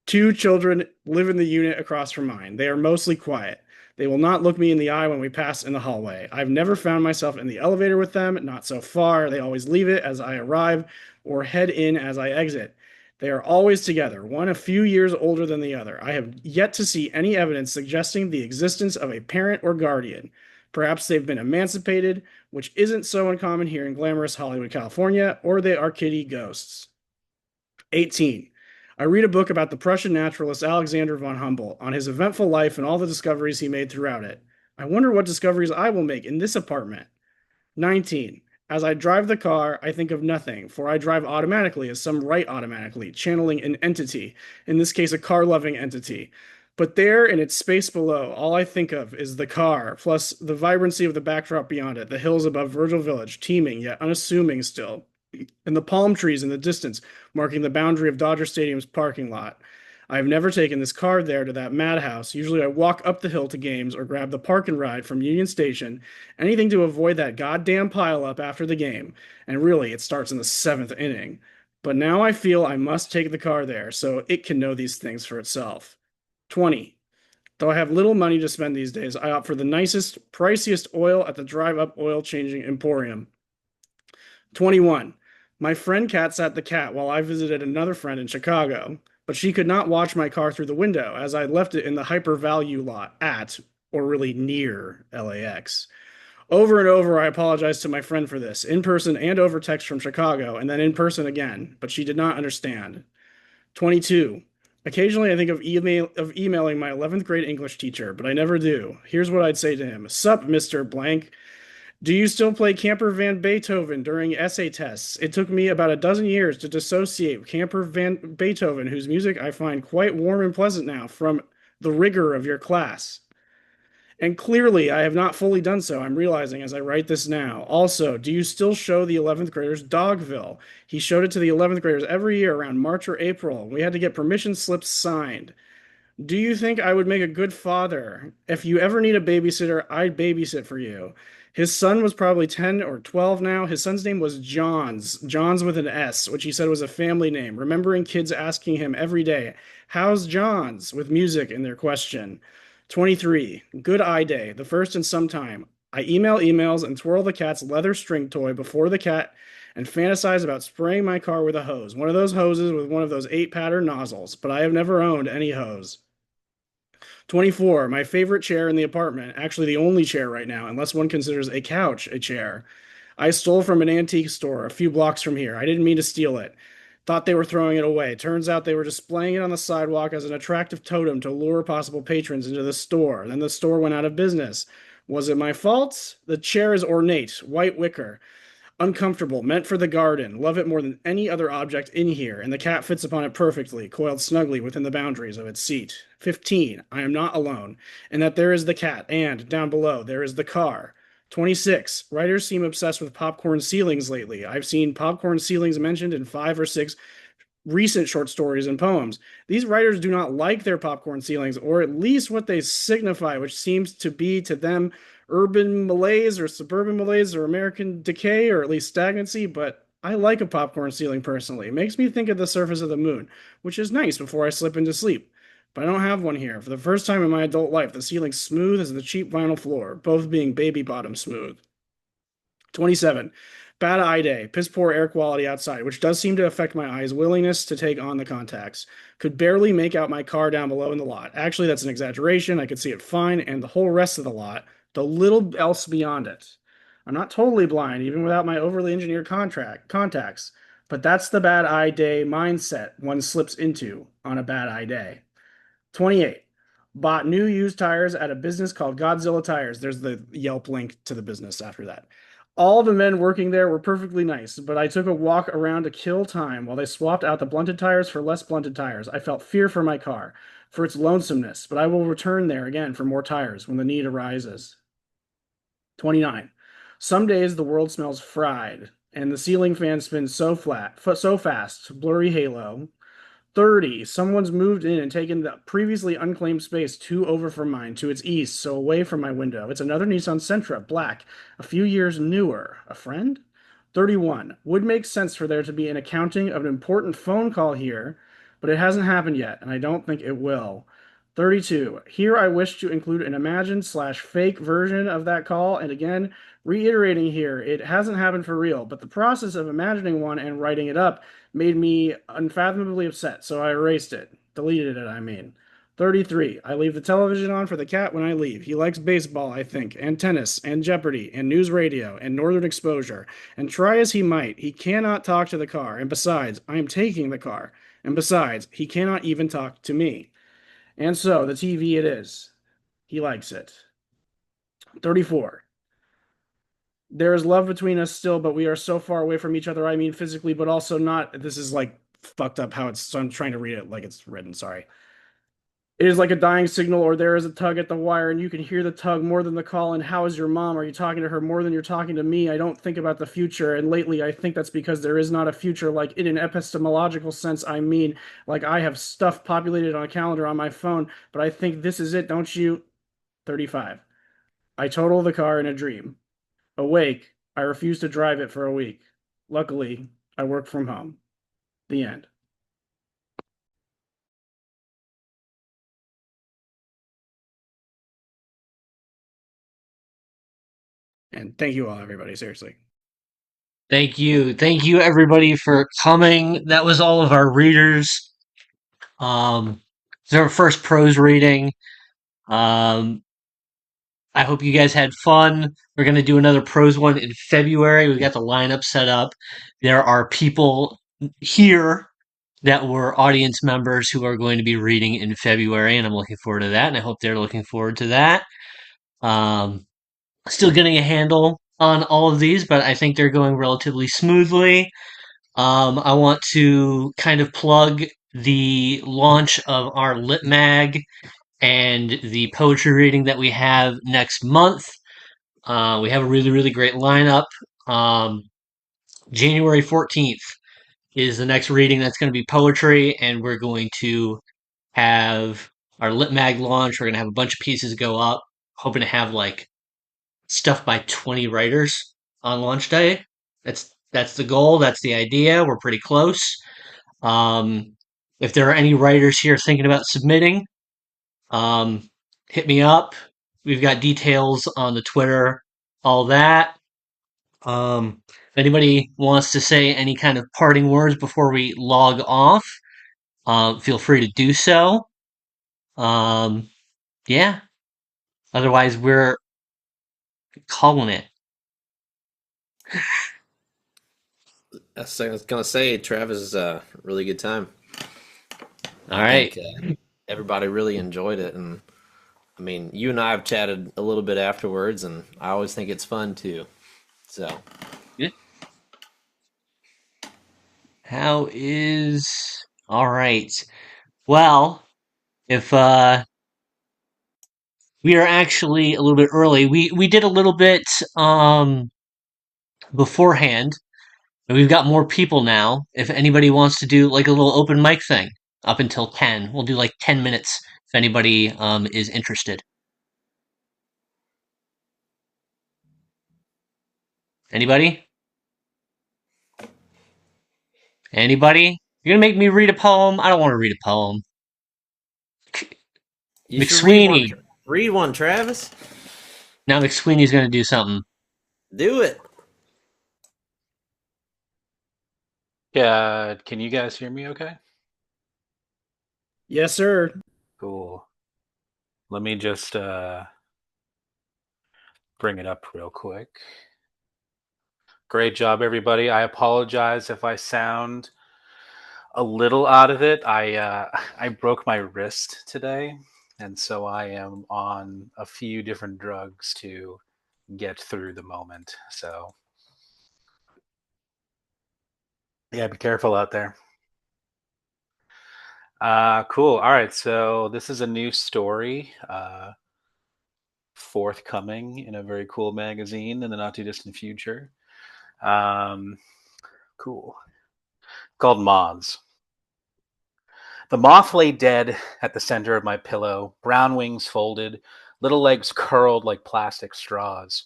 [SPEAKER 5] 2 children live in the unit across from mine. They are mostly quiet. They will not look me in the eye when we pass in the hallway. I've never found myself in the elevator with them, not so far. They always leave it as I arrive or head in as I exit. They are always together, one a few years older than the other. I have yet to see any evidence suggesting the existence of a parent or guardian. Perhaps they've been emancipated, which isn't so uncommon here in glamorous Hollywood, California, or they are kitty ghosts. 18. I read a book about the Prussian naturalist Alexander von Humboldt, on his eventful life and all the discoveries he made throughout it. I wonder what discoveries I will make in this apartment. 19. As I drive the car, I think of nothing, for I drive automatically as some write automatically, channeling an entity, in this case a car-loving entity. But there, in its space below, all I think of is the car, plus the vibrancy of the backdrop beyond it, the hills above Virgil Village, teeming yet unassuming still, and the palm trees in the distance marking the boundary of Dodger Stadium's parking lot. I have never taken this car there to that madhouse. Usually I walk up the hill to games or grab the park and ride from Union Station, anything to avoid that goddamn pileup after the game. And really, it starts in the 7th inning. But now I feel I must take the car there so it can know these things for itself. 20. Though I have little money to spend these days, I opt for the nicest, priciest oil at the drive-up oil changing emporium. 21. My friend Kat sat the cat while I visited another friend in Chicago. but she could not watch my car through the window as I left it in the hyper value lot at, or really near, LAX. Over and over, I apologized to my friend for this, in person and over text from Chicago, and then in person again, but she did not understand. 22. Occasionally, I think of emailing my 11th grade English teacher, but I never do. Here's what I'd say to him. Sup, Mr. Blank. Do you still play Camper Van Beethoven during essay tests? It took me about a dozen years to dissociate Camper Van Beethoven, whose music I find quite warm and pleasant now, from the rigor of your class. And clearly, I have not fully done so, I'm realizing as I write this now. Also, do you still show the 11th graders Dogville? He showed it to the 11th graders every year around March or April. We had to get permission slips signed. Do you think I would make a good father? If you ever need a babysitter, I'd babysit for you. His son was probably 10 or 12 now. His son's name was Johns with an S, which he said was a family name, remembering kids asking him every day, how's Johns, with music in their question. 23. Good eye day, the first in some time. I email emails and twirl the cat's leather string toy before the cat and fantasize about spraying my car with a hose. One of those hoses with one of those 8-pattern nozzles, but I have never owned any hose. 24. My favorite chair in the apartment, actually the only chair right now, unless one considers a couch a chair. I stole from an antique store a few blocks from here. I didn't mean to steal it. Thought they were throwing it away. Turns out they were displaying it on the sidewalk as an attractive totem to lure possible patrons into the store. Then the store went out of business. Was it my fault? The chair is ornate, white wicker, uncomfortable, meant for the garden. Love it more than any other object in here, and the cat fits upon it perfectly, coiled snugly within the boundaries of its seat. 15. I am not alone, and that there is the cat, and, down below, there is the car. 26. Writers seem obsessed with popcorn ceilings lately. I've seen popcorn ceilings mentioned in 5 or 6 recent short stories and poems. These writers do not like their popcorn ceilings, or at least what they signify, which seems to be to them urban malaise or suburban malaise or American decay or at least stagnancy, but I like a popcorn ceiling personally. It makes me think of the surface of the moon, which is nice before I slip into sleep. But I don't have one here. For the first time in my adult life, the ceiling's smooth as the cheap vinyl floor, both being baby bottom smooth. 27. Bad eye day, piss poor air quality outside, which does seem to affect my eye's willingness to take on the contacts. Could barely make out my car down below in the lot. Actually, that's an exaggeration. I could see it fine, and the whole rest of the lot, the little else beyond it. I'm not totally blind, even without my overly engineered contacts, but that's the bad eye day mindset one slips into on a bad eye day. 28. Bought new used tires at a business called Godzilla Tires. There's the Yelp link to the business after that. All the men working there were perfectly nice, but I took a walk around to kill time while they swapped out the blunted tires for less blunted tires. I felt fear for my car, for its lonesomeness, but I will return there again for more tires when the need arises. 29. Some days the world smells fried, and the ceiling fan spins so fast, blurry halo. 30. Someone's moved in and taken the previously unclaimed space 2 over from mine to its east, so away from my window. It's another Nissan Sentra, black, a few years newer. A friend? 31. Would make sense for there to be an accounting of an important phone call here, but it hasn't happened yet, and I don't think it will. 32. Here I wish to include an imagined/fake version of that call, and again, reiterating here, it hasn't happened for real, but the process of imagining one and writing it up made me unfathomably upset, so I erased it. Deleted it, I mean. 33. I leave the television on for the cat when I leave. He likes baseball, I think, and tennis, and Jeopardy, and news radio, and Northern Exposure. And try as he might, he cannot talk to the car, and besides, I am taking the car. And besides, he cannot even talk to me. And so, the TV it is. He likes it. 34. There is love between us still, but we are so far away from each other. I mean physically, but also not. This is like fucked up how it's, so I'm trying to read it like it's written. Sorry. It is like a dying signal, or there is a tug at the wire, and you can hear the tug more than the call. And how is your mom? Are you talking to her more than you're talking to me? I don't think about the future. And lately, I think that's because there is not a future, like in an epistemological sense. I mean, like I have stuff populated on a calendar on my phone, but I think this is it, don't you? 35. I total the car in a dream. Awake, I refuse to drive it for a week. Luckily, I work from home. The end. And thank you all, everybody. Seriously.
[SPEAKER 2] Thank you. Thank you, everybody, for coming. That was all of our readers. It's our first prose reading. I hope you guys had fun. We're going to do another prose one in February. We got the lineup set up. There are people here that were audience members who are going to be reading in February, and I'm looking forward to that, and I hope they're looking forward to that. Still getting a handle on all of these, but I think they're going relatively smoothly. I want to kind of plug the launch of our Lit Mag and the poetry reading that we have next month. We have a really, really great lineup. January 14th is the next reading that's going to be poetry, and we're going to have our Lit Mag launch. We're going to have a bunch of pieces go up, hoping to have like stuff by 20 writers on launch day. That's the goal. That's the idea. We're pretty close. If there are any writers here thinking about submitting, hit me up. We've got details on the Twitter, all that. If anybody wants to say any kind of parting words before we log off, feel free to do so. Yeah. Otherwise, we're calling it.
[SPEAKER 4] I was gonna say, Travis is a really good time.
[SPEAKER 2] All right.
[SPEAKER 4] think, everybody really enjoyed it, and I mean, you and I have chatted a little bit afterwards, and I always think it's fun too. So,
[SPEAKER 2] yeah. How is all right? Well, if we are actually a little bit early, we did a little bit beforehand. We've got more people now. If anybody wants to do like a little open mic thing up until 10, we'll do like 10 minutes if anybody is interested. Anybody? Anybody? You're gonna make me read a poem? I don't want to read a poem.
[SPEAKER 4] you should
[SPEAKER 2] McSweeney.
[SPEAKER 4] Read one, Travis.
[SPEAKER 2] Now McSweeney's gonna do something.
[SPEAKER 4] Do it.
[SPEAKER 13] Yeah, can you guys hear me okay?
[SPEAKER 5] Yes, sir.
[SPEAKER 13] Cool. Let me just bring it up real quick. Great job, everybody. I apologize if I sound a little out of it. I broke my wrist today, and so I am on a few different drugs to get through the moment. So yeah, be careful out there. Cool. All right, so this is a new story forthcoming in a very cool magazine in the not too distant future. Cool. Called Moths. The moth lay dead at the center of my pillow, brown wings folded, little legs curled like plastic straws.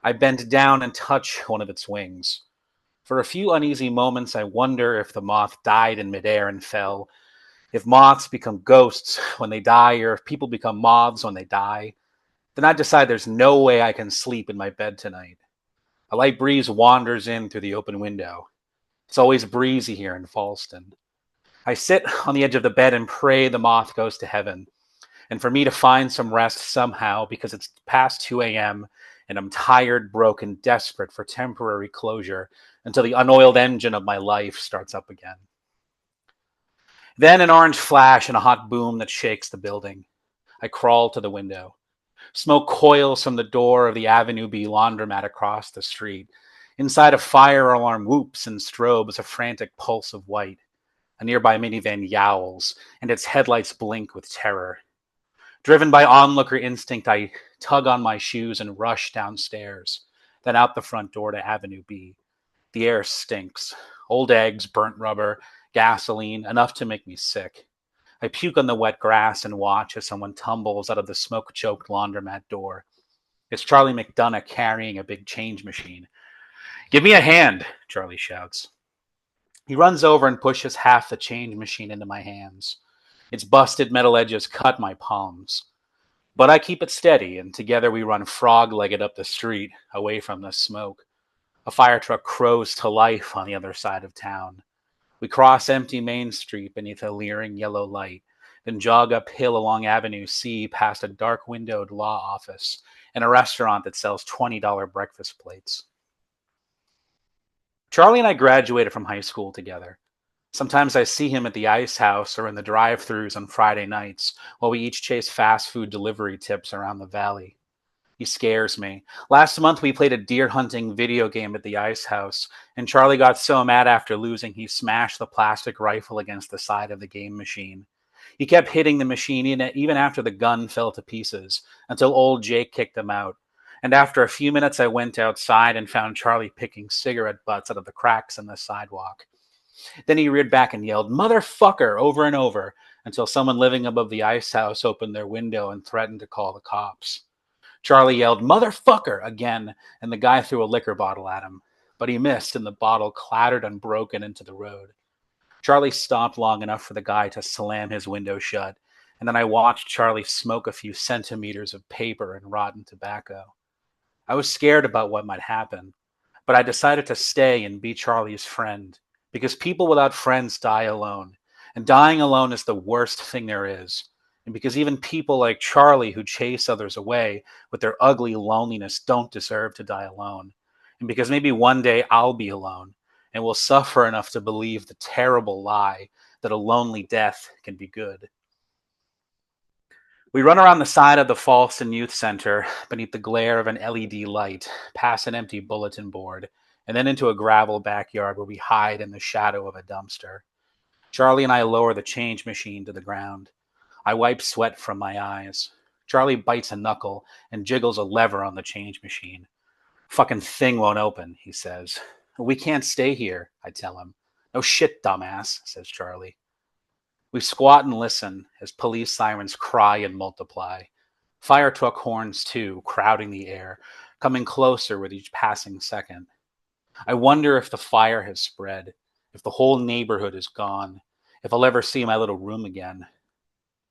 [SPEAKER 13] I bent down and touched one of its wings. For a few uneasy moments, I wonder if the moth died in midair and fell, if moths become ghosts when they die, or if people become moths when they die. Then I decide there's no way I can sleep in my bed tonight. A light breeze wanders in through the open window. It's always breezy here in Falston. I sit on the edge of the bed and pray the moth goes to heaven, and for me to find some rest somehow, because it's past 2 a.m. and I'm tired, broken, desperate for temporary closure until the unoiled engine of my life starts up again. Then an orange flash and a hot boom that shakes the building. I crawl to the window. Smoke coils from the door of the Avenue B laundromat across the street. Inside, a fire alarm whoops and strobes a frantic pulse of white. A nearby minivan yowls, and its headlights blink with terror. Driven by onlooker instinct, I tug on my shoes and rush downstairs, then out the front door to Avenue B. The air stinks. Old eggs, burnt rubber, gasoline, enough to make me sick. I puke on the wet grass and watch as someone tumbles out of the smoke-choked laundromat door. It's Charlie McDonough carrying a big change machine. "Give me a hand," Charlie shouts. He runs over and pushes half the change machine into my hands. Its busted metal edges cut my palms. But I keep it steady, and together we run frog-legged up the street, away from the smoke. A fire truck crows to life on the other side of town. We cross empty Main Street beneath a leering yellow light, then jog uphill along Avenue C past a dark-windowed law office and a restaurant that sells $20 breakfast plates. Charlie and I graduated from high school together. Sometimes I see him at the Ice House or in the drive-thrus on Friday nights while we each chase fast food delivery tips around the valley. He scares me. Last month we played a deer hunting video game at the Ice House, and Charlie got so mad after losing he smashed the plastic rifle against the side of the game machine. He kept hitting the machine even after the gun fell to pieces, until old Jake kicked him out. And after a few minutes I went outside and found Charlie picking cigarette butts out of the cracks in the sidewalk. Then he reared back and yelled, "Motherfucker," over and over, until someone living above the Ice House opened their window and threatened to call the cops. Charlie yelled, "Motherfucker," again, and the guy threw a liquor bottle at him. But he missed, and the bottle clattered unbroken into the road. Charlie stopped long enough for the guy to slam his window shut, and then I watched Charlie smoke a few centimeters of paper and rotten tobacco. I was scared about what might happen, but I decided to stay and be Charlie's friend, because people without friends die alone, and dying alone is the worst thing there is. And because even people like Charlie who chase others away with their ugly loneliness don't deserve to die alone. And because maybe one day I'll be alone and will suffer enough to believe the terrible lie that a lonely death can be good. We run around the side of the Falston Youth Center beneath the glare of an LED light, past an empty bulletin board, and then into a gravel backyard where we hide in the shadow of a dumpster. Charlie and I lower the change machine to the ground. I wipe sweat from my eyes. Charlie bites a knuckle and jiggles a lever on the change machine. "Fucking thing won't open," he says. "We can't stay here," I tell him. "No shit, dumbass," says Charlie. We squat and listen as police sirens cry and multiply. Fire truck horns, too, crowding the air, coming closer with each passing second. I wonder if the fire has spread, if the whole neighborhood is gone, if I'll ever see my little room again.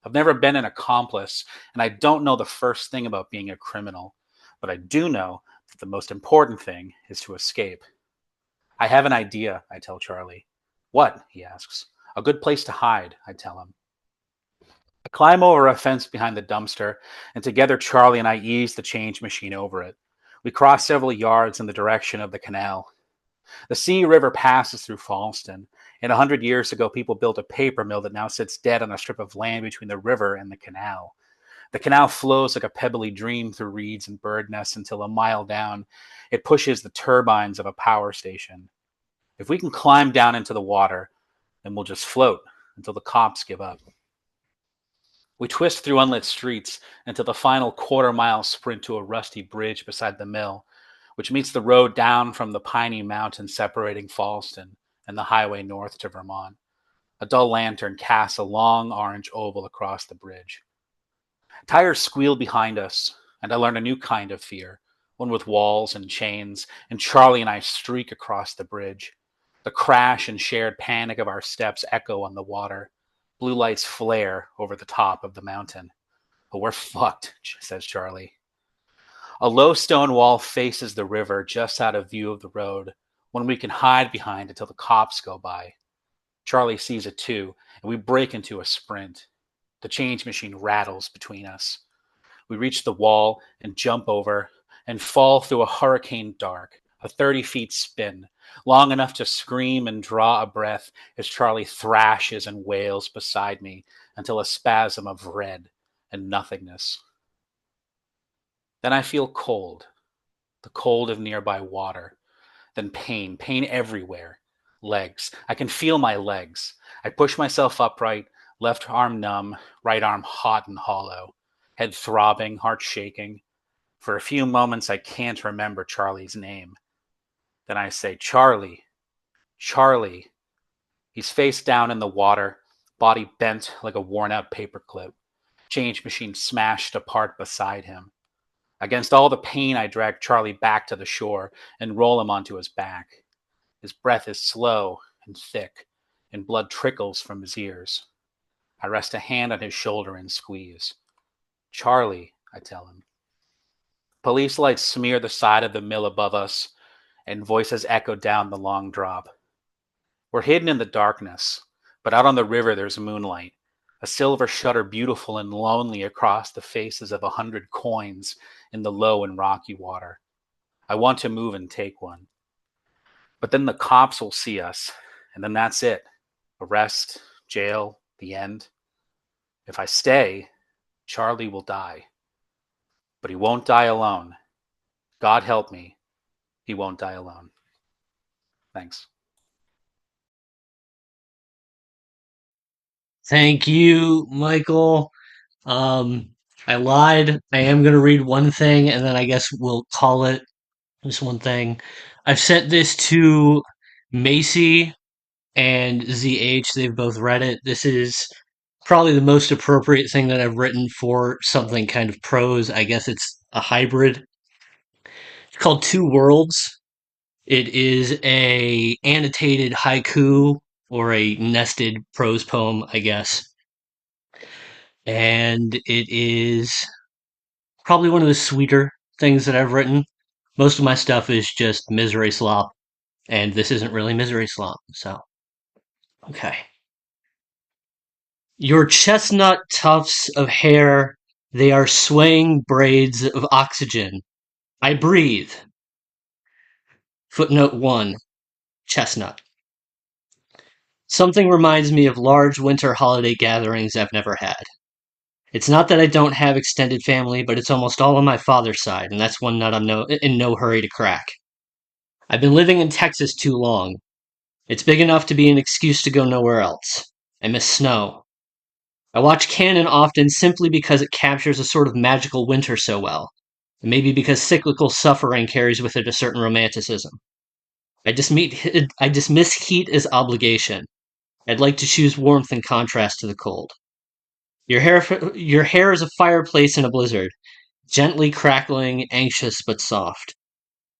[SPEAKER 13] I've never been an accomplice, and I don't know the first thing about being a criminal, but I do know that the most important thing is to escape. "I have an idea," I tell Charlie. "What?" he asks. "A good place to hide," I tell him. I climb over a fence behind the dumpster, and together Charlie and I ease the change machine over it. We cross several yards in the direction of the canal. The Sea River passes through Falston, and 100 years ago people built a paper mill that now sits dead on a strip of land between the river and the canal. The canal flows like a pebbly dream through reeds and bird nests until a mile down it pushes the turbines of a power station. If we can climb down into the water, then we'll just float until the cops give up. We twist through unlit streets until the final quarter-mile sprint to a rusty bridge beside the mill, which meets the road down from the piney mountain separating Falston and the highway north to Vermont. A dull lantern casts a long orange oval across the bridge. Tires squeal behind us, and I learn a new kind of fear, one with walls and chains, and Charlie and I streak across the bridge. The crash and shared panic of our steps echo on the water. Blue lights flare over the top of the mountain. "Oh, we're fucked," says Charlie. A low stone wall faces the river just out of view of the road, one we can hide behind until the cops go by. Charlie sees it too, and we break into a sprint. The change machine rattles between us. We reach the wall and jump over and fall through a hurricane dark, a 30 feet spin, long enough to scream and draw a breath as Charlie thrashes and wails beside me until a spasm of red and nothingness. Then I feel cold, the cold of nearby water. Then pain everywhere. Legs. I can feel my legs. I push myself upright, left arm numb, right arm hot and hollow, head throbbing, heart shaking. For a few moments, I can't remember Charlie's name. Then I say, "Charlie, Charlie." He's face down in the water, body bent like a worn-out paperclip, change machine smashed apart beside him. Against all the pain, I drag Charlie back to the shore and roll him onto his back. His breath is slow and thick, and blood trickles from his ears. I rest a hand on his shoulder and squeeze. "Charlie," I tell him. Police lights smear the side of the mill above us, and voices echo down the long drop. We're hidden in the darkness, but out on the river there's moonlight, a silver shutter beautiful and lonely across the faces of 100 coins in the low and rocky water. I want to move and take one. But then the cops will see us, and then that's it. Arrest, jail, the end. If I stay, Charlie will die. But he won't die alone. God help me, he won't die alone. Thanks.
[SPEAKER 2] Thank you, Michael. I lied. I am going to read one thing, and then I guess we'll call it just one thing. I've sent this to Macy and ZH. They've both read it. This is probably the most appropriate thing that I've written for something kind of prose. I guess it's a hybrid. It's called Two Worlds. It is a annotated haiku or a nested prose poem, I guess. And it is probably one of the sweeter things that I've written. Most of my stuff is just misery slop, and this isn't really misery slop, so. Okay. Your chestnut tufts of hair, they are swaying braids of oxygen. I breathe. Footnote 1. Chestnut. Something reminds me of large winter holiday gatherings I've never had. It's not that I don't have extended family, but it's almost all on my father's side, and that's one nut I'm in no hurry to crack. I've been living in Texas too long. It's big enough to be an excuse to go nowhere else. I miss snow. I watch Cannon often simply because it captures a sort of magical winter so well, and maybe because cyclical suffering carries with it a certain romanticism. I dismiss heat as obligation. I'd like to choose warmth in contrast to the cold. Your hair is a fireplace in a blizzard, gently crackling, anxious but soft.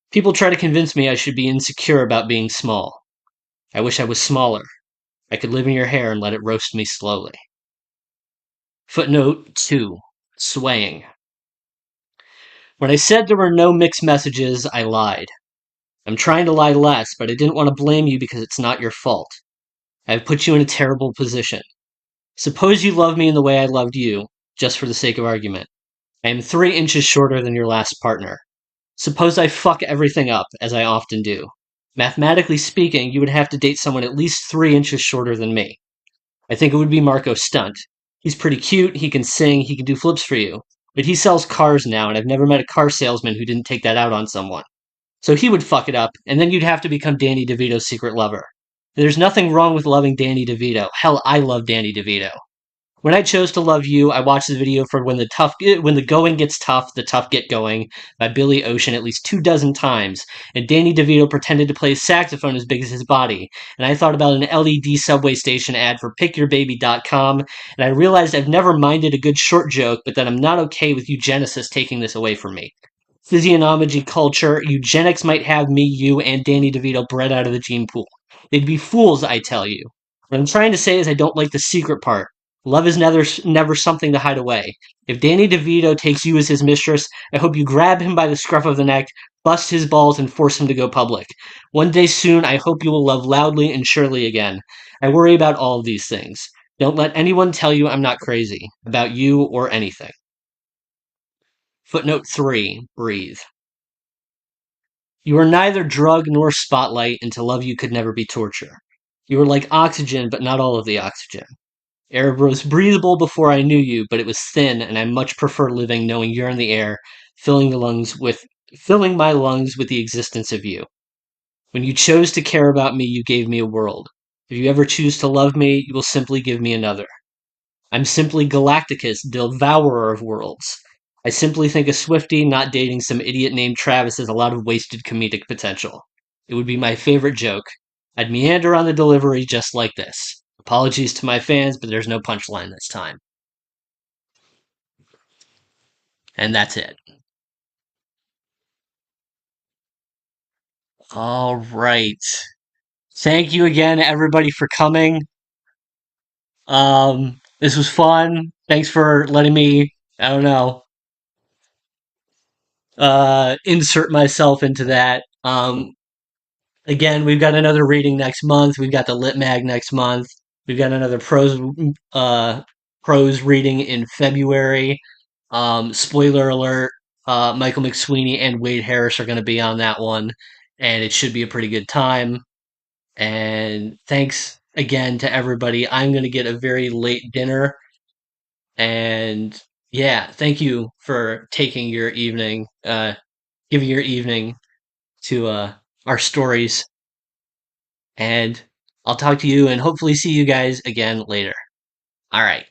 [SPEAKER 2] People try to convince me I should be insecure about being small. I wish I was smaller. I could live in your hair and let it roast me slowly. Footnote 2. Swaying. When I said there were no mixed messages, I lied. I'm trying to lie less, but I didn't want to blame you because it's not your fault. I have put you in a terrible position. Suppose you love me in the way I loved you, just for the sake of argument. I am 3 inches shorter than your last partner. Suppose I fuck everything up, as I often do. Mathematically speaking, you would have to date someone at least 3 inches shorter than me. I think it would be Marco Stunt. He's pretty cute, he can sing, he can do flips for you. But he sells cars now, and I've never met a car salesman who didn't take that out on someone. So he would fuck it up, and then you'd have to become Danny DeVito's secret lover. There's nothing wrong with loving Danny DeVito. Hell, I love Danny DeVito. When I chose to love you, I watched the video for when the going gets tough, the tough get going by Billy Ocean at least 24 times, and Danny DeVito pretended to play a saxophone as big as his body. And I thought about an LED subway station ad for pickyourbaby.com, and I realized I've never minded a good short joke, but that I'm not okay with eugenicists taking this away from me. Physiognomy culture, eugenics might have me, you, and Danny DeVito bred out of the gene pool. They'd be fools, I tell you. What I'm trying to say is I don't like the secret part. Love is never something to hide away. If Danny DeVito takes you as his mistress, I hope you grab him by the scruff of the neck, bust his balls, and force him to go public. One day soon, I hope you will love loudly and surely again. I worry about all of these things. Don't let anyone tell you I'm not crazy about you or anything. Footnote 3. Breathe. You are neither drug nor spotlight, and to love you could never be torture. You are like oxygen, but not all of the oxygen. Air was breathable before I knew you, but it was thin, and I much prefer living knowing you're in the air, filling my lungs with the existence of you. When you chose to care about me, you gave me a world. If you ever choose to love me, you will simply give me another. I'm simply Galacticus, devourer of worlds. I simply think a Swiftie not dating some idiot named Travis has a lot of wasted comedic potential. It would be my favorite joke. I'd meander on the delivery just like this. Apologies to my fans, but there's no punchline this time. And that's it. All right. Thank you again, everybody, for coming. This was fun. Thanks for letting me, I don't know, insert myself into that. again, we've got another reading next month. We've got the Lit Mag next month. We've got another prose reading in February. Spoiler alert: Michael McSweeney and Wade Harris are going to be on that one, and it should be a pretty good time. And thanks again to everybody. I'm going to get a very late dinner, and yeah, thank you for taking your evening, giving your evening to our stories. And I'll talk to you and hopefully see you guys again later. All right.